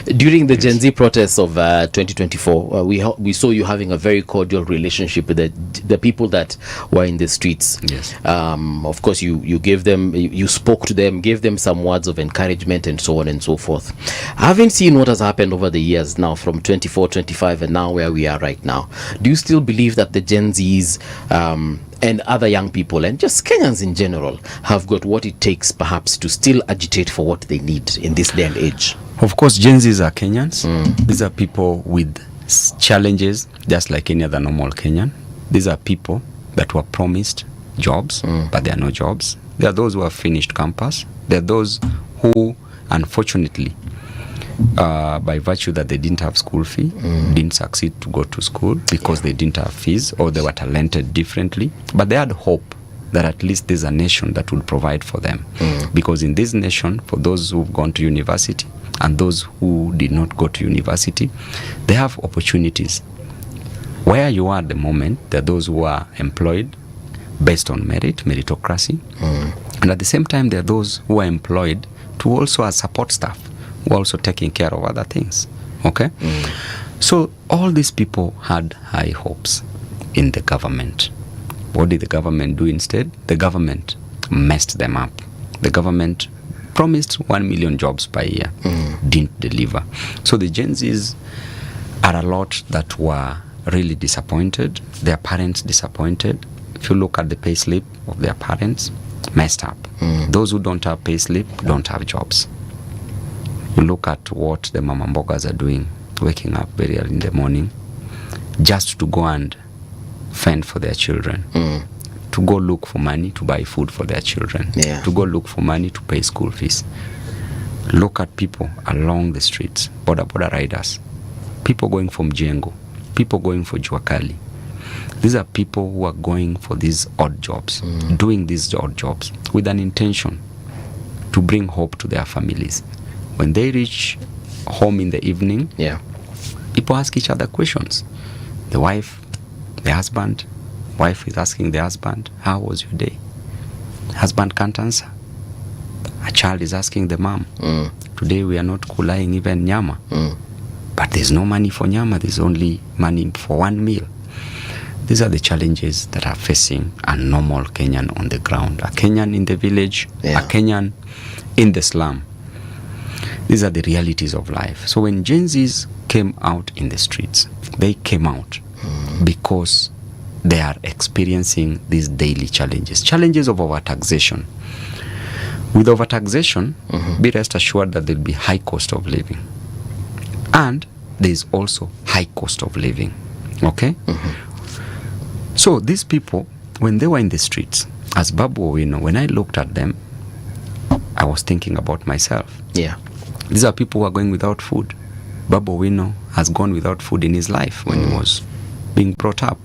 During the Gen Z protests of 2024, we saw you having a very cordial relationship with the people that were in the streets. Yes. Of course, you gave them, you spoke to them, gave them some words of encouragement and so on and so forth. Having seen what has happened over the years now from 24, 25 and now where we are right now, do you still believe that the Gen Zs and other young people and just Kenyans in general have got what it takes perhaps to still agitate for what they need in this day and age? Of course, Gen Zs are Kenyans. These are people with challenges just like any other normal Kenyan. These are people that were promised jobs, but there are no jobs. There are those who have finished campus. There are those who, unfortunately, by virtue that they didn't have school fee, didn't succeed to go to school because they didn't have fees or they were talented differently. But they had hope that at least there's a nation that will provide for them. Because in this nation, for those who've gone to university and those who did not go to university, they have opportunities. Where you are at the moment, there are those who are employed based on merit, meritocracy. And at the same time, there are those who are employed to also as support staff, who are also taking care of other things. Okay? So all these people had high hopes in the government. What did the government do instead? The government messed them up. The government promised 1 million jobs per year, didn't deliver. So the Gen Zs are a lot that were really disappointed, their parents disappointed. If you look at the pay slip of their parents, messed up. Those who don't have pay slip don't have jobs. You look at what the mama mbogas are doing, waking up very early in the morning just to go and fend for their children, to go look for money to buy food for their children, to go look for money to pay school fees. Look at people along the streets, border riders, people going from Jengo, people going for Juakali. These are people who are going for these odd jobs, doing these odd jobs with an intention to bring hope to their families. When they reach home in the evening, people ask each other questions. The wife, the husband, wife is asking the husband, how was your day? Husband can't answer. A child is asking the mom, today we are not kulaying even nyama. But there's no money for nyama, there's only money for one meal. These are the challenges that are facing a normal Kenyan on the ground. A Kenyan in the village, a Kenyan in the slum. These are the realities of life. So when Gen Zs came out in the streets, they came out because they are experiencing these daily challenges of overtaxation. With overtaxation, be rest assured that there will be high cost of living. And there is also high cost of living. Okay? So these people, when they were in the streets, as Babu Owino, when I looked at them, I was thinking about myself. These are people who are going without food. Babu Owino has gone without food in his life when he was being brought up.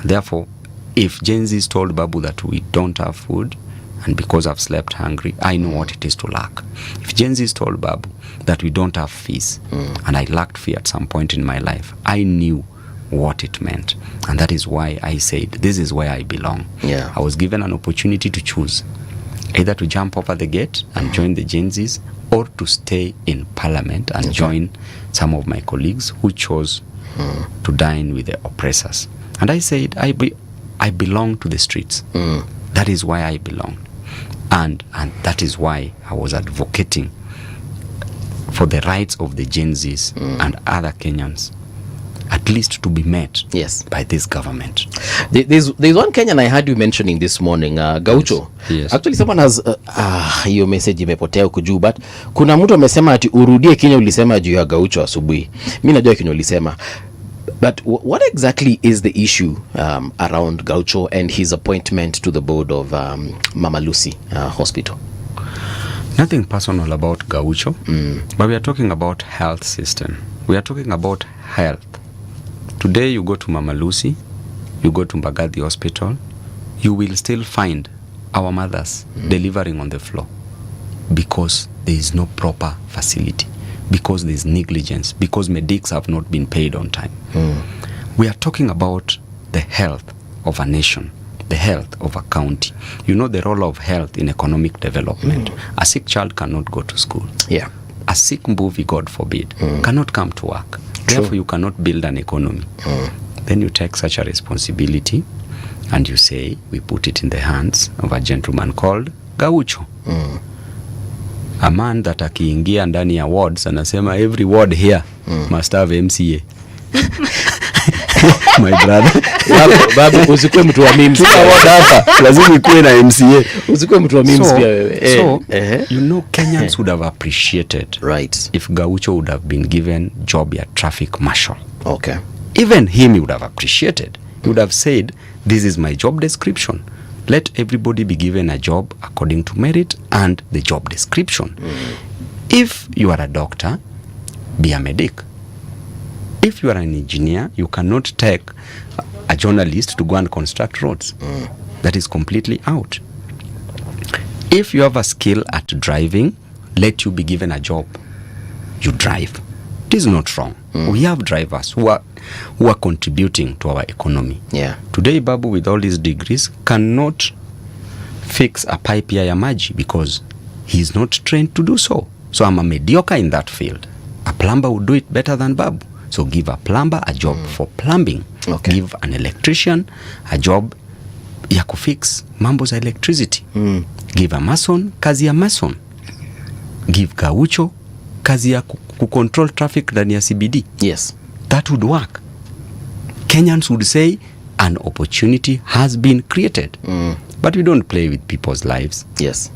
Therefore, if Gen Zs told Babu that we don't have food, and because I've slept hungry, I know what it is to lack. If Gen Zs told Babu that we don't have fees, and I lacked fee at some point in my life, I knew what it meant. And that is why I said, this is where I belong. I was given an opportunity to choose, either to jump over the gate and join the Gen Zs, or to stay in parliament and join some of my colleagues who chose to dine with the oppressors. And I said, I belong to the streets. That is why I belong. And that is why I was advocating for the rights of the Gen Zs and other Kenyans, at least to be met by this government. There's one Kenyan I heard you mentioning this morning, Gaucho. Yes. Actually someone has hiyo message imepotea huko juu, but kuna mtu amesema ati urudie Kenya ulisema juu ya Gaucho asubuhi. Mimi najua Kenya ulisema. But what exactly is the issue around Gaucho and his appointment to the board of Mama Lucy Hospital? Nothing personal about Gaucho, but we are talking about health system. We are talking about health. Today you go to Mama Lucy, you go to Mbagathi Hospital, you will still find our mothers delivering on the floor because there is no proper facility, because there is negligence, because medics have not been paid on time. We are talking about the health of a nation, the health of a county. You know the role of health in economic development. A sick child cannot go to school. A sick mbuvi, God forbid, cannot come to work. Therefore, you cannot build an economy. Then you take such a responsibility and you say, we put it in the hands of a gentleman called Gaucho. A man that akiingia ndani ya wards anasema every ward here must have MCA. My brother. Babu, usikue mtu wa memes. Kila ward hapa lazima ikuwe na MCA. Usikue mtu wa memes pia wewe. So, you know, Kenyans would have appreciated if Gaucho would have been given job ya traffic marshal. Even him he would have appreciated. He would have said, this is my job description. Let everybody be given a job according to merit and the job description. If you are a doctor, be a medic. If you are an engineer, you cannot take a journalist to go and construct roads. That is completely out. If you have a skill at driving, let you be given a job. You drive. It is not wrong. We have drivers who are contributing to our economy. Yeah. Today, Babu, with all his degrees, cannot fix a pipe ya maji because he's not trained to do so. So I'm a mediocre in that field. A plumber would do it better than Babu. So give a plumber a job for plumbing. Okay. Give an electrician a job ya kufix mambo za electricity. Give a mason kazi ya mason. Give gaucho kazi ya kucontrol traffic ndani ya CBD. Yes. That would work. Kenyans would say an opportunity has been created. But we don't play with people's lives. Yes.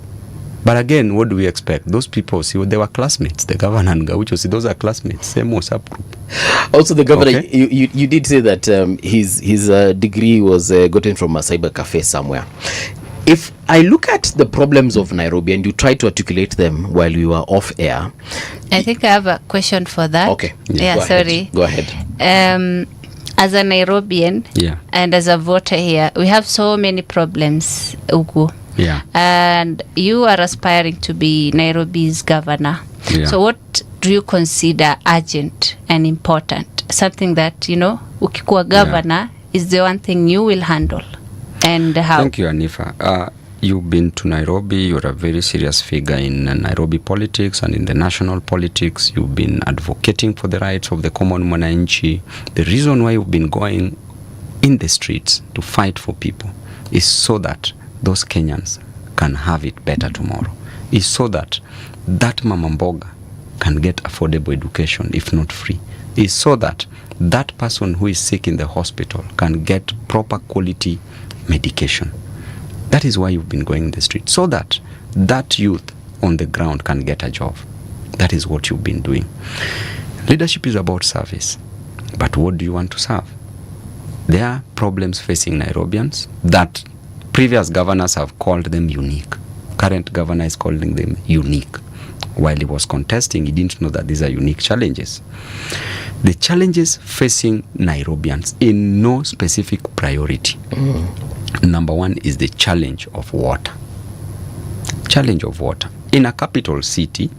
But again, what do we expect? Those people, see, they were classmates. The governor and Gaucho, see, those are classmates. Same WhatsApp group. Also, the governor, Okay. you did say that his degree was gotten from a cyber cafe somewhere. If I look at the problems of Nairobi and you try to articulate them while we were off air. I think I have a question for that. Okay. Yeah, Go ahead. sorry. Go ahead. As a Nairobian and as a voter here, we have so many problems, Ugu. Yeah. And you are aspiring to be Nairobi's governor. Yeah. So what do you consider urgent and important? Something that, you know, ukikuwa governor is the one thing you will handle. And how? Thank you, Anifa. You've been to Nairobi. You're a very serious figure in Nairobi politics and in the national politics. You've been advocating for the rights of the common mwananchi. The reason why you've been going in the streets to fight for people is so that those Kenyans can have it better tomorrow. Is so that that mama mboga can get affordable education, if not free. Is so that that person who is sick in the hospital can get proper quality medication. That is why you've been going in the street, so that that youth on the ground can get a job. That is what you've been doing. Leadership is about service. But what do you want to serve? There are problems facing Nairobians that previous governors have called them unique. Current governor is calling them unique. While he was contesting, he didn't know that these are unique challenges. The challenges facing Nairobians in no specific priority. Number one is the challenge of water. Challenge of water. In a capital city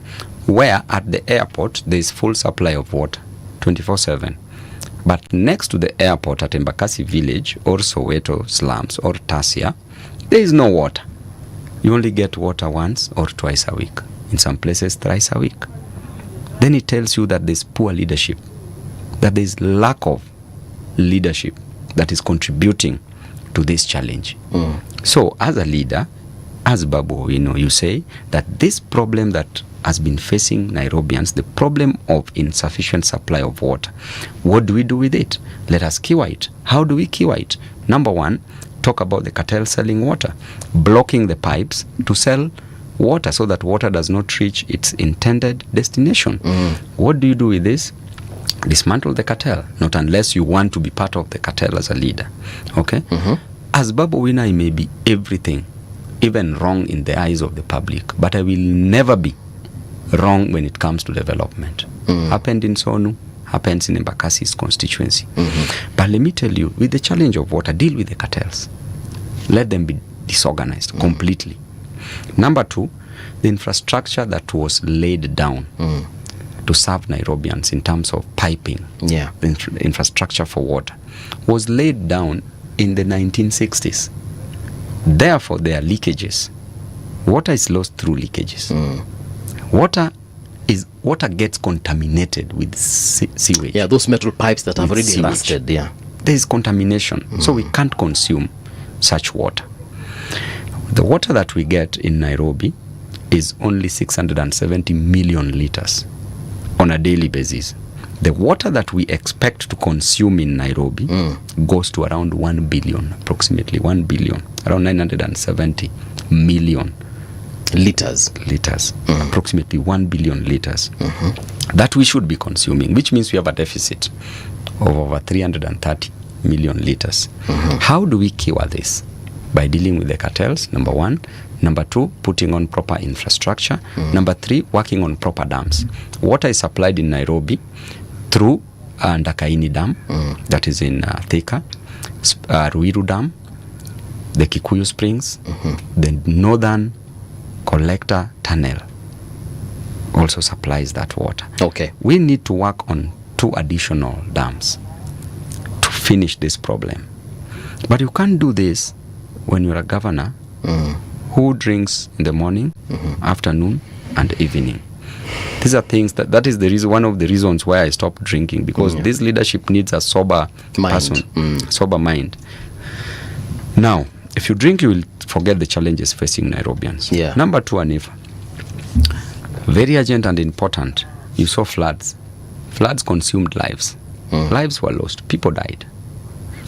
where at the airport there is full supply of water 24/7. But next to the airport at Embakasi village or Soweto slums or Tasia, there is no water. You only get water once or twice a week. In some places, thrice a week. Then it tells you that there's poor leadership, that there's lack of leadership that is contributing to this challenge. So as a leader, as Babu Owino, you say that this problem that has been facing Nairobians, the problem of insufficient supply of water, what do we do with it? Let us cure it. How do we cure it? Number one, talk about the cartel selling water, blocking the pipes to sell water so that water does not reach its intended destination. What do you do with this? Dismantle the cartel, not unless you want to be part of the cartel as a leader. Okay? As Babu Owino, I may be everything, even wrong in the eyes of the public, but I will never be wrong when it comes to development. Happened in Sonu, happens in Embakasi's constituency. But let me tell you, with the challenge of water, deal with the cartels. Let them be disorganized completely. Number two, the infrastructure that was laid down to serve Nairobians in terms of piping, the infrastructure for water, was laid down in the 1960s. Therefore, there are leakages. Water is lost through leakages. Water gets contaminated with sewage. Yeah, those metal pipes that have With already sewage. rusted. Yeah. There is contamination, so we can't consume such water. The water that we get in Nairobi is only 670 million liters on a daily basis. The water that we expect to consume in Nairobi goes to around 1 billion, approximately 1 billion, around 970 million liters, approximately 1 billion liters that we should be consuming, which means we have a deficit of over 330 million liters. How do we cure this? By dealing with the cartels, number one. Number two, putting on proper infrastructure. Number three, working on proper dams. Water is supplied in Nairobi through Ndakaini Dam, that is in Thika, Ruiru Dam, the Kikuyu Springs, the northern collector tunnel also supplies that water. Okay. We need to work on 2 additional dams to finish this problem. But you can't do this when you're a governor who drinks in the morning, afternoon, and evening. These are things that is the reason, one of the reasons why I stopped drinking, because this leadership needs a sober person, sober mind. Now, if you drink, you will forget the challenges facing Nairobians. Yeah. Number 2, Anifa, very urgent and important. You saw floods. Floods consumed lives. Lives were lost. People died.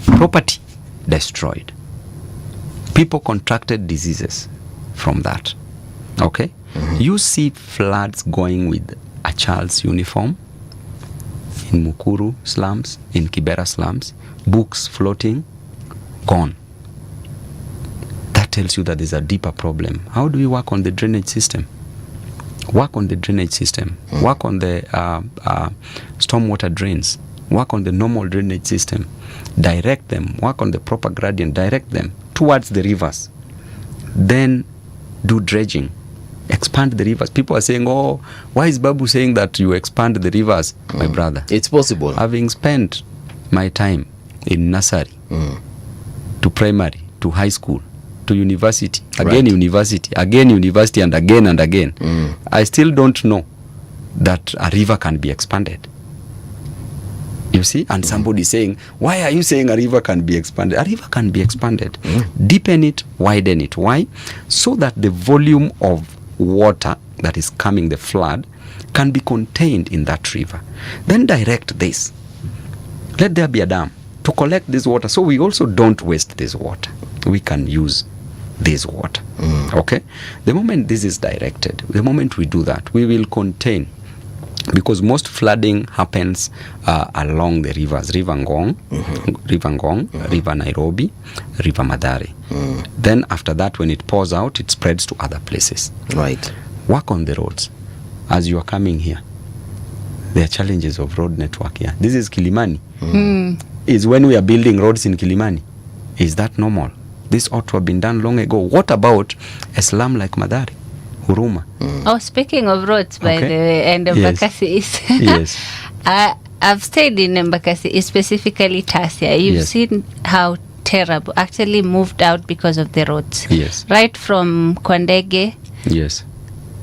Property destroyed. People contracted diseases from that. Okay? You see floods going with a child's uniform in Mukuru slums, in Kibera slums, books floating, gone. That tells you that there's a deeper problem. How do we work on the drainage system? Work on the drainage system. Work on the stormwater drains. Work on the normal drainage system. Direct them. Work on the proper gradient. Direct them towards the rivers. Then do dredging. Expand the rivers. People are saying, oh, why is Babu saying that you expand the rivers? My brother, it's possible. Having spent my time in nursery, to primary, to high school, to university, again university, again university, and again, I still don't know that a river can be expanded. You see? And somebody saying, why are you saying a river can be expanded? A river can be expanded. Deepen it, widen it. Why? So that the volume of water that is coming, the flood, can be contained in that river. Then direct this. Let there be a dam to collect this water, so we also don't waste this water. We can use this water. Okay? The moment this is directed, the moment we do that, we will contain, because most flooding happens along the rivers, River Ngong, River Nairobi, River Madare. Then after that, when it pours out, it spreads to other places. Right. Work on the roads. As you are coming here, there are challenges of road network here. This is Kilimani. Is when we are building roads in Kilimani. Is that normal? This ought to have been done long ago. What about a slum like Madare, Huruma? Oh, speaking of roads, by the way, and Embakasi East. Yes. I've stayed in Embakasi East, specifically Tasia. You've seen how terrible, actually moved out because of the roads. Yes. Right from Kwandege. Yes.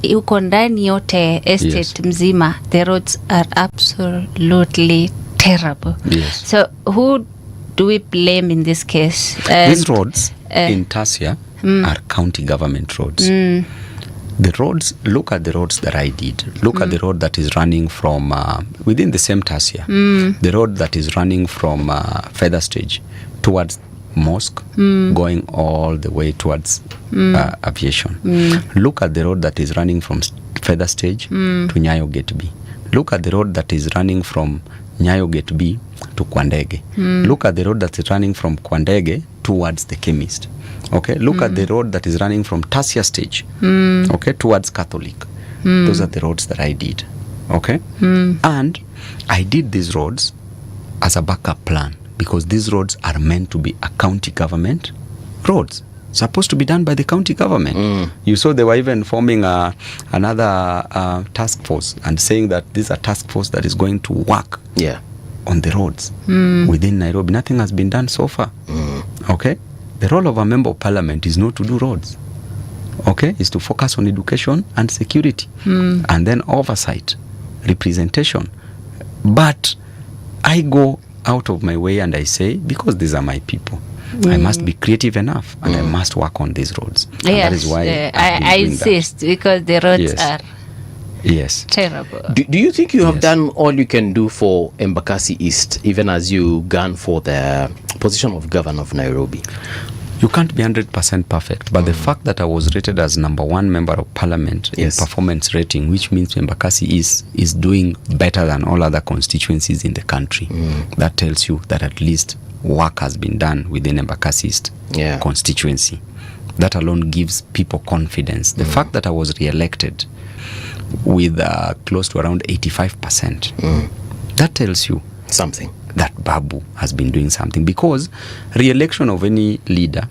Uko ndani yote estate mzima, the roads are absolutely terrible. Yes. So who do we blame in this case? These roads in Tasia are county government roads. The roads, look at the roads that I did. Look at the road that is running from within the same Tasia. The road that is running from Feather Stage towards Mosque, going all the way towards aviation. Look at the road that is running from Feather Stage to Nyayo Gate B. Look at the road that is running from Nyayo Gate B to Kwandege. Look at the road that is running from Kwandege towards the chemist. Okay, look at the road that is running from Tasia Stage, okay, towards Catholic. Those are the roads that I did. Okay, and I did these roads as a backup plan, because these roads are meant to be a county government roads, supposed to be done by the county government. You saw they were even forming another task force and saying that this is a task force that is going to work on the roads within Nairobi. Nothing has been done so far. Okay, the role of a member of parliament is not to do roads. Okay, is to focus on education and security, and then oversight, representation. But I go out of my way and I say, because these are my people, I must be creative enough and I must work on these roads. And that is why I insist, because the roads are terrible. Do you think you have done all you can do for Embakasi East, even as you gun for the position of governor of Nairobi? You can't be 100% perfect, but the fact that I was rated as #1 member of parliament in performance rating, which means Embakasi is doing better than all other constituencies in the country, that tells you that at least work has been done within Embakasi East constituency. That alone gives people confidence. The fact that I was re-elected with close to around 85%, that tells you something, that Babu has been doing something, because re-election of any leader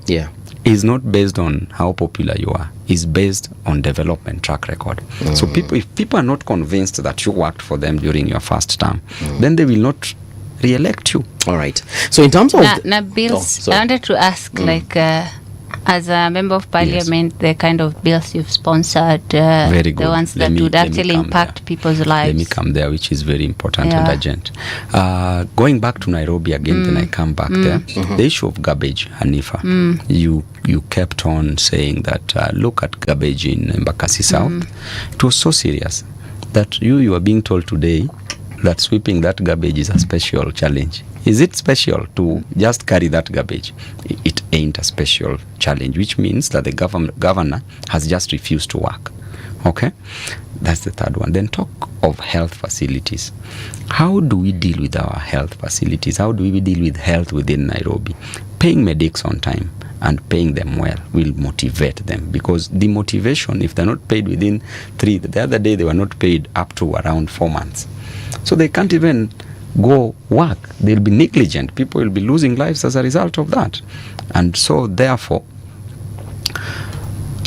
is not based on how popular you are. It's based on development track record. So if people are not convinced that you worked for them during your first term, then they will not re-elect you. All right. So in terms of Now, bills, I wanted to ask, as a member of parliament, the kind of bills you've sponsored, Very good. the ones that would actually impact people's lives. Let me come there, which is very important and urgent. Going back to Nairobi again, then I come back there. The issue of garbage, Hanifa, you kept on saying that look at garbage in Embakasi South. It was so serious that you are being told today that sweeping that garbage is a special challenge. Is it special to just carry that garbage? It ain't a special challenge, which means that the governor has just refused to work. Okay? That's the third one. Then talk of health facilities. How do we deal with our health facilities? How do we deal with health within Nairobi? Paying medics on time and paying them well will motivate them, because the motivation, if they're not paid within 3, the other day they were not paid up to around 4 months. So they can't even go work. They'll be negligent. People will be losing lives as a result of that. And so therefore,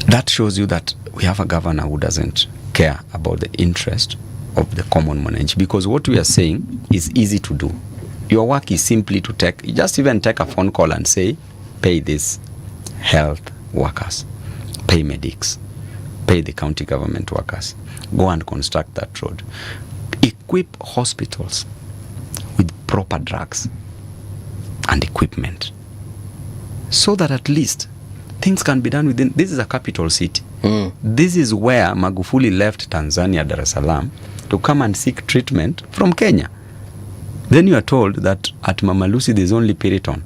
that shows you that we have a governor who doesn't care about the interest of the common man, because what we are saying is easy to do. Your work is simply to just even take a phone call and say, pay these health workers, pay medics, pay the county government workers, go and construct that road, equip hospitals with proper drugs and equipment, so that at least things can be done within. This is a capital city. This is where Magufuli left Tanzania, Dar es Salaam, to come and seek treatment from Kenya. Then you are told that at Mama Lucy there's only Piriton,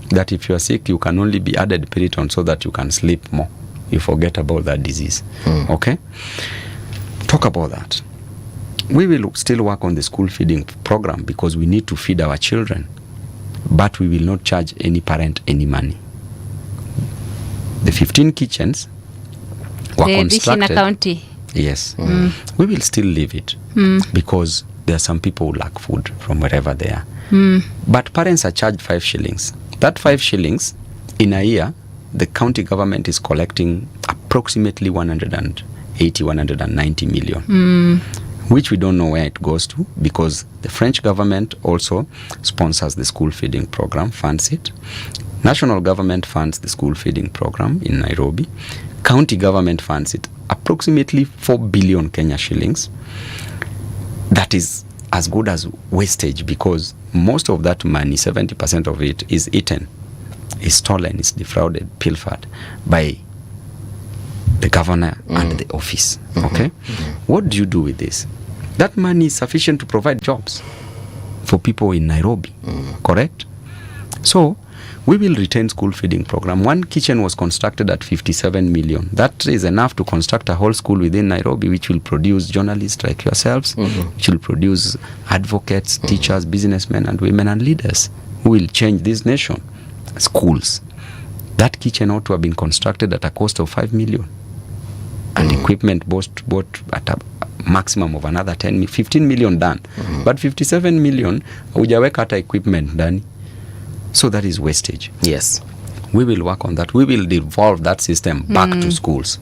that if you are sick you can only be added Piriton so that you can sleep more. You forget about that disease. Okay? Talk about that. We will still work on the school feeding program because we need to feed our children, but we will not charge any parent any money. The 15 kitchens were constructed. The county. Yes. We will still leave it because there are some people who lack food from wherever they are. But parents are charged 5 shillings. That 5 shillings in a year, the county government is collecting approximately 190 million. Which we don't know where it goes to, because the French government also sponsors the school feeding program, funds it. National government funds the school feeding program in Nairobi. County government funds it, approximately 4 billion Kenya shillings. That is as good as wastage, because most of that money, 70% of it, is eaten, is stolen, is defrauded, pilfered by the governor and the office. Okay? What do you do with this? That money is sufficient to provide jobs for people in Nairobi. Correct? So we will retain school feeding program. One kitchen was constructed at 57 million. That is enough to construct a whole school within Nairobi, which will produce journalists like yourselves, which will produce advocates, teachers, businessmen and women and leaders who will change this nation. Schools. That kitchen ought to have been constructed at a cost of 5 million. And equipment bought at a maximum of another 15 million done. But 57 million, hujaweka hata equipment ndani. So that is wastage. Yes. We will work on that. We will devolve that system back to schools.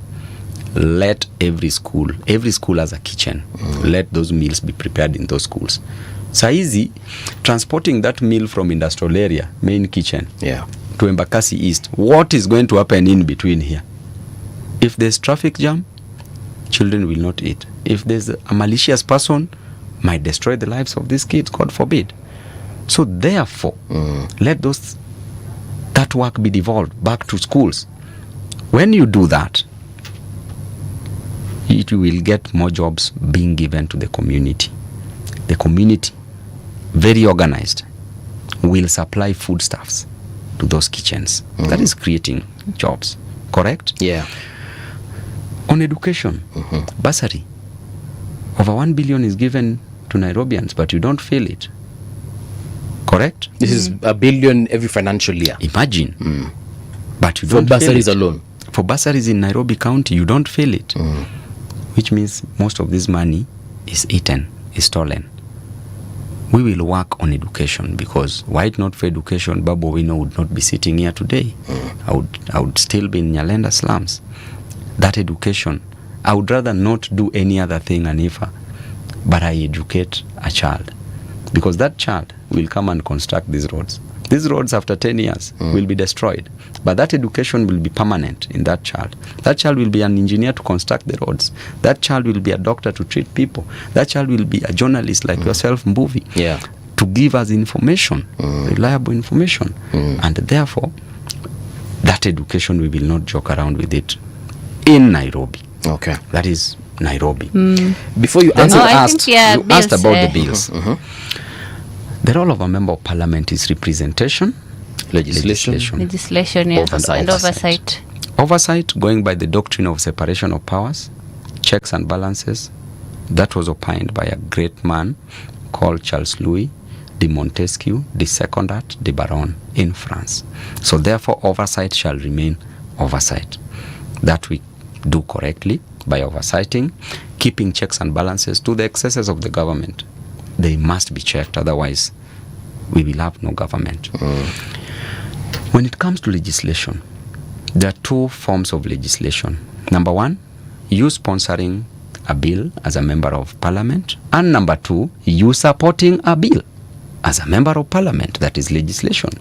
Let every school has a kitchen. Let those meals be prepared in those schools. Saizi, transporting that meal from industrial area, main kitchen, to Embakasi East, what is going to happen in between here? If there's traffic jam, children will not eat. If there's a malicious person, might destroy the lives of these kids, God forbid. So therefore, let that work be devolved back to schools. When you do that, it will get more jobs being given to the community. The community, very organized, will supply foodstuffs to those kitchens. That is creating jobs. Correct? Yeah. On education, bursary, over 1 billion is given to Nairobians, but you don't feel it. Correct? This is $1 billion every financial year. Imagine. But you for don't bursaries feel it. alone. For bursaries in Nairobi County, you don't feel it. Which means most of this money is eaten, is stolen. we will work on education, because were it not for education, Babu Owino would not be sitting here today. I would still be in Nyalenda slums. That education, I would rather not do any other thing, Anifa, but I educate a child, because that child will come and construct these roads. These roads after 10 years will be destroyed, but that education will be permanent in that child. That child will be an engineer to construct the roads. That child will be a doctor to treat people. That child will be a journalist like yourself, Mbuvi, to give us information, reliable information. And therefore, that education, we will not joke around with it in Nairobi. Okay. That is Nairobi. Before you answer, asked about the bills. The role of a member of parliament is representation, legislation, and oversight. Oversight, going by the doctrine of separation of powers, checks and balances. That was opined by a great man called Charles Louis de Montesquieu, the Secondant de Baron in France. So therefore, oversight shall remain oversight. That we do correctly by oversighting, keeping checks and balances to the excesses of the government. They must be checked, otherwise we will have no government. When it comes to legislation, there are two forms of legislation. Number one, you sponsoring a bill as a member of parliament, and number two, you supporting a bill as a member of parliament. That is legislation.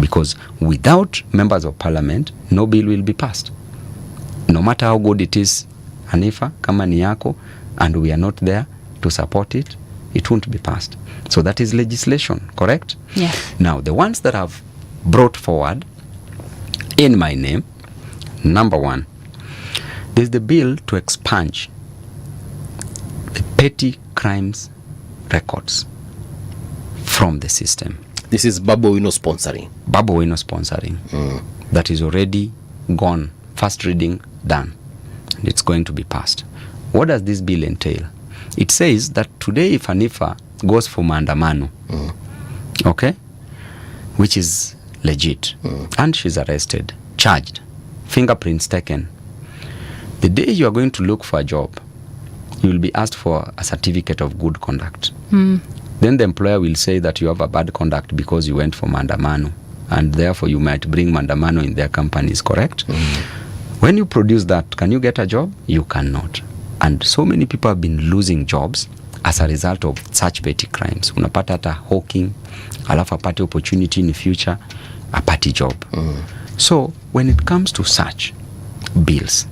Because without members of parliament, no bill will be passed. No matter how good it is, Hanifa, kama ni yako, and we are not there to support it, it won't be passed. So that is legislation, correct? Yes. Now, the ones that have brought forward in my name, number one, there's the bill to expunge the petty crimes records from the system. This is Babu Owino sponsoring. Babu Owino sponsoring. That is already gone. First reading done. And it's going to be passed. What does this bill entail? It says that today if Hanifa goes for maandamano, okay, which is legit, and she's arrested, charged, fingerprints taken, the day you are going to look for a job, you will be asked for a certificate of good conduct. Then the employer will say that you have a bad conduct because you went for maandamano, and therefore you might bring maandamano in their companies, correct? When you produce that, can you get a job? You cannot. And so many people have been losing jobs as a result of such petty crimes. Unapata hata hawking, alafu apate opportunity in the future, apati job. So when it comes to such bills,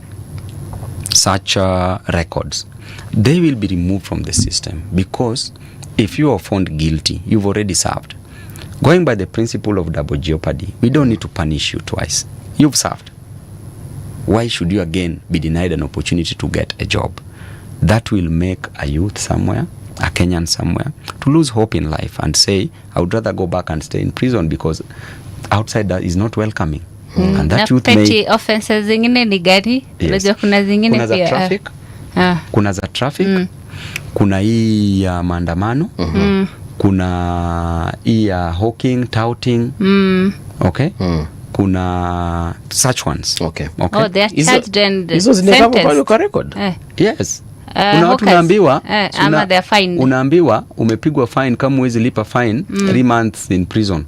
such records, they will be removed from the system, because if you are found guilty, you've already served. Going by the principle of double jeopardy, we don't need to punish you twice. You've served. Why should you again be denied an opportunity to get a job? That will make a youth somewhere, a Kenyan somewhere, to lose hope in life and say, I would rather go back and stay in prison because outside that is not welcoming. And that youth petty offenses zingine ni gani? Unajua kuna zingine kuna za traffic, kuna za traffic, kuna hii ya maandamano, kuna hii ya hawking, touting, okay? Kuna such ones. Okay. Oh, they are charged and hizo zinawekwa kwa record. Yes. Kuna watu unaambiwa, ama they are fined. Unaambiwa umepigwa fine kama huwezi lipa fine 3 months in prison.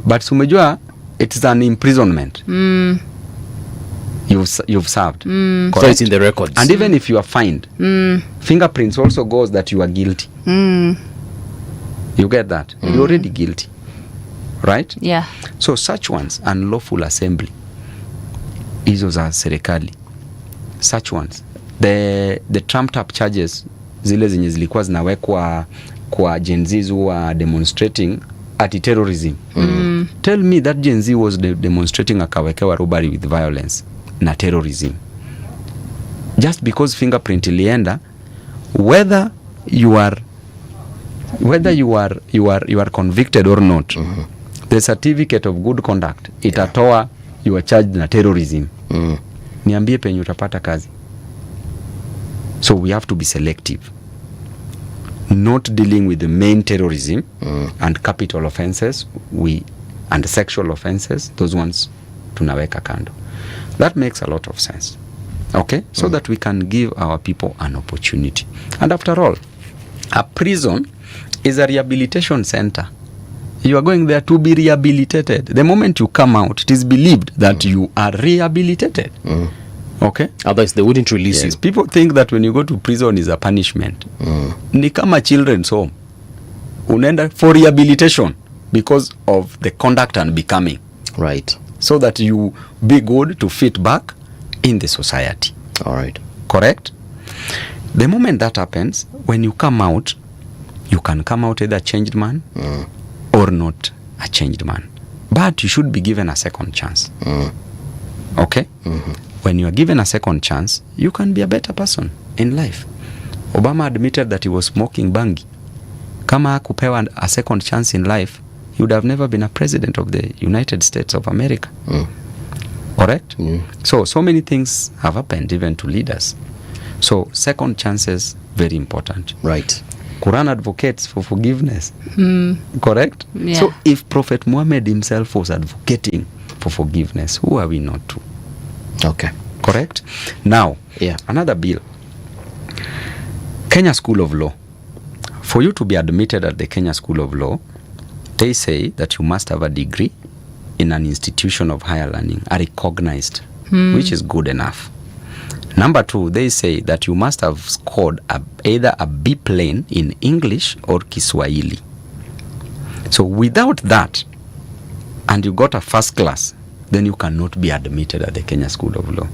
But umejua it's an imprisonment. You've served. So it's in the records. And even if you are fined, fingerprints also goes that you are guilty. You get that? You're already guilty. Right? Yeah. So such ones, unlawful assembly, hizo za serikali, such ones, the trumped up charges, zile zenye zilikuwa zinawekwa kwa Gen Z who are demonstrating anti-terrorism. Tell me that Gen Z was demonstrating akawekewa robbery with violence na terrorism. Just because fingerprint ilienda, whether you are convicted or not, the certificate of good conduct itatoa you are charged na terrorism. Niambie penye utapata kazi. So we have to be selective, not dealing with the main terrorism and capital offenses, and sexual offenses, those ones tunaweka kando. That makes a lot of sense, okay? So that we can give our people an opportunity. And after all, a prison is a rehabilitation center. You are going there to be rehabilitated. The moment you come out, it is believed that you are rehabilitated. Okay? Otherwise, they wouldn't release you. People think that when you go to prison is a punishment. Ni kama children's home. Unaenda for rehabilitation because of the conduct and becoming. Right. So that you be good to fit back in the society. All right. Correct? The moment that happens, when you come out, you can come out either a changed man or not a changed man. But you should be given a second chance. Okay? When you are given a second chance, you can be a better person in life. Obama admitted that he was smoking bangi. Kama hakupewa a second chance in life, he would have never been a president of the United States of America. Correct? So many things have happened even to leaders. So second chances, very important. Right. Quran advocates for forgiveness. Correct? Yeah. So if Prophet Muhammad himself was advocating for forgiveness, who are we not to? Okay. Correct? Now, another bill. Kenya School of Law. For you to be admitted at the Kenya School of Law, they say that you must have a degree in an institution of higher learning, a recognized, which is good enough. Number 2, they say that you must have scored either a B plane in English or Kiswahili. So without that, and you got a first class, then you cannot be admitted at the Kenya School of Law.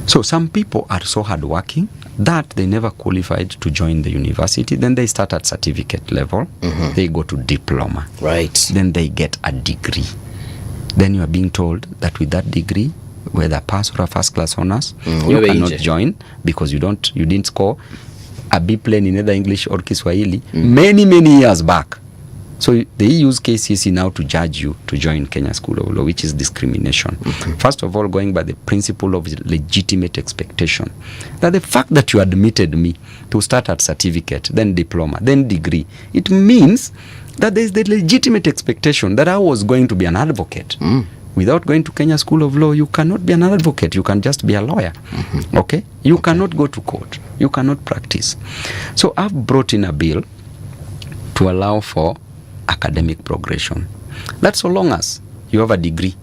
So some people are so hardworking that they never qualified to join the university. Then they start at certificate level. They go to diploma. Right. Then they get a degree. Then you are being told that with that degree, whether pass or a first class honors, you cannot join because you didn't score a B plane in either English or Kiswahili many years back. So they use KCSE now to judge you to join Kenya School of Law, which is discrimination. First of all, going by the principle of legitimate expectation, that the fact that you admitted me to start at certificate, then diploma, then degree, it means that there is the legitimate expectation that I was going to be an advocate. Without going to Kenya School of Law, you cannot be an advocate. You can just be a lawyer. Okay? You cannot go to court. You cannot practice. So I've brought in a bill to allow for academic progression. That's so long as you have a degree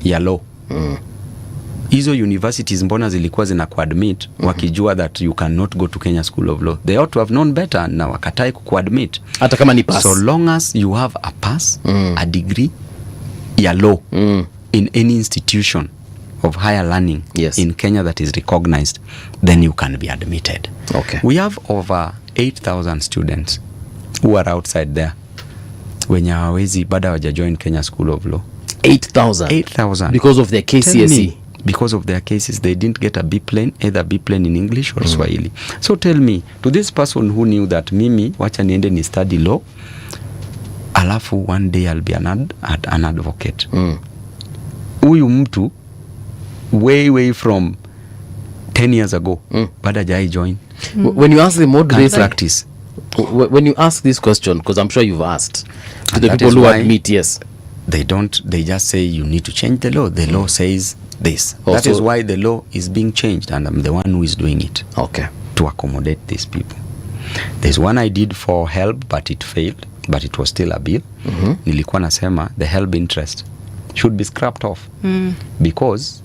ya law. Hizo universities mbona zilikuwa zinakuadmit wakijua that you cannot go to Kenya School of Law? They ought to have known better na wakatai kukuadmit. Hata kama ni pass. So long as you have a pass, a degree ya law in any institution of higher learning in Kenya that is recognized, then you can be admitted. Okay. We have over 8,000 students who are outside there wenye hawawezi bado hawajajoin Kenya School of Law. 8,000 because of their KCSE. Because of their cases, they didn't get a B plane, either B plane in English or Swahili. So tell me, to this person who knew that mimi wacha niende ni study law, alafu one day I'll be an advocate. Huyu mtu way from 10 years ago bado hajai join. When you ask them what grade practice, when you ask this question, because I'm sure you've asked to and the that people is who why admit, yes, they just say you need to change the law. The law says this. That is why the law is being changed, and I'm the one who is doing it. Okay. To accommodate these people. There's one I did for HELB, but it failed, but it was still a bill. Nilikuwa nasema the HELB interest should be scrapped off because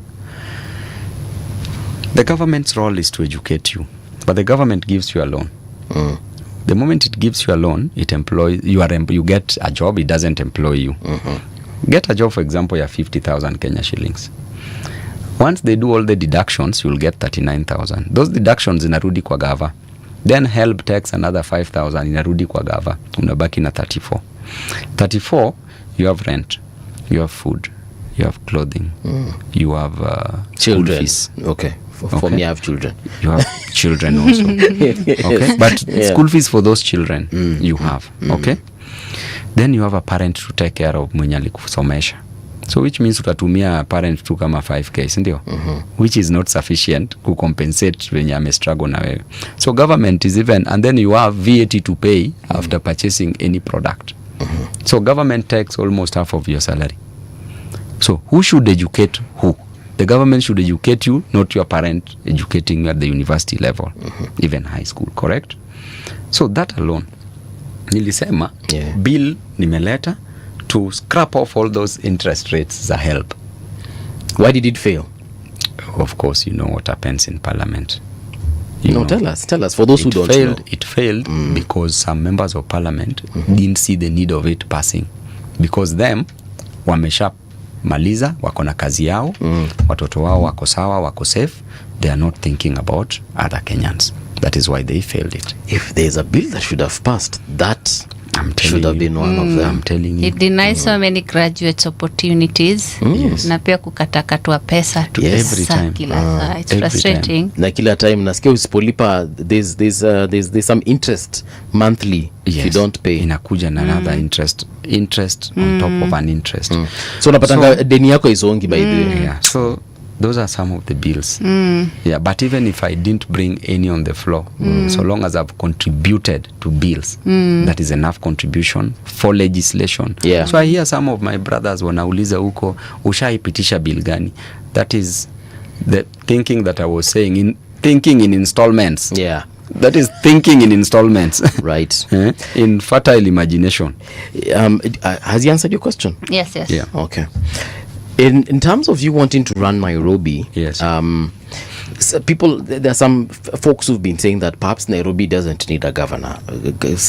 the government's role is to educate you, but the government gives you a loan. The moment it gives you a loan, it employs you get a job. It doesn't employ you. Get a job, for example, ya 50,000 Kenya shillings. Once they do all the deductions, you'll get 39,000. Those deductions inarudi kwa gava. Then HELB takes another 5,000 inarudi kwa gava. Unabaki na 34. 34, you have rent, you have food, you have clothing, you have children. Fees. Okay. For me, I have children. You have children also. Okay. But school fees for those children you have. Okay. Then you have a parent to take care of mwenye alikusomesha. So which means utatumia parent tu kama 5k, si ndio? Which is not sufficient to compensate wenye ame struggle na wewe. So government is even, and then you have VAT to pay after purchasing any product. So government takes almost half of your salary. So who should educate who? The government should educate you, not your parent educating you at the university level, even high school, correct? So that alone nilisema bill nimeleta to scrap off all those interest rates za help. Why did it fail? Of course, you know what happens in parliament. Tell us for those who don't know. It failed because some members of parliament didn't see the need of it passing, because them wamesha maliza, wako na kazi yao, watoto wao wako sawa, wako safe, they are not thinking about other Kenyans. That is why they failed it. If there's a bill that should have passed, that should have been one of them. I'm telling you. It denies so many graduates opportunities. Yes. Na pia kukatakatwa pesa tu Every time. kila saa. It's frustrating. Na kila time nasikia usipolipa there's some interest monthly if you don't pay. Inakuja na another interest on top of an interest. So unapatanga deni yako isongi by the way. Yeah. So those are some of the bills. Yeah, but even if I didn't bring any on the floor, so long as I've contributed to bills, that is enough contribution for legislation. Yeah. So I hear some of my brothers wanauliza huko, ushaipitisha bill gani? That is the thinking that I was saying, thinking in installments. Yeah. That is thinking in installments. Right. In fertile imagination. Has he answered your question? Yes. Yeah. Okay. In terms of you wanting to run Nairobi, yes. So there are some folks who've been saying that perhaps Nairobi doesn't need a governor.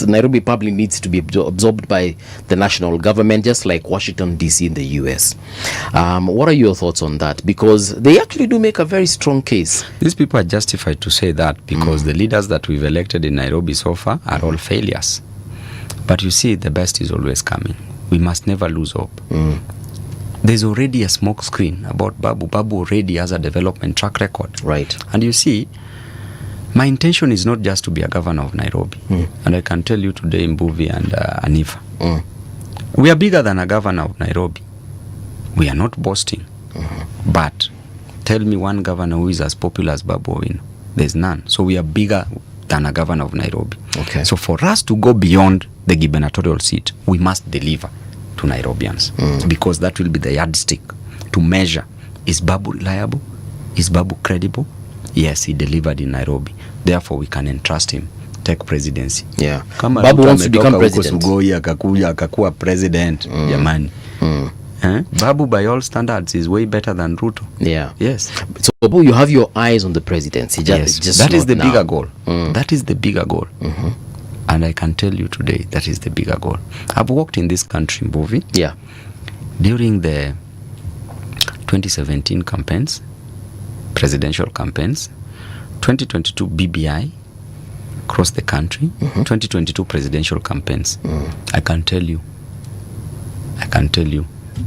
Nairobi probably needs to be absorbed by the national government, just like Washington, D.C. in the U.S. What are your thoughts on that? Because they actually do make a very strong case. These people are justified to say that because the leaders that we've elected in Nairobi so far are all failures. But you see, the best is always coming. We must never lose hope. There's already a smoke screen about Babu. Babu already has a development track record. Right. And you see, my intention is not just to be a governor of Nairobi. And I can tell you today, Mbuvi and Anifa, we are bigger than a governor of Nairobi. We are not boasting. But tell me one governor who is as popular as Babu Owino. There's none. So we are bigger than a governor of Nairobi. Okay. So for us to go beyond the gubernatorial seat, we must deliver to Nairobians, because that will be the yardstick to measure, is Babu reliable, is Babu credible? Yes, he delivered in Nairobi, therefore we can entrust him take presidency. Yeah. Kama Babu wants to become president. Sugoi akakuja akakuwa president, jamani. Babu by all standards is way better than Ruto. Yeah. Yes. So Babu, you have your eyes on the presidency. Just that is the now. bigger goal. That is the bigger goal. And I can tell you today, that is the bigger goal. I've worked in this country, Mbuvi. Yeah. During the 2017 campaigns, presidential campaigns, 2022 BBI across the country, 2022 presidential campaigns. I can tell you,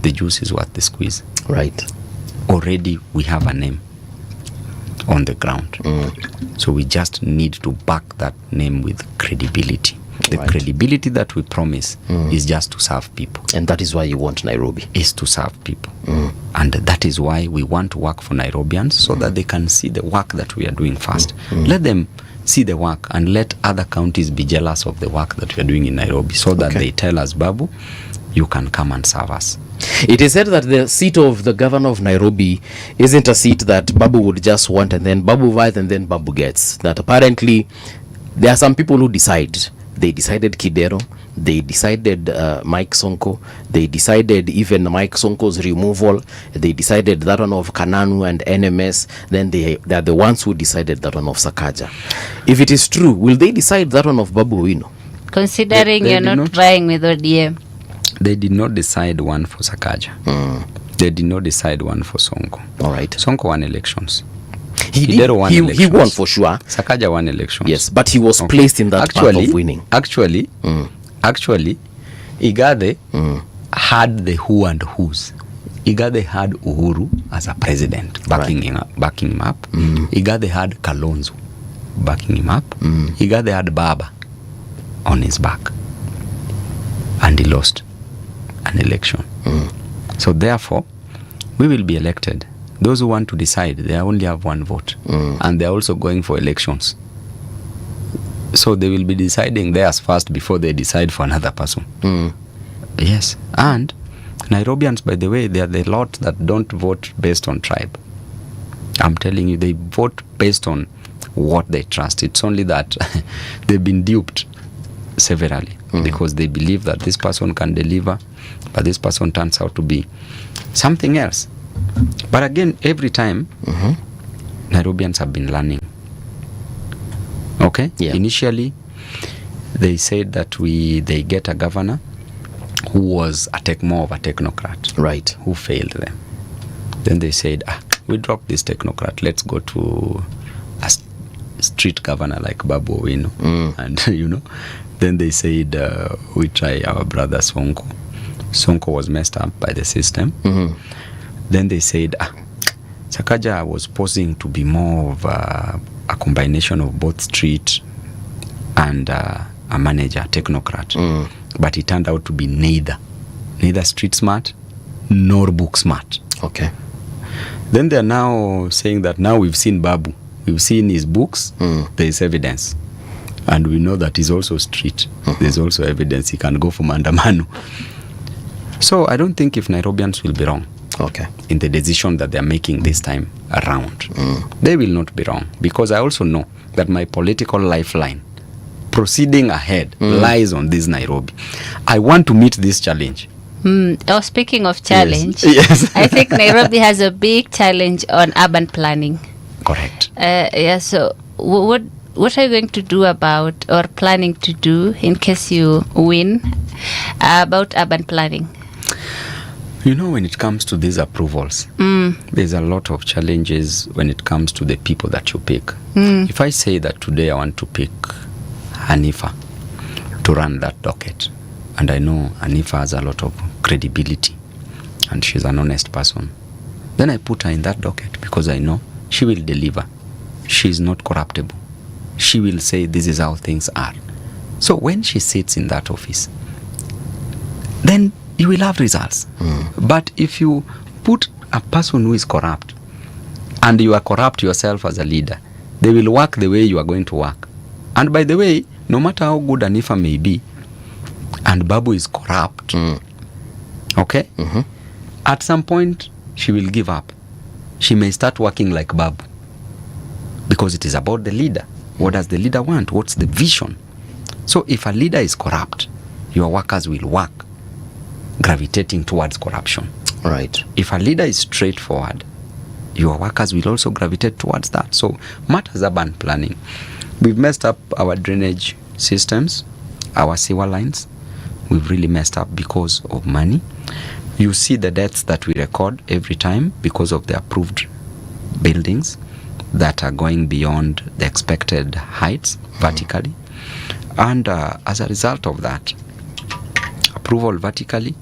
the juice is worth the squeeze. Right. Already we have a name on the ground. So we just need to back that name with credibility. The credibility that we promise is just to serve people. And that is why you want Nairobi. Is to serve people. And that is why we want to work for Nairobians, so that they can see the work that we are doing first. Let them see the work and let other counties be jealous of the work that we are doing in Nairobi, so that they tell us, Babu, you can come and serve us. It is said that the seat of the governor of Nairobi isn't a seat that Babu would just want and then Babu vies and then Babu gets. That apparently there are some people who decide. They decided Kidero, they decided Mike Sonko, they decided even Mike Sonko's removal, they decided that one of Kananu and NMS, then they are the ones who decided that one of Sakaja. If it is true, will they decide that one of Babu Owino? Considering They you're did not vying with ODM. They did not decide one for Sakaja. They did not decide one for Sonko. All right. Sonko won elections. He won for sure. Sakaja won elections. Yes, but he was placed in that path of winning. Actually, Igade had the who and whos. Igade had Uhuru as a president backing him up. Igade had Kalonzo backing him up. Igade had Baba on his back. And he lost an election. So therefore, we will be elected. Those who want to decide, they only have one vote. And they're also going for elections. So they will be deciding theirs first before they decide for another person. Yes. And Nairobians, by the way, they are the lot that don't vote based on tribe. I'm telling you, they vote based on what they trust. It's only that they've been duped severally. because they believe that this person can deliver, but this person turns out to be something else. But again, every time, Nairobians have been learning. Okay? Yeah. Initially, they said that they get a governor who was more of a technocrat. Right. Who failed them. Then they said, we drop this technocrat. Let's go to a street governor like Babu Owino. And, then they said, we try our brother Sonko. Sonko was messed up by the system. Then they said, Sakaja was posing to be more of a combination of both street and a manager, technocrat. But he turned out to be neither street smart nor book smart. Okay. Then they're now saying that now we've seen Babu. We've seen his books. There is evidence. And we know that he's also street. There's also evidence he can go for Mandamano. So I don't think if Nairobians will be wrong in the decision that they're making this time around. They will not be wrong. Because I also know that my political lifeline proceeding ahead lies on this Nairobi. I want to meet this challenge. Speaking of challenge, Yes. I think Nairobi has a big challenge on urban planning. Correct. So what are you going to do about, or planning to do, in case you win, about urban planning? When it comes to these approvals, there's a lot of challenges when it comes to the people that you pick. If I say that today I want to pick Hanifa to run that docket, and I know Hanifa has a lot of credibility and she's an honest person, then I put her in that docket because I know she will deliver. She is not corruptible. She will say this is how things are. So when she sits in that office, then you will have results. But if you put a person who is corrupt and you are corrupt yourself as a leader, they will work the way you are going to work. And by the way, no matter how good Hanifa may be, and Babu is corrupt, okay? At some point, she will give up. She may start working like Babu. Because it is about the leader. What does the leader want? What's the vision? So if a leader is corrupt, your workers will work gravitating towards corruption. Right. If a leader is straightforward, your workers will also gravitate towards that. So matters urban planning. We've messed up our drainage systems, our sewer lines. We've really messed up because of money. You see the deaths that we record every time because of the approved buildings that are going beyond the expected heights vertically. And as a result of that, approval vertically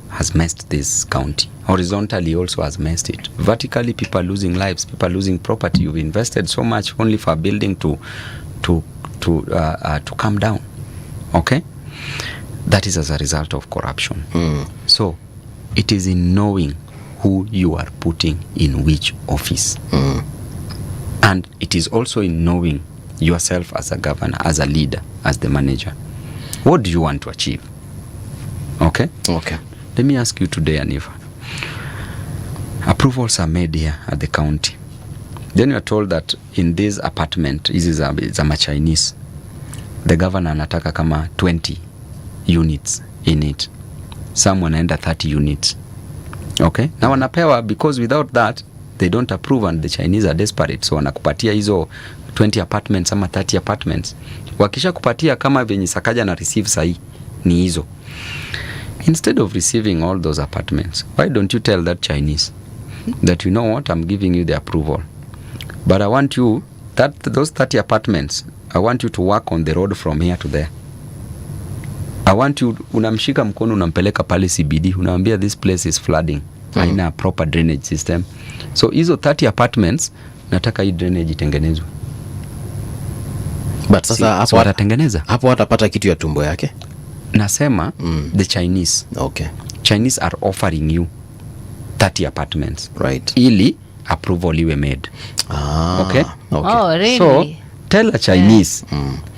has messed this county. Horizontally also has messed it. Vertically, people are losing lives, people are losing property. You've invested so much only for a building to come down. Okay? That is as a result of corruption. So it is in knowing who you are putting in which office. And it is also in knowing yourself as a governor, as a leader, as the manager. What do you want to achieve? Okay? Okay. Let me ask you today, Hanifa. Approvals are made here at the county. Then you are told that in this apartment, this is a Chinese, the governor anataka kama 20 units in it. Some wanaenda 30 units. Okay? Na wanapewa because without that, they don't approve and the Chinese are desperate. So wanakupatia hizo 20 apartments ama 30 apartments. Wakisha kupatia kama venye Sakaja na receive sahi ni hizo. Instead of receiving all those apartments, why don't you tell that Chinese that, you know what, I'm giving you the approval, but I want you, those 30 apartments, I want you to work on the road from here to there. I want you, unamshika mkono unampeleka pale CBD, unamwambia this place is flooding, haina proper drainage system. So hizo 30 apartments, nataka hii drainage itengenezwe. But sasa hapo watatengeneza. Hapo watapata kitu ya tumbo yake. Nasema the Chinese. Okay. Chinese are offering you 30 apartments. Right. Ili approval iwe made. Okay? Oh, really? So tell a Chinese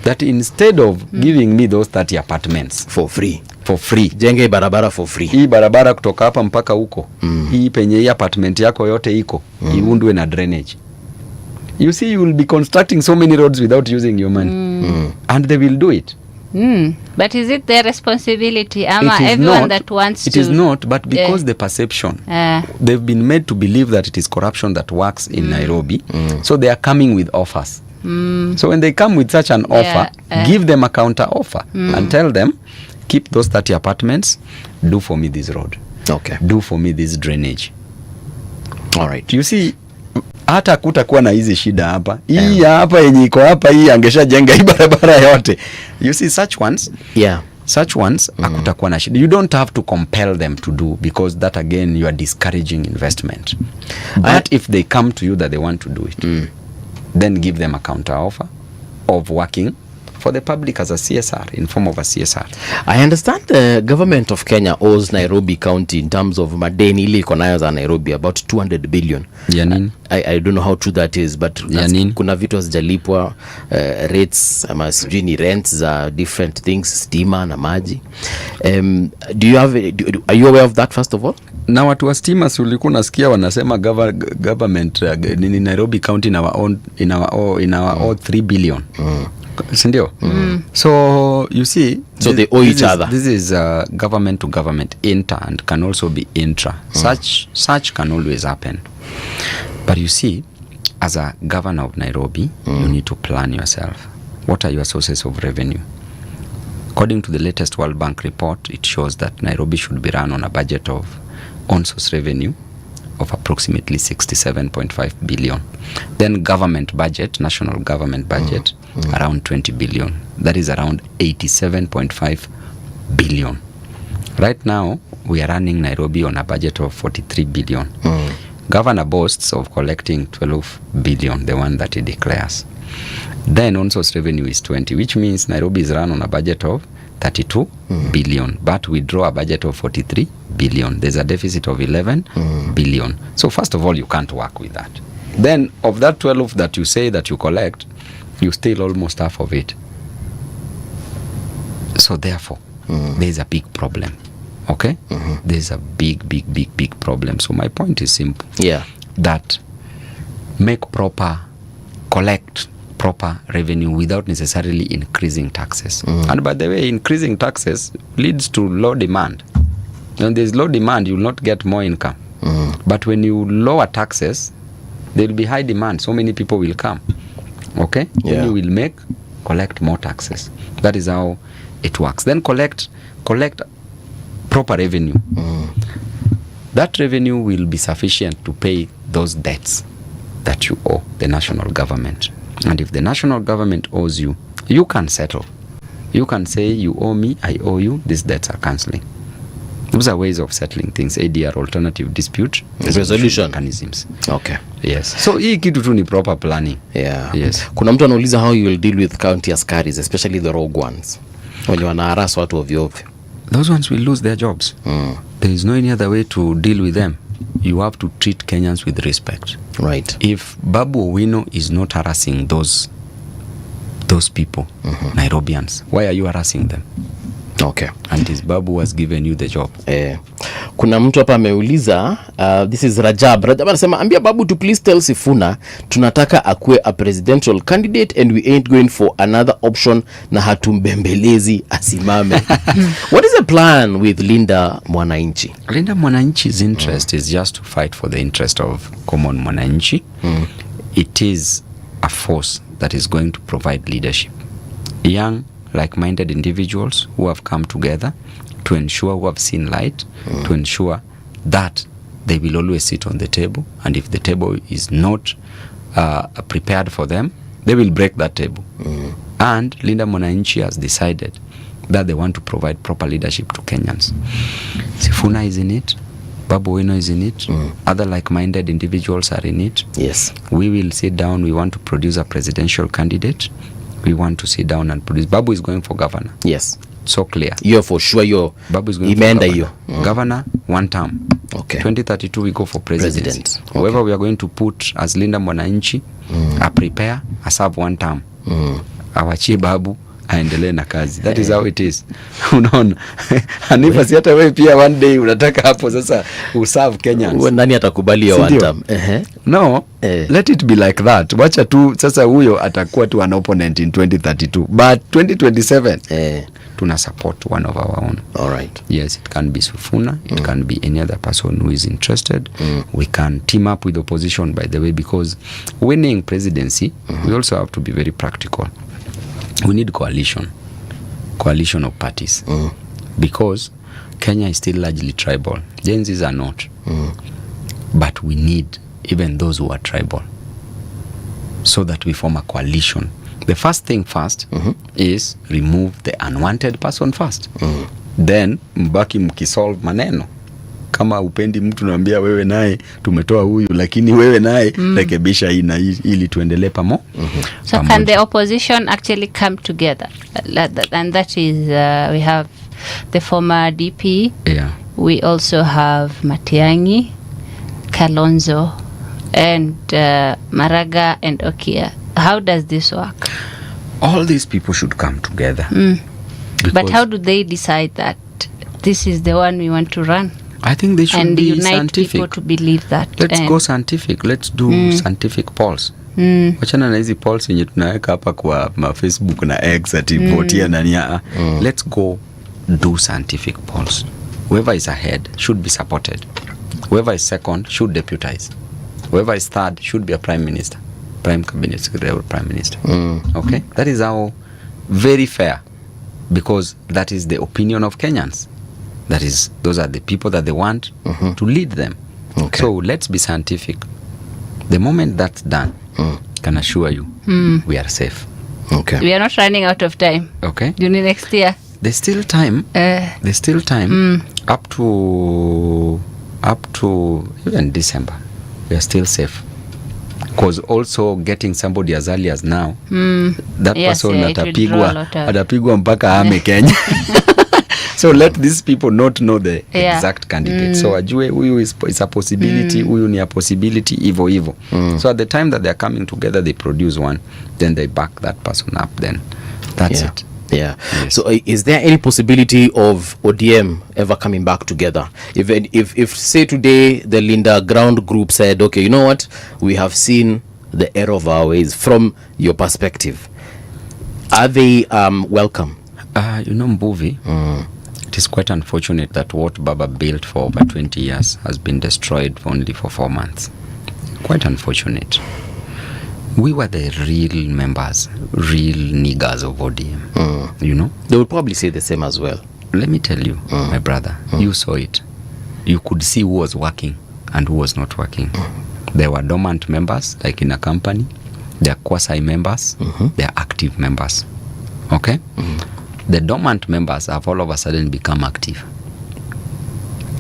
that instead of giving me those 30 apartments for free, jenge barabara for free. Hii barabara kutoka hapa mpaka huko. Hii penye hii apartment yako yote iko. Iundwe na drainage. You see, you will be constructing so many roads without using your money. And they will do it. But is it their responsibility? Ama It is everyone not, that wants it to... is not, but because the perception, they've been made to believe that it is corruption that works in Nairobi, so they are coming with offers. So when they come with such an offer, give them a counter offer and tell them, keep those 30 apartments, do for me this road. Okay. Do for me this drainage. All right. You see, hata kutakuwa na hizi shida hapa. Hii hapa yenye iko hapa hii angeshajenga hii barabara yote. You see such ones? Yeah. Such ones hakutakuwa na shida. You don't have to compel them to do, because that again you are discouraging investment. But if they come to you that they want to do it, then give them a counter offer of working for the public as a CSR, in form of a CSR. I understand the government of Kenya owes Nairobi County in terms of madeni ile iko nayo za Nairobi about 200 billion. Ya nini? I don't know how true that is, but kuna vitu hazijalipwa, rates ama sijui ni rents za different things, stima na maji. Do you have are you aware of that first of all? Na watu wa stima ulikuwa nasikia wanasema government nini Nairobi County in our own 3 billion. Sindio? So you see, so they owe each other. This is government to government, inter, and can also be intra. Such can always happen. But you see, as a governor of Nairobi, you need to plan yourself. What are your sources of revenue? According to the latest World Bank report, it shows that Nairobi should be run on a budget of on-source revenue of approximately 67.5 billion. Then government budget, national government budget, around 20 billion. That is around 87.5 billion. Right now, we are running Nairobi on a budget of 43 billion. Governor boasts of collecting 12 billion, the one that he declares. Then on-source revenue is 20, which means Nairobi is run on a budget of 32 billion, but we draw a budget of 43 billion. There's a deficit of 11 billion. So first of all, you can't work with that. Then of that 12 that you say that you collect, you steal almost half of it. So therefore, there's a big problem. Okay? There's a big problem. So my point is simple. Yeah. That collect proper revenue without necessarily increasing taxes. And by the way, increasing taxes leads to low demand. When there's low demand, you will not get more income. But when you lower taxes, there will be high demand. So many people will come. Okay? Yeah. Then you will collect more taxes. That is how it works. Then collect proper revenue. That revenue will be sufficient to pay those debts that you owe the national government. And if the national government owes you, you can settle. You can say, you owe me, I owe you, these debts are cancelling. Those are ways of settling things. ADR, alternative dispute resolution mechanisms. Okay. Yes. So hii kitu tu ni proper planning. Yeah. Yes. Kuna mtu anauliza how you will deal with county askaris, especially the rogue ones, wenye wanaharasa watu ovyo ovyo. Those ones will lose their jobs. There is no any other way to deal with them. You have to treat Kenyans with respect. Right. If Babu Owino is not harassing those people, Nairobians, why are you harassing them? Okay. And this Babu has given you the job. Kuna mtu hapa ameuliza, this is Rajab anasema, ambia Babu to please tell Sifuna tunataka akue a presidential candidate and we ain't going for another option na hatumbembelezi asimame. What is the plan with Linda Mwananchi? Linda Mwananchi's interest is just to fight for the interest of common Mwananchi. It is a force that is going to provide leadership. Young, like-minded individuals who have come together to ensure, who have seen light, to ensure that they will always sit on the table, and if the table is not prepared for them, they will break that table. And Linda Mwananchi has decided that they want to provide proper leadership to Kenyans. Sifuna is in it, Babu Owino is in it, other like-minded individuals are in it. Yes. We will sit down, we want to produce a presidential candidate. We want to sit down and produce. Babu is going for governor. Yes. So clear. You're for sure. Babu is going for governor. Governor, one term. Okay. 2032 we go for president. Whoever we are going to put as Linda Mwananchi, prepare, serve one term. Awachie Babu aendelee na kazi. That is how it is. Unaona? Hanifa, si hata wewe pia one day unataka hapo sasa userve Kenyans. Nani atakubali ya one term? No, let it be like that. Wacha tu sasa huyo atakuwa tu an opponent in 2032. But 2027 tuna support one of our own. All right. Yes, it can be Sufuna, it can be any other person who is interested. We can team up with opposition, by the way, because winning presidency, we also have to be very practical. We need coalition of parties, because Kenya is still largely tribal. Gen Zs are not. But we need even those who are tribal, so that we form a coalition. The first thing first is remove the unwanted person first. Then mbaki mkisolve maneno. Kama upendi mtu naambia wewe naye tumetoa huyu, lakini wewe naye rekebisha hii na hii ili tuendelee pamoja. So can the opposition actually come together? And that is we have the former DP. Yeah. We also have Matiang'i, Kalonzo, and Maraga and Okia. How does this work? All these people should come together. But how do they decide that this is the one we want to run? I think they should and be unite scientific. People to believe that. Let's go scientific. Let's do scientific polls. Wachana na hizi polls yenye tunaweka hapa kwa Facebook na X ati votia na nia. Let's go do scientific polls. Whoever is ahead should be supported. Whoever is second should deputize. Whoever is third should be a prime minister, prime cabinet secretary or prime minister. Okay, that is how very fair, because that is the opinion of Kenyans. That is, those are the people that they want to lead them. Okay. So let's be scientific. The moment that's done, can assure you, we are safe. Okay. We are not running out of time. Okay. During next year. There's still time. There's still time up to even December. We are still safe. Because also getting somebody as early as now, that person atapigwa mpaka ame Kenya. So let these people not know the exact candidate. So ajue huyu is a possibility, huyu ni a possibility, hivyo. So at the time that they are coming together, they produce one, then they back that person up, then that's it. Yeah. Yes. So is there any possibility of ODM ever coming back together? If say today the Linda ground group said, okay, you know what, we have seen the error of our ways, from your perspective, are they welcome? Mbuvi, it is quite unfortunate that what Baba built for over 20 years has been destroyed only for 4 months. Quite unfortunate. We were the real members, real niggers of ODM. You know? They would probably say the same as well. Let me tell you, my brother, you saw it. You could see who was working and who was not working. There were dormant members, like in a company. There are quasi members. There are active members. Okay? The dormant members have all of a sudden become active.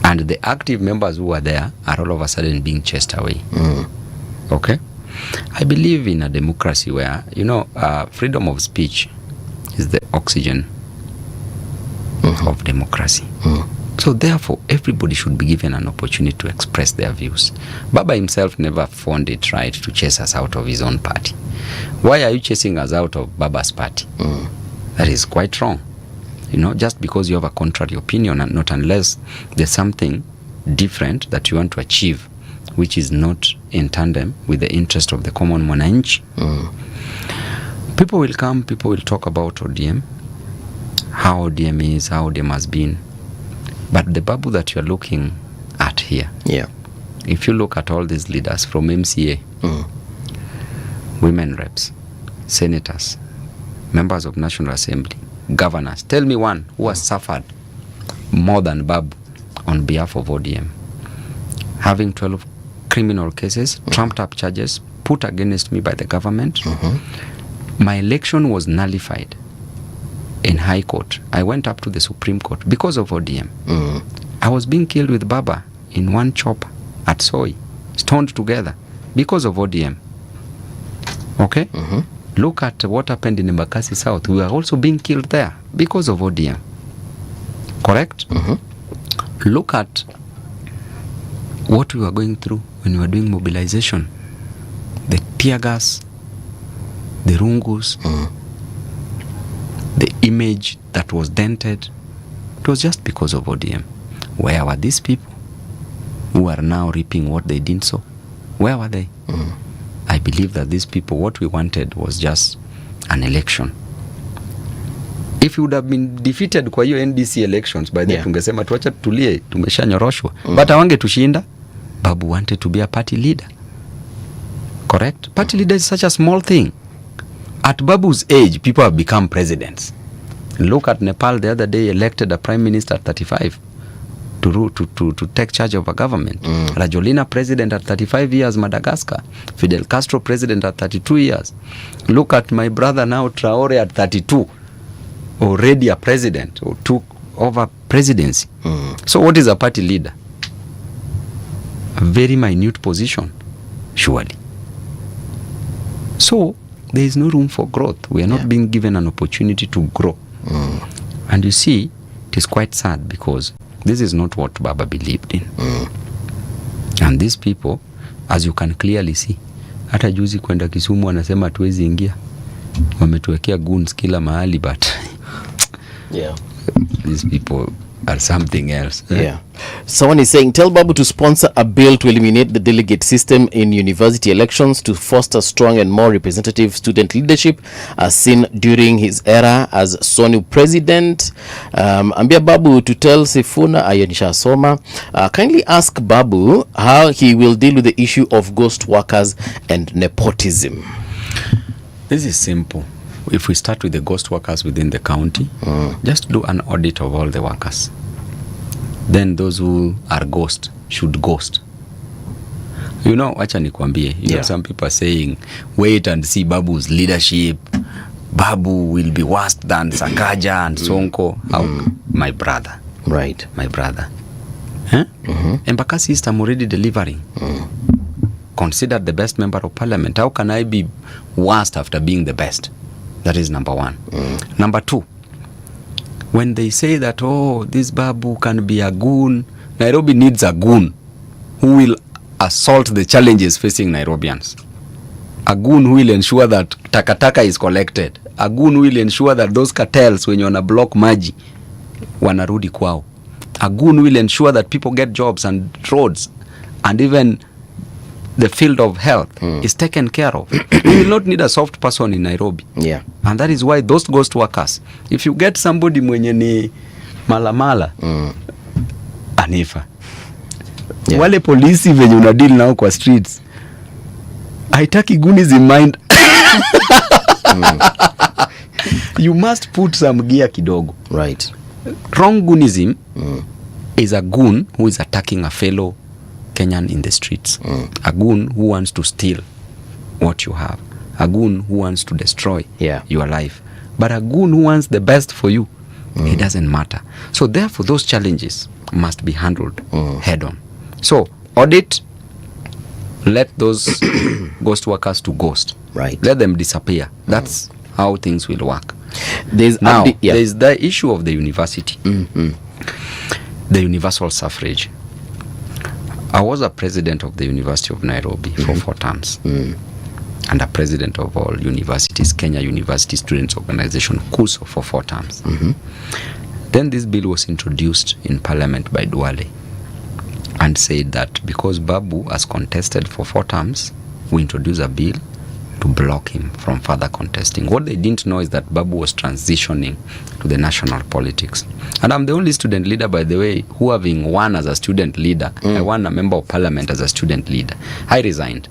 And the active members who are there are all of a sudden being chased away. Okay? I believe in a democracy where, freedom of speech is the oxygen of democracy. So therefore, everybody should be given an opportunity to express their views. Baba himself never found it right to chase us out of his own party. Why are you chasing us out of Baba's party? That is quite wrong. Just because you have a contrary opinion, and not unless there's something different that you want to achieve, which is not in tandem with the interest of the common mwananchi. People will come, people will talk about ODM, how ODM is, how ODM has been. But the Babu that you're looking at here, if you look at all these leaders from MCA, women reps, senators, members of National Assembly, governors, tell me one who has suffered more than Babu on behalf of ODM. Having 12 criminal cases, trumped up charges put against me by the government. My election was nullified in High Court. I went up to the Supreme Court because of ODM. I was being killed with Baba in one chopper at Soy, stoned together because of ODM. Okay? Look at what happened in Embakasi South. We were also being killed there because of ODM. Correct? Look at what we were going through when we were doing mobilization. The tear gas, the rungus, image that was dented, it was just because of ODM. Where were these people who are now reaping what they didn't sow? Where were they? I believe that these people, what we wanted was just an election. If you would have been defeated kwa hiyo NDC elections, by then tungesema tuacha tulie, tumeshanyoroshwa. But awange tushinda. Babu wanted to be a party leader. Correct? Party leader is such a small thing. At Babu's age, people have become presidents. Look at Nepal the other day, elected a prime minister at 35 to take charge of a government. Rajolina president at 35 years, Madagascar. Fidel Castro president at 32 years. Look at my brother now, Traore at 32. Already a president, or took over presidency. So what is a party leader? A very minute position, surely. So there is no room for growth. We are not being given an opportunity to grow. And you see, it is quite sad because this is not what Baba believed in. And these people, as you can clearly see, hata juzi kwenda Kisumu wanasema hatuwezi ingia. Wametuwekea goons kila mahali, but these people are something else. Someone is saying, tell Babu to sponsor a bill to eliminate the delegate system in university elections to foster strong and more representative student leadership as seen during his era as SONU president. Ambia Babu to tell Sifuna Ayonisha Soma. Kindly ask Babu how he will deal with the issue of ghost workers and nepotism. This is simple. If we start with the ghost workers within the county, just do an audit of all the workers. Then those who are ghost should ghost. You know, wacha nikwambie, you know, some people are saying, wait and see Babu's leadership. Babu will be worse than Sakaja and Sonko. My brother. Right. My brother. Embakasi East, I'm already delivering. Considered the best member of parliament. How can I be worst after being the best? That is number one. Number two, when they say that, oh, this Babu can be a goon, Nairobi needs a goon who will assault the challenges facing Nairobians. A goon who will ensure that takataka is collected. A goon who will ensure that those cartels when you wanna block maji wanarudi kwao. A goon who will ensure that people get jobs and roads and even the field of health is taken care of. We will not need a soft person in Nairobi. And that is why those ghost workers, if you get somebody mwenye ni malamala, anifa. Wale polisi venye unadeal nao kwa streets, haitaki goonies in mind. You must put some gear kidogo. Right. Wrong goonism is a goon who is attacking a fellow Kenyan in the streets. A goon who wants to steal what you have. A goon who wants to destroy your life. But a goon who wants the best for you, it doesn't matter. So therefore, those challenges must be handled head on. So audit, let those ghost workers to ghost. Right. Let them disappear. That's how things will work. There's the issue of the university. The universal suffrage. I was a president of the University of Nairobi for 4 terms. And a president of all universities, Kenya University Students Organization, KUSO, for 4 terms. Then this bill was introduced in Parliament by Duale and said that because Babu has contested for 4 terms, we introduce a bill to block him from further contesting. What they didn't know is that Babu was transitioning to the national politics. And I'm the only student leader, by the way, who having won as a student leader, I won a member of parliament as a student leader. I resigned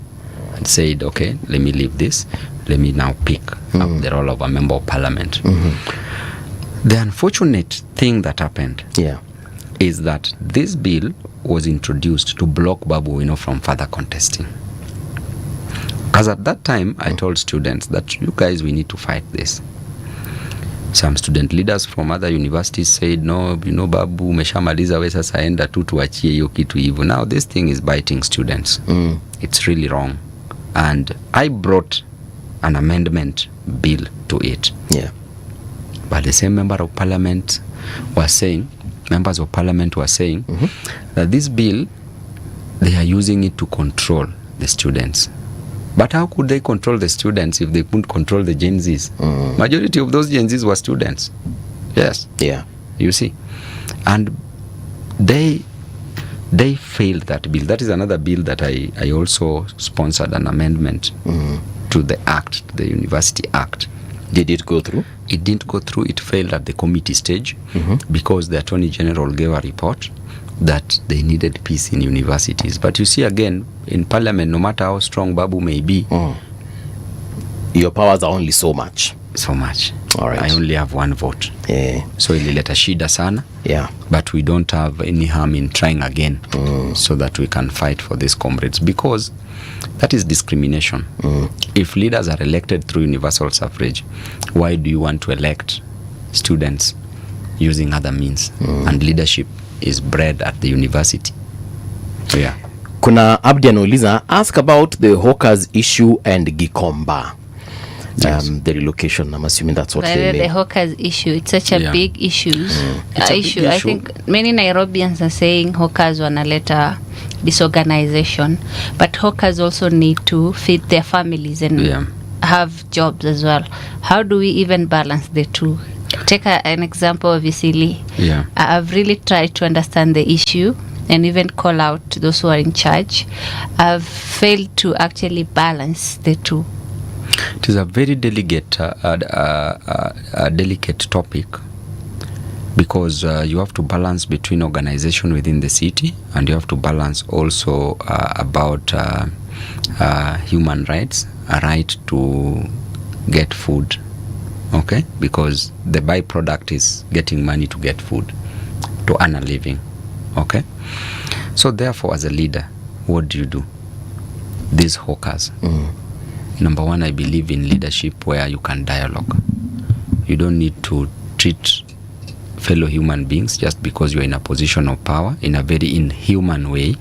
and said, okay, let me leave this. Let me now pick up the role of a member of parliament. The unfortunate thing that happened is that this bill was introduced to block Babu Owino from further contesting. As at that time, I told students that you guys, we need to fight this. Some student leaders from other universities said, no, you know, Babu, umeshamaliza we sasa enda tu tuachie hiyo kitu hivyo. Now this thing is biting students. It's really wrong. And I brought an amendment bill to it. But the same member of parliament was saying, members of parliament were saying that this bill, they are using it to control the students. But how could they control the students if they couldn't control the Gen Zs? Majority of those Gen Zs were students. Yes. Yeah. You see. And they failed that bill. That is another bill that I also sponsored an amendment to the act, the University Act. Did it go through? It didn't go through. It failed at the committee stage because the Attorney General gave a report that they needed peace in universities. But you see, again, in Parliament, no matter how strong Babu may be, your powers are only so much. So much. All right. I only have one vote. Yeah. So ilileta shida sana. Yeah. But we don't have any harm in trying again so that we can fight for these comrades, because that is discrimination. If leaders are elected through universal suffrage, why do you want to elect students using other means? And leadership is bred at the university. Yeah. Kuna Abdi anauliza, ask about the hawkers issue and Gikomba. The relocation, I'm assuming that's what they mean. The hawkers issue, it's such a big issue. I think many Nairobians are saying hawkers wanaleta disorganization, but hawkers also need to feed their families and have jobs as well. How do we even balance the two? Take an example of Isili. Yeah. I've really tried to understand the issue and even call out to those who are in charge. I've failed to actually balance the two. It is a very delicate topic, because you have to balance between organization within the city, and you have to balance also about human rights, a right to get food, okay? Because the byproduct is getting money to get food, to earn a living, okay? So therefore, as a leader, what do? These hawkers. Number one, I believe in leadership where you can dialogue. You don't need to treat fellow human beings just because you're in a position of power in a very inhuman way,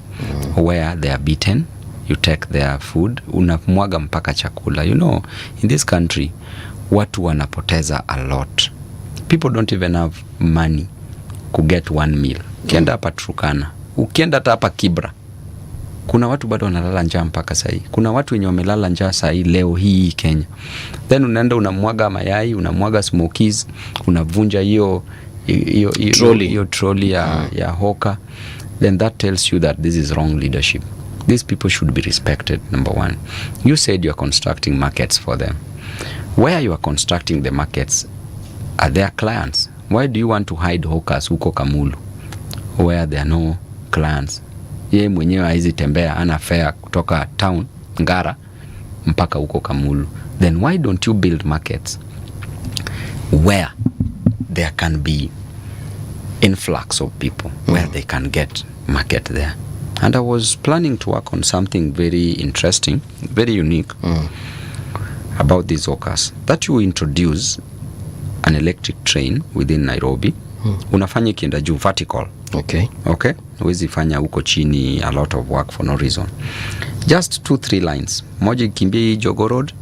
where they are beaten, you take their food, unamwaga mpaka chakula. You know, in this country, watu wanapoteza a lot. People don't even have money to get one meal. Ukienda hapa Turkana, ukienda hata hapa Kibra, kuna watu bado wanalala njaa mpaka saa hii. Kuna watu wenye wamelala njaa saa hii leo hii Kenya. Then unaenda unamwaga mayai, unamwaga smokies, unavunja hiyo trolley ya hawker. Then that tells you that this is wrong leadership. These people should be respected, number one. You said you are constructing markets for them. Where you are constructing the markets are their clients. Why do you want to hide hawkers huko Kamulu where there are no clients? Yeye mwenyewe haizi tembea, ana fare kutoka town Ngara mpaka huko Kamulu. Then why don't you build markets where there can be influx of people, where they can get market there? And I was planning to work on something very interesting, very unique about these hawkers. That you introduce an electric train within Nairobi. Unafanya ikienda juu vertical. Okay. Huwezi fanya huko chini a lot of work for no reason. Just 2-3 lines. Moja ikimbia hii Jogo Road,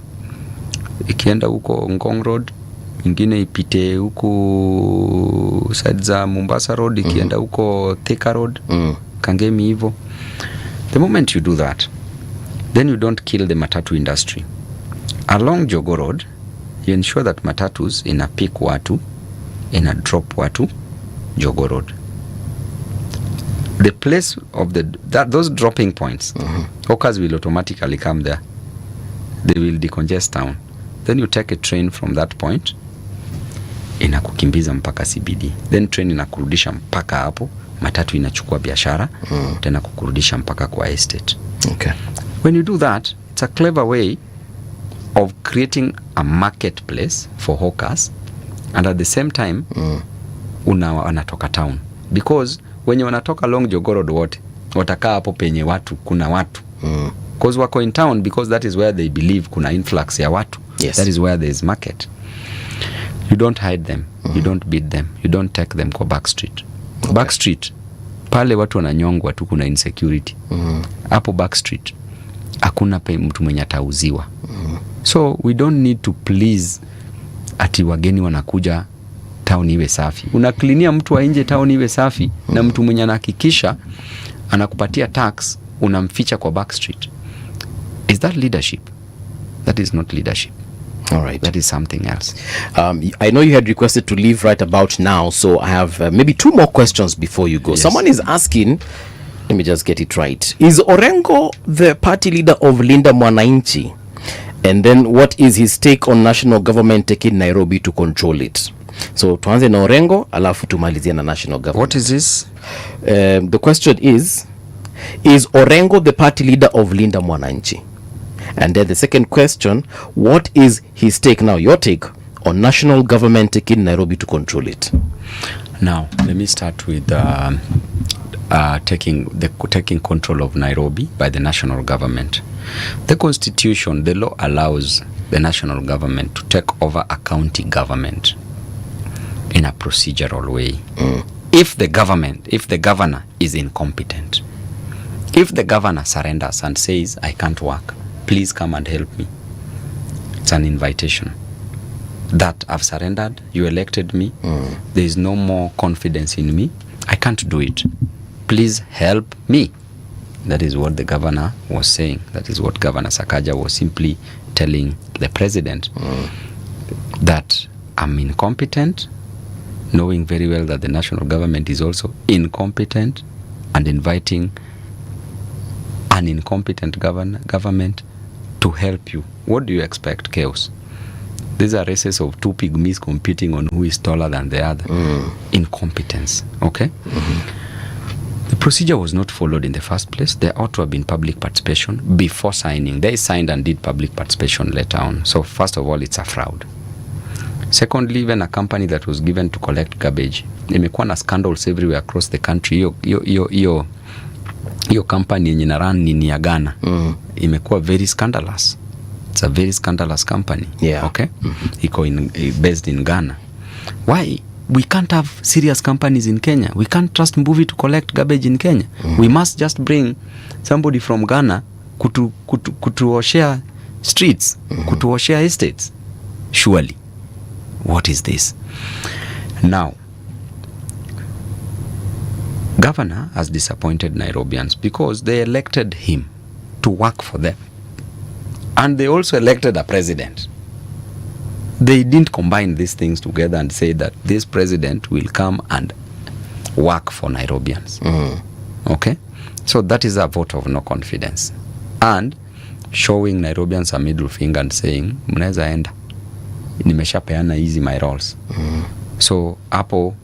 ikienda huko Ngong Road, ingine ipite huko side za Mombasa Road, ikienda huko Thika Road, Kangemi hivyo. The moment you do that, then you don't kill the matatu industry. Along Jogo Road, you ensure that matatus ina pick watu, ina drop watu Jogo Road. The place of those dropping points, hawkers will automatically come there. They will decongest town. Then you take a train from that point, inakukimbiza mpaka CBD. Then train inakurudisha mpaka hapo, matatu inachukua biashara, tena kukurudisha mpaka kwa estate. Okay. When you do that, it's a clever way of creating a marketplace for hawkers, and at the same time, wanatoka town. Because wenye wanatoka along Jogo Road wote watakaa hapo penye watu, kuna watu. Because wako in town because that is where they believe kuna influx ya watu. Yes. That is where there is market. You don't hide them, you don't beat them, you don't take them kwa back street. Okay. Back street, pale watu wananyongwa tu, kuna insecurity. Hapo back street, hakuna mtu mwenye atauziwa. So we don't need to please ati wageni wanakuja town iwe safi. Unaklinia mtu wa nje town iwe safi, na mtu mwenye anahakikisha anakupatia tax unamficha kwa back street. Is that leadership? That is not leadership. All right. That is something else. I know you had requested to leave right about now, so I have maybe 2 more questions before you go. Yes. Someone is asking, let me just get it right. Is Orengo the party leader of Linda Mwananchi? And then what is his take on national government taking Nairobi to control it? So tuanze na Orengo, alafu tumalizia na national government. What is this? The question is Orengo the party leader of Linda Mwananchi? And then the second question, what is his take now, your take, on national government taking Nairobi to control it? Now, let me start with taking control of Nairobi by the national government. The constitution, the law allows the national government to take over a county government in a procedural way. If the governor is incompetent, if the governor surrenders and says, I can't work, please come and help me, it's an invitation that I've surrendered, you elected me, there is no more confidence in me, I can't do it, please help me. That is what the governor was saying. That is what Governor Sakaja was simply telling the president, that I'm incompetent, knowing very well that the national government is also incompetent, and inviting an incompetent government to help you. What do you expect? Chaos. These are races of 2 pygmies competing on who is taller than the other. Incompetence. Okay? The procedure was not followed in the first place. There ought to have been public participation before signing. They signed and did public participation later on. So first of all, it's a fraud. Secondly, even a company that was given to collect garbage, imekuwa na scandals everywhere across the country. Hiyo company yenye na run ni ya Ghana. Imekuwa very scandalous. It's a very scandalous company. Yeah. Okay? Based in Ghana. Why? We can't have serious companies in Kenya. We can't trust Mbuvi to collect garbage in Kenya. We must just bring somebody from Ghana kutuoshea streets, kutuoshea estates. Surely. What is this? Now, governor has disappointed Nairobians because they elected him to work for them. And they also elected a president. They didn't combine these things together and say that this president will come and work for Nairobians. Okay? So that is a vote of no confidence. And showing Nairobians a middle finger and saying, mnaweza enda. Nimeshapeana easy my roles. So hapo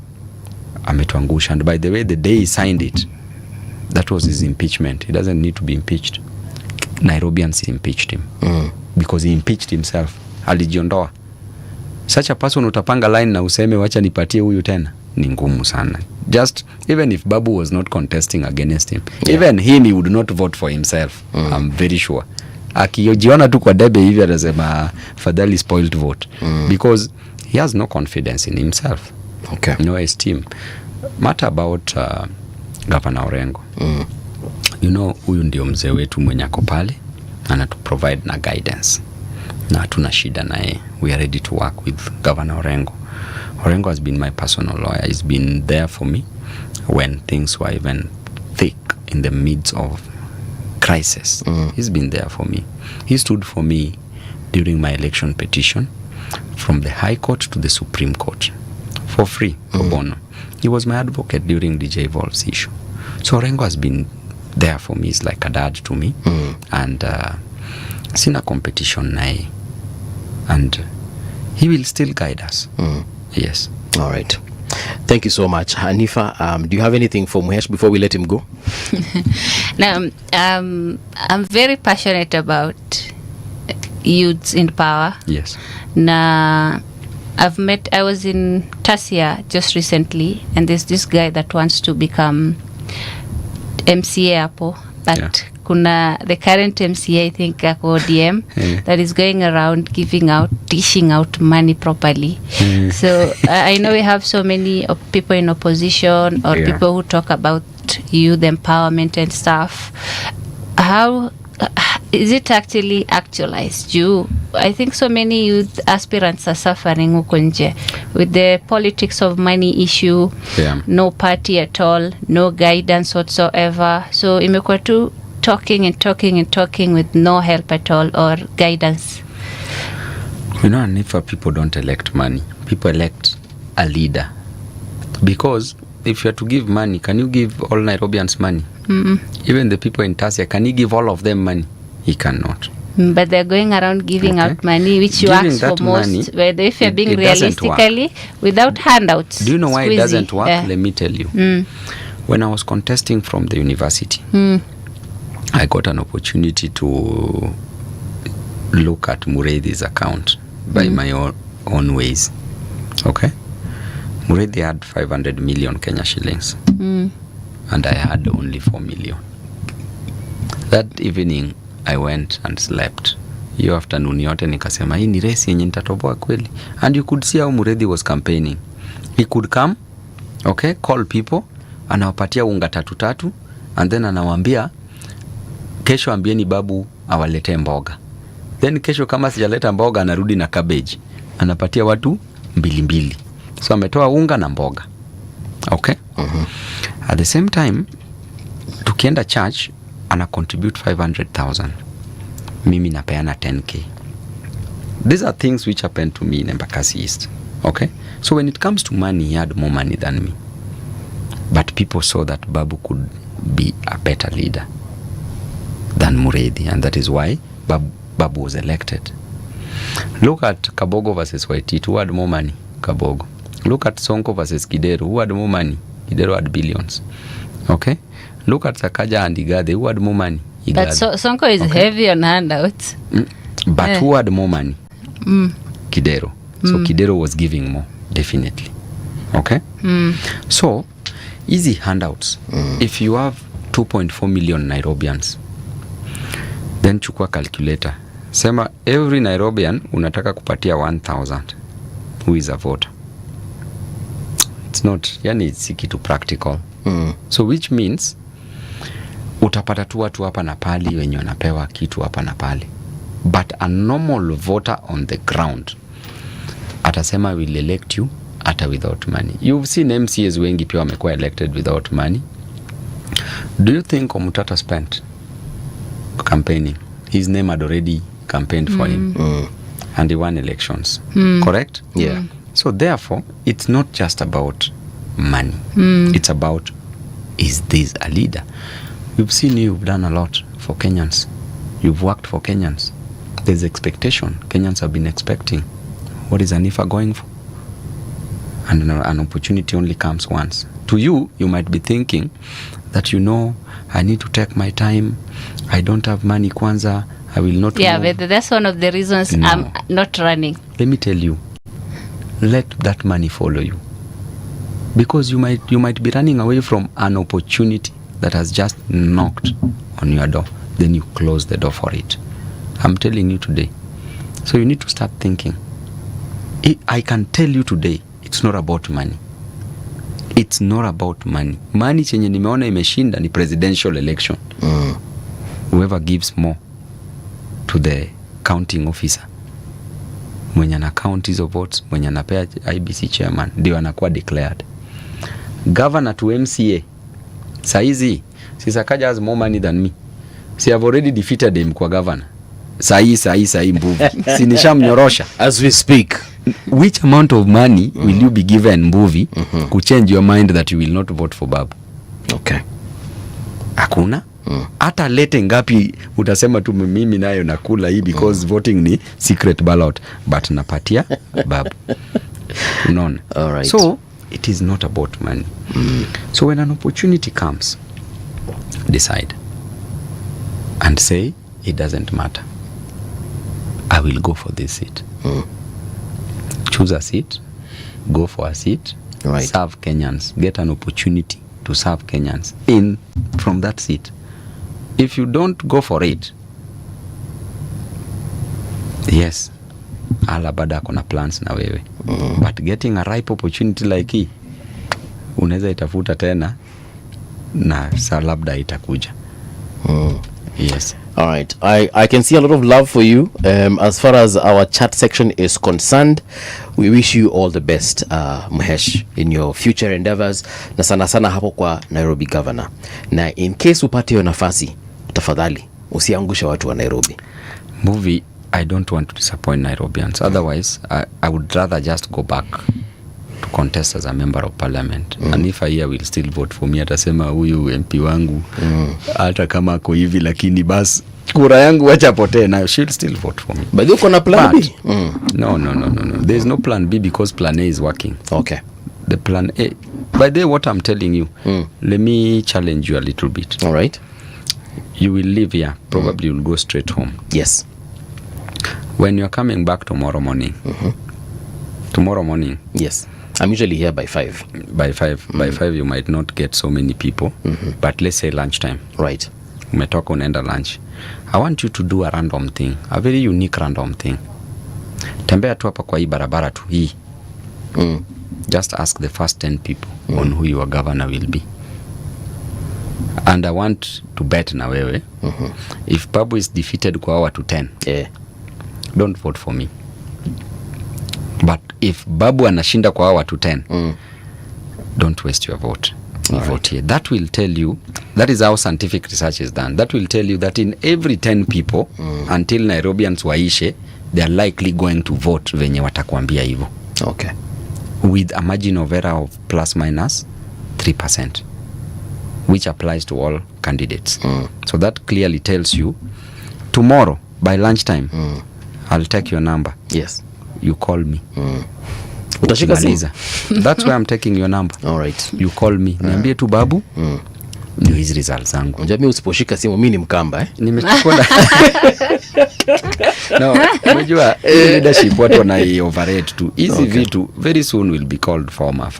ametuangusha. And by the way, the day he signed it, that was his impeachment. He doesn't need to be impeached. Nairobians impeached him. Because he impeached himself. Alijiondoa. Such a person utapanga line na useme wacha nipatie huyu tena, ni ngumu sana. Just even if Babu was not contesting against him, even him, he would not vote for himself. I'm very sure. Akijiona tu kwa debe hivi atasema fadhali spoiled vote. Because he has no confidence in himself. Okay. No esteem. Matter about Governor Orengo. You know, huyu ndio mzee wetu mwenye ako pale anatu provide na guidance. Na hatuna shida naye. We are ready to work with Governor Orengo. Orengo has been my personal lawyer. He's been there for me when things were even thick in the midst of crisis. He's been there for me. He stood for me during my election petition from the High Court to the Supreme Court for free, pro bono. He was my advocate during DJ Vol's issue. So Orengo has been there for me. He's like a dad to me. And sina competition nae. And he will still guide us. Yes. All right. Thank you so much. Hanifa, do you have anything for Muhesh before we let him go? Now, I'm very passionate about youths in power. Yes. Na I was in Tasia just recently, and there's this guy that wants to become MCA hapo, but kuna the current MCA, I think ako DM, that is going around dishing out money properly. So I know we have so many people in opposition or people who talk about youth empowerment and stuff. How is it actually actualized? I think so many youth aspirants are suffering huko nje with the politics of money issue. No party at all, no guidance whatsoever. So imekuwa tu talking with no help at all or guidance. You know, and if people don't elect money, people elect a leader. Because if you are to give money, can you give all Nairobians money? Even the people in Tasia, can you give all of them money? He cannot. But they're going around giving out money, which Giving works for that money, most. Whether if you're being it doesn't realistically without handouts. Do you know why it squeezy. doesn't work? Let me tell you. When I was contesting from the university, I got an opportunity to look at Mureidi's account by my own ways. Okay? Mureidi had 500 million Kenya shillings. And I had only 4 million. That evening, I went and slept. Hiyo afternoon yote nikasema hii ni race yenye nitatoboa kweli. And you could see how Mureithi was campaigning. He could come, okay, call people, anawapatia unga 3 and then anawaambia kesho ambieni Babu awalete mboga. Then kesho kama sijaleta mboga anarudi na cabbage. Anapatia watu 2. So ametoa unga na mboga. Okay? At the same time, tukienda church, ana contribute 500,000. Mimi napeana 10k. These are things which happened to me in Embakasi East. Okay? So when it comes to money, he had more money than me. But people saw that Babu could be a better leader than Mureithi, and that is why Babu was elected. Look at Kabogo versus Waititu, who had more money? Kabogo. Look at Sonko versus Kidero, who had more money? Kidero had billions. Okay? Look at Sakaja and Igade, who had more money? Igade. But Sonko is heavy on handouts. But who had more money? Kidero. So Kidero was giving more, definitely. Okay? So, easy handouts. If you have 2.4 million Nairobians, then chukua calculator. Sema every Nairobian unataka kupatia 1,000 who is a voter. It's not, yani it's kitu practical. So which means utapata tu watu hapa na pali wenye wanapewa kitu hapa na pali. But a normal voter on the ground atasema will elect you hata without money. You've seen MCAs wengi pia wamekuwa elected without money. Do you think Omutata spent campaigning? His name had already campaigned for him. And he won elections. Correct? Yeah. So therefore, it's not just about money. It's about, is this a leader? We've seen you've done a lot for Kenyans. You've worked for Kenyans. There's expectation. Kenyans have been expecting. What is Anifa going for? And an opportunity only comes once. To you, you might be thinking that, you know, I need to take my time. I don't have money kwanza. I will not Yeah, move. but that's one of the reasons No. I'm not running. Let me tell you, let that money follow you. Because you might be running away from an opportunity that has just knocked on your door. Then you close the door for it. I'm telling you today. So you need to start thinking. I can tell you today, it's not about money. It's not about money. Money chenye nimeona imeshinda ni presidential election. Whoever gives more to the counting officer, mwenye ana count hizo votes, mwenye anapea IBC chairman, ndio anakuwa declared. Governor to MCA, saizi, si Sakaja has more money than me. Si I've already defeated him kwa governor. Sahi Mbuvi. Si nishamnyorosha. As we speak. Which amount of money will you be given Mbuvi to change your mind that you will not vote for Babu? Okay. Hakuna? Hata lete ngapi utasema tu mimi nayo nakula hii because voting ni secret ballot, but napatia Babu. Unaona? All right. So it is not about money. So when an opportunity comes, decide and say it doesn't matter. I will go for this seat. Choose a seat, go for a seat, Right. serve Kenyans, get an opportunity to serve Kenyans from that seat. If you don't go for it, yes, ala bada kuna plans na wewe. But getting a ripe opportunity like hii, unaweza itafuta tena na saa labda itakuja. Yes. All right. I can see a lot of love for you. As far as our chat section is concerned, we wish you all the best, Mahesh, in your future endeavors, na sana sana hapo kwa Nairobi governor. Na in case upate hiyo nafasi, tafadhali usiangusha watu wa Nairobi. Movie, I don't want to disappoint Nairobians. Otherwise, I would rather just go back to contest as a member of parliament. And if I hear will still vote for me, atasema huyu MP wangu hata kama ako hivi lakini bas kura yangu wacha potee nayo, she'll still vote for me. But you kuna plan B? No. There is no plan B because plan A is working. Okay. The plan A. By the way, what I'm telling you, let me challenge you a little bit. All right. You will live here. Probably you'll go straight home. Yes. When you're coming back tomorrow morning. Tomorrow morning. Yes. I'm usually here by 5. By 5. By 5 you might not get so many people. But let's say lunchtime. Right. Umetoka unaenda lunch. I want you to do a random thing. A very unique random thing. Tembea tu hapa kwa hii barabara tu hii. Just ask the first 10 people on who your governor will be. And I want to bet na wewe. If Babu is defeated kwa watu 10, don't vote for me. But if Babu anashinda kwa watu 10, don't waste your vote. Vote here. That will tell you, that is how scientific research is done. That will tell you that in every 10 people, until Nairobians waishe, they are likely going to vote venye watakwambia hivyo. Okay. With a margin of error of plus minus 3%, which applies to all candidates. So that clearly tells you, tomorrow by lunchtime, I'll take your number. Yes. You call me. Utashika simu? That's why I'm taking your number. All right. You call me. Niambie tu Babu. Ndio hizi results zangu. Unajua mimi usiposhika simu mimi ni Mkamba Nimechukua. No, unajua leadership watu wanai overrate tu. Hizi vitu very soon will be called former.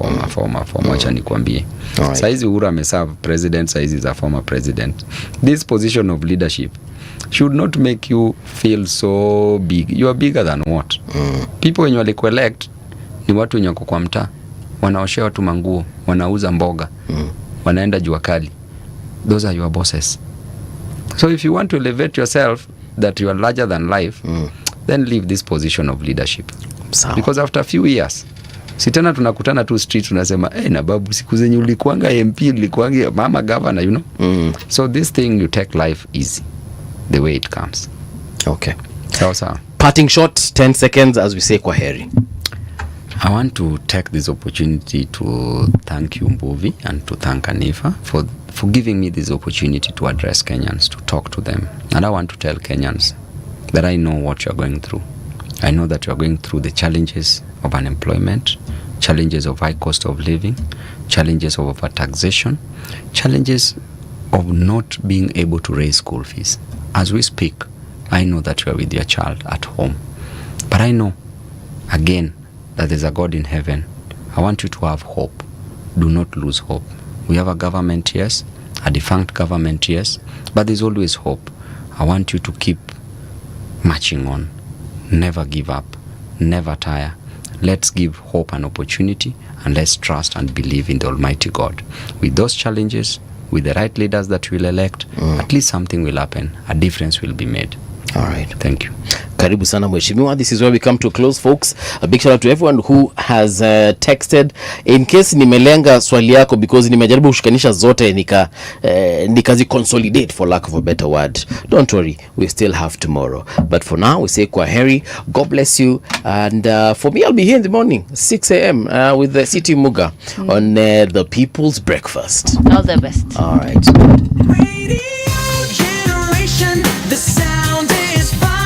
Acha nikwambie. Saizi Uhuru ameserve president, saizi is a former president. This position of leadership should not make you feel so big. You are bigger than what? People when you elect ni watu wenye wako kwa mtaa, wanaoshea watu manguo, wanauza mboga, wanaenda jua kali. Those are your bosses. So if you want to elevate yourself that you are larger than life, then leave this position of leadership. Because after a few years, si tena tunakutana tu street tunasema na Babu siku zenye ulikuanga MP, ulikuanga mama governor, you know. So this thing, you take life easy the way it comes. Okay. Sawa. Parting shot, 10 seconds as we say kwa heri. I want to take this opportunity to thank you, Mbuvi, and to thank Anifa for giving me this opportunity to address Kenyans, to talk to them. And I want to tell Kenyans that I know what you're going through. I know that you're going through the challenges of unemployment, challenges of high cost of living, challenges of overtaxation, challenges of not being able to raise school fees. As we speak, I know that you are with your child at home. But I know, again, that there's a God in heaven. I want you to have hope. Do not lose hope. We have a government, yes, a defunct government, yes, but there's always hope. I want you to keep marching on. Never give up. Never tire. Let's give hope an opportunity, and let's trust and believe in the Almighty God. With those challenges, with the right leaders that we'll elect, at least something will happen. A difference will be made. All right. Thank you. Karibu sana mheshimiwa. This is where we come to a close, folks. A big shout out to everyone who has texted. In case nimelenga swali yako, because nimejaribu kushikanisha zote nikazi consolidate, for lack of a better word. Don't worry, we still have tomorrow. But for now, we say kwa heri. God bless you. And for me, I'll be here in the morning, 6 a.m. With the City Muga on the People's Breakfast. All the best. All right.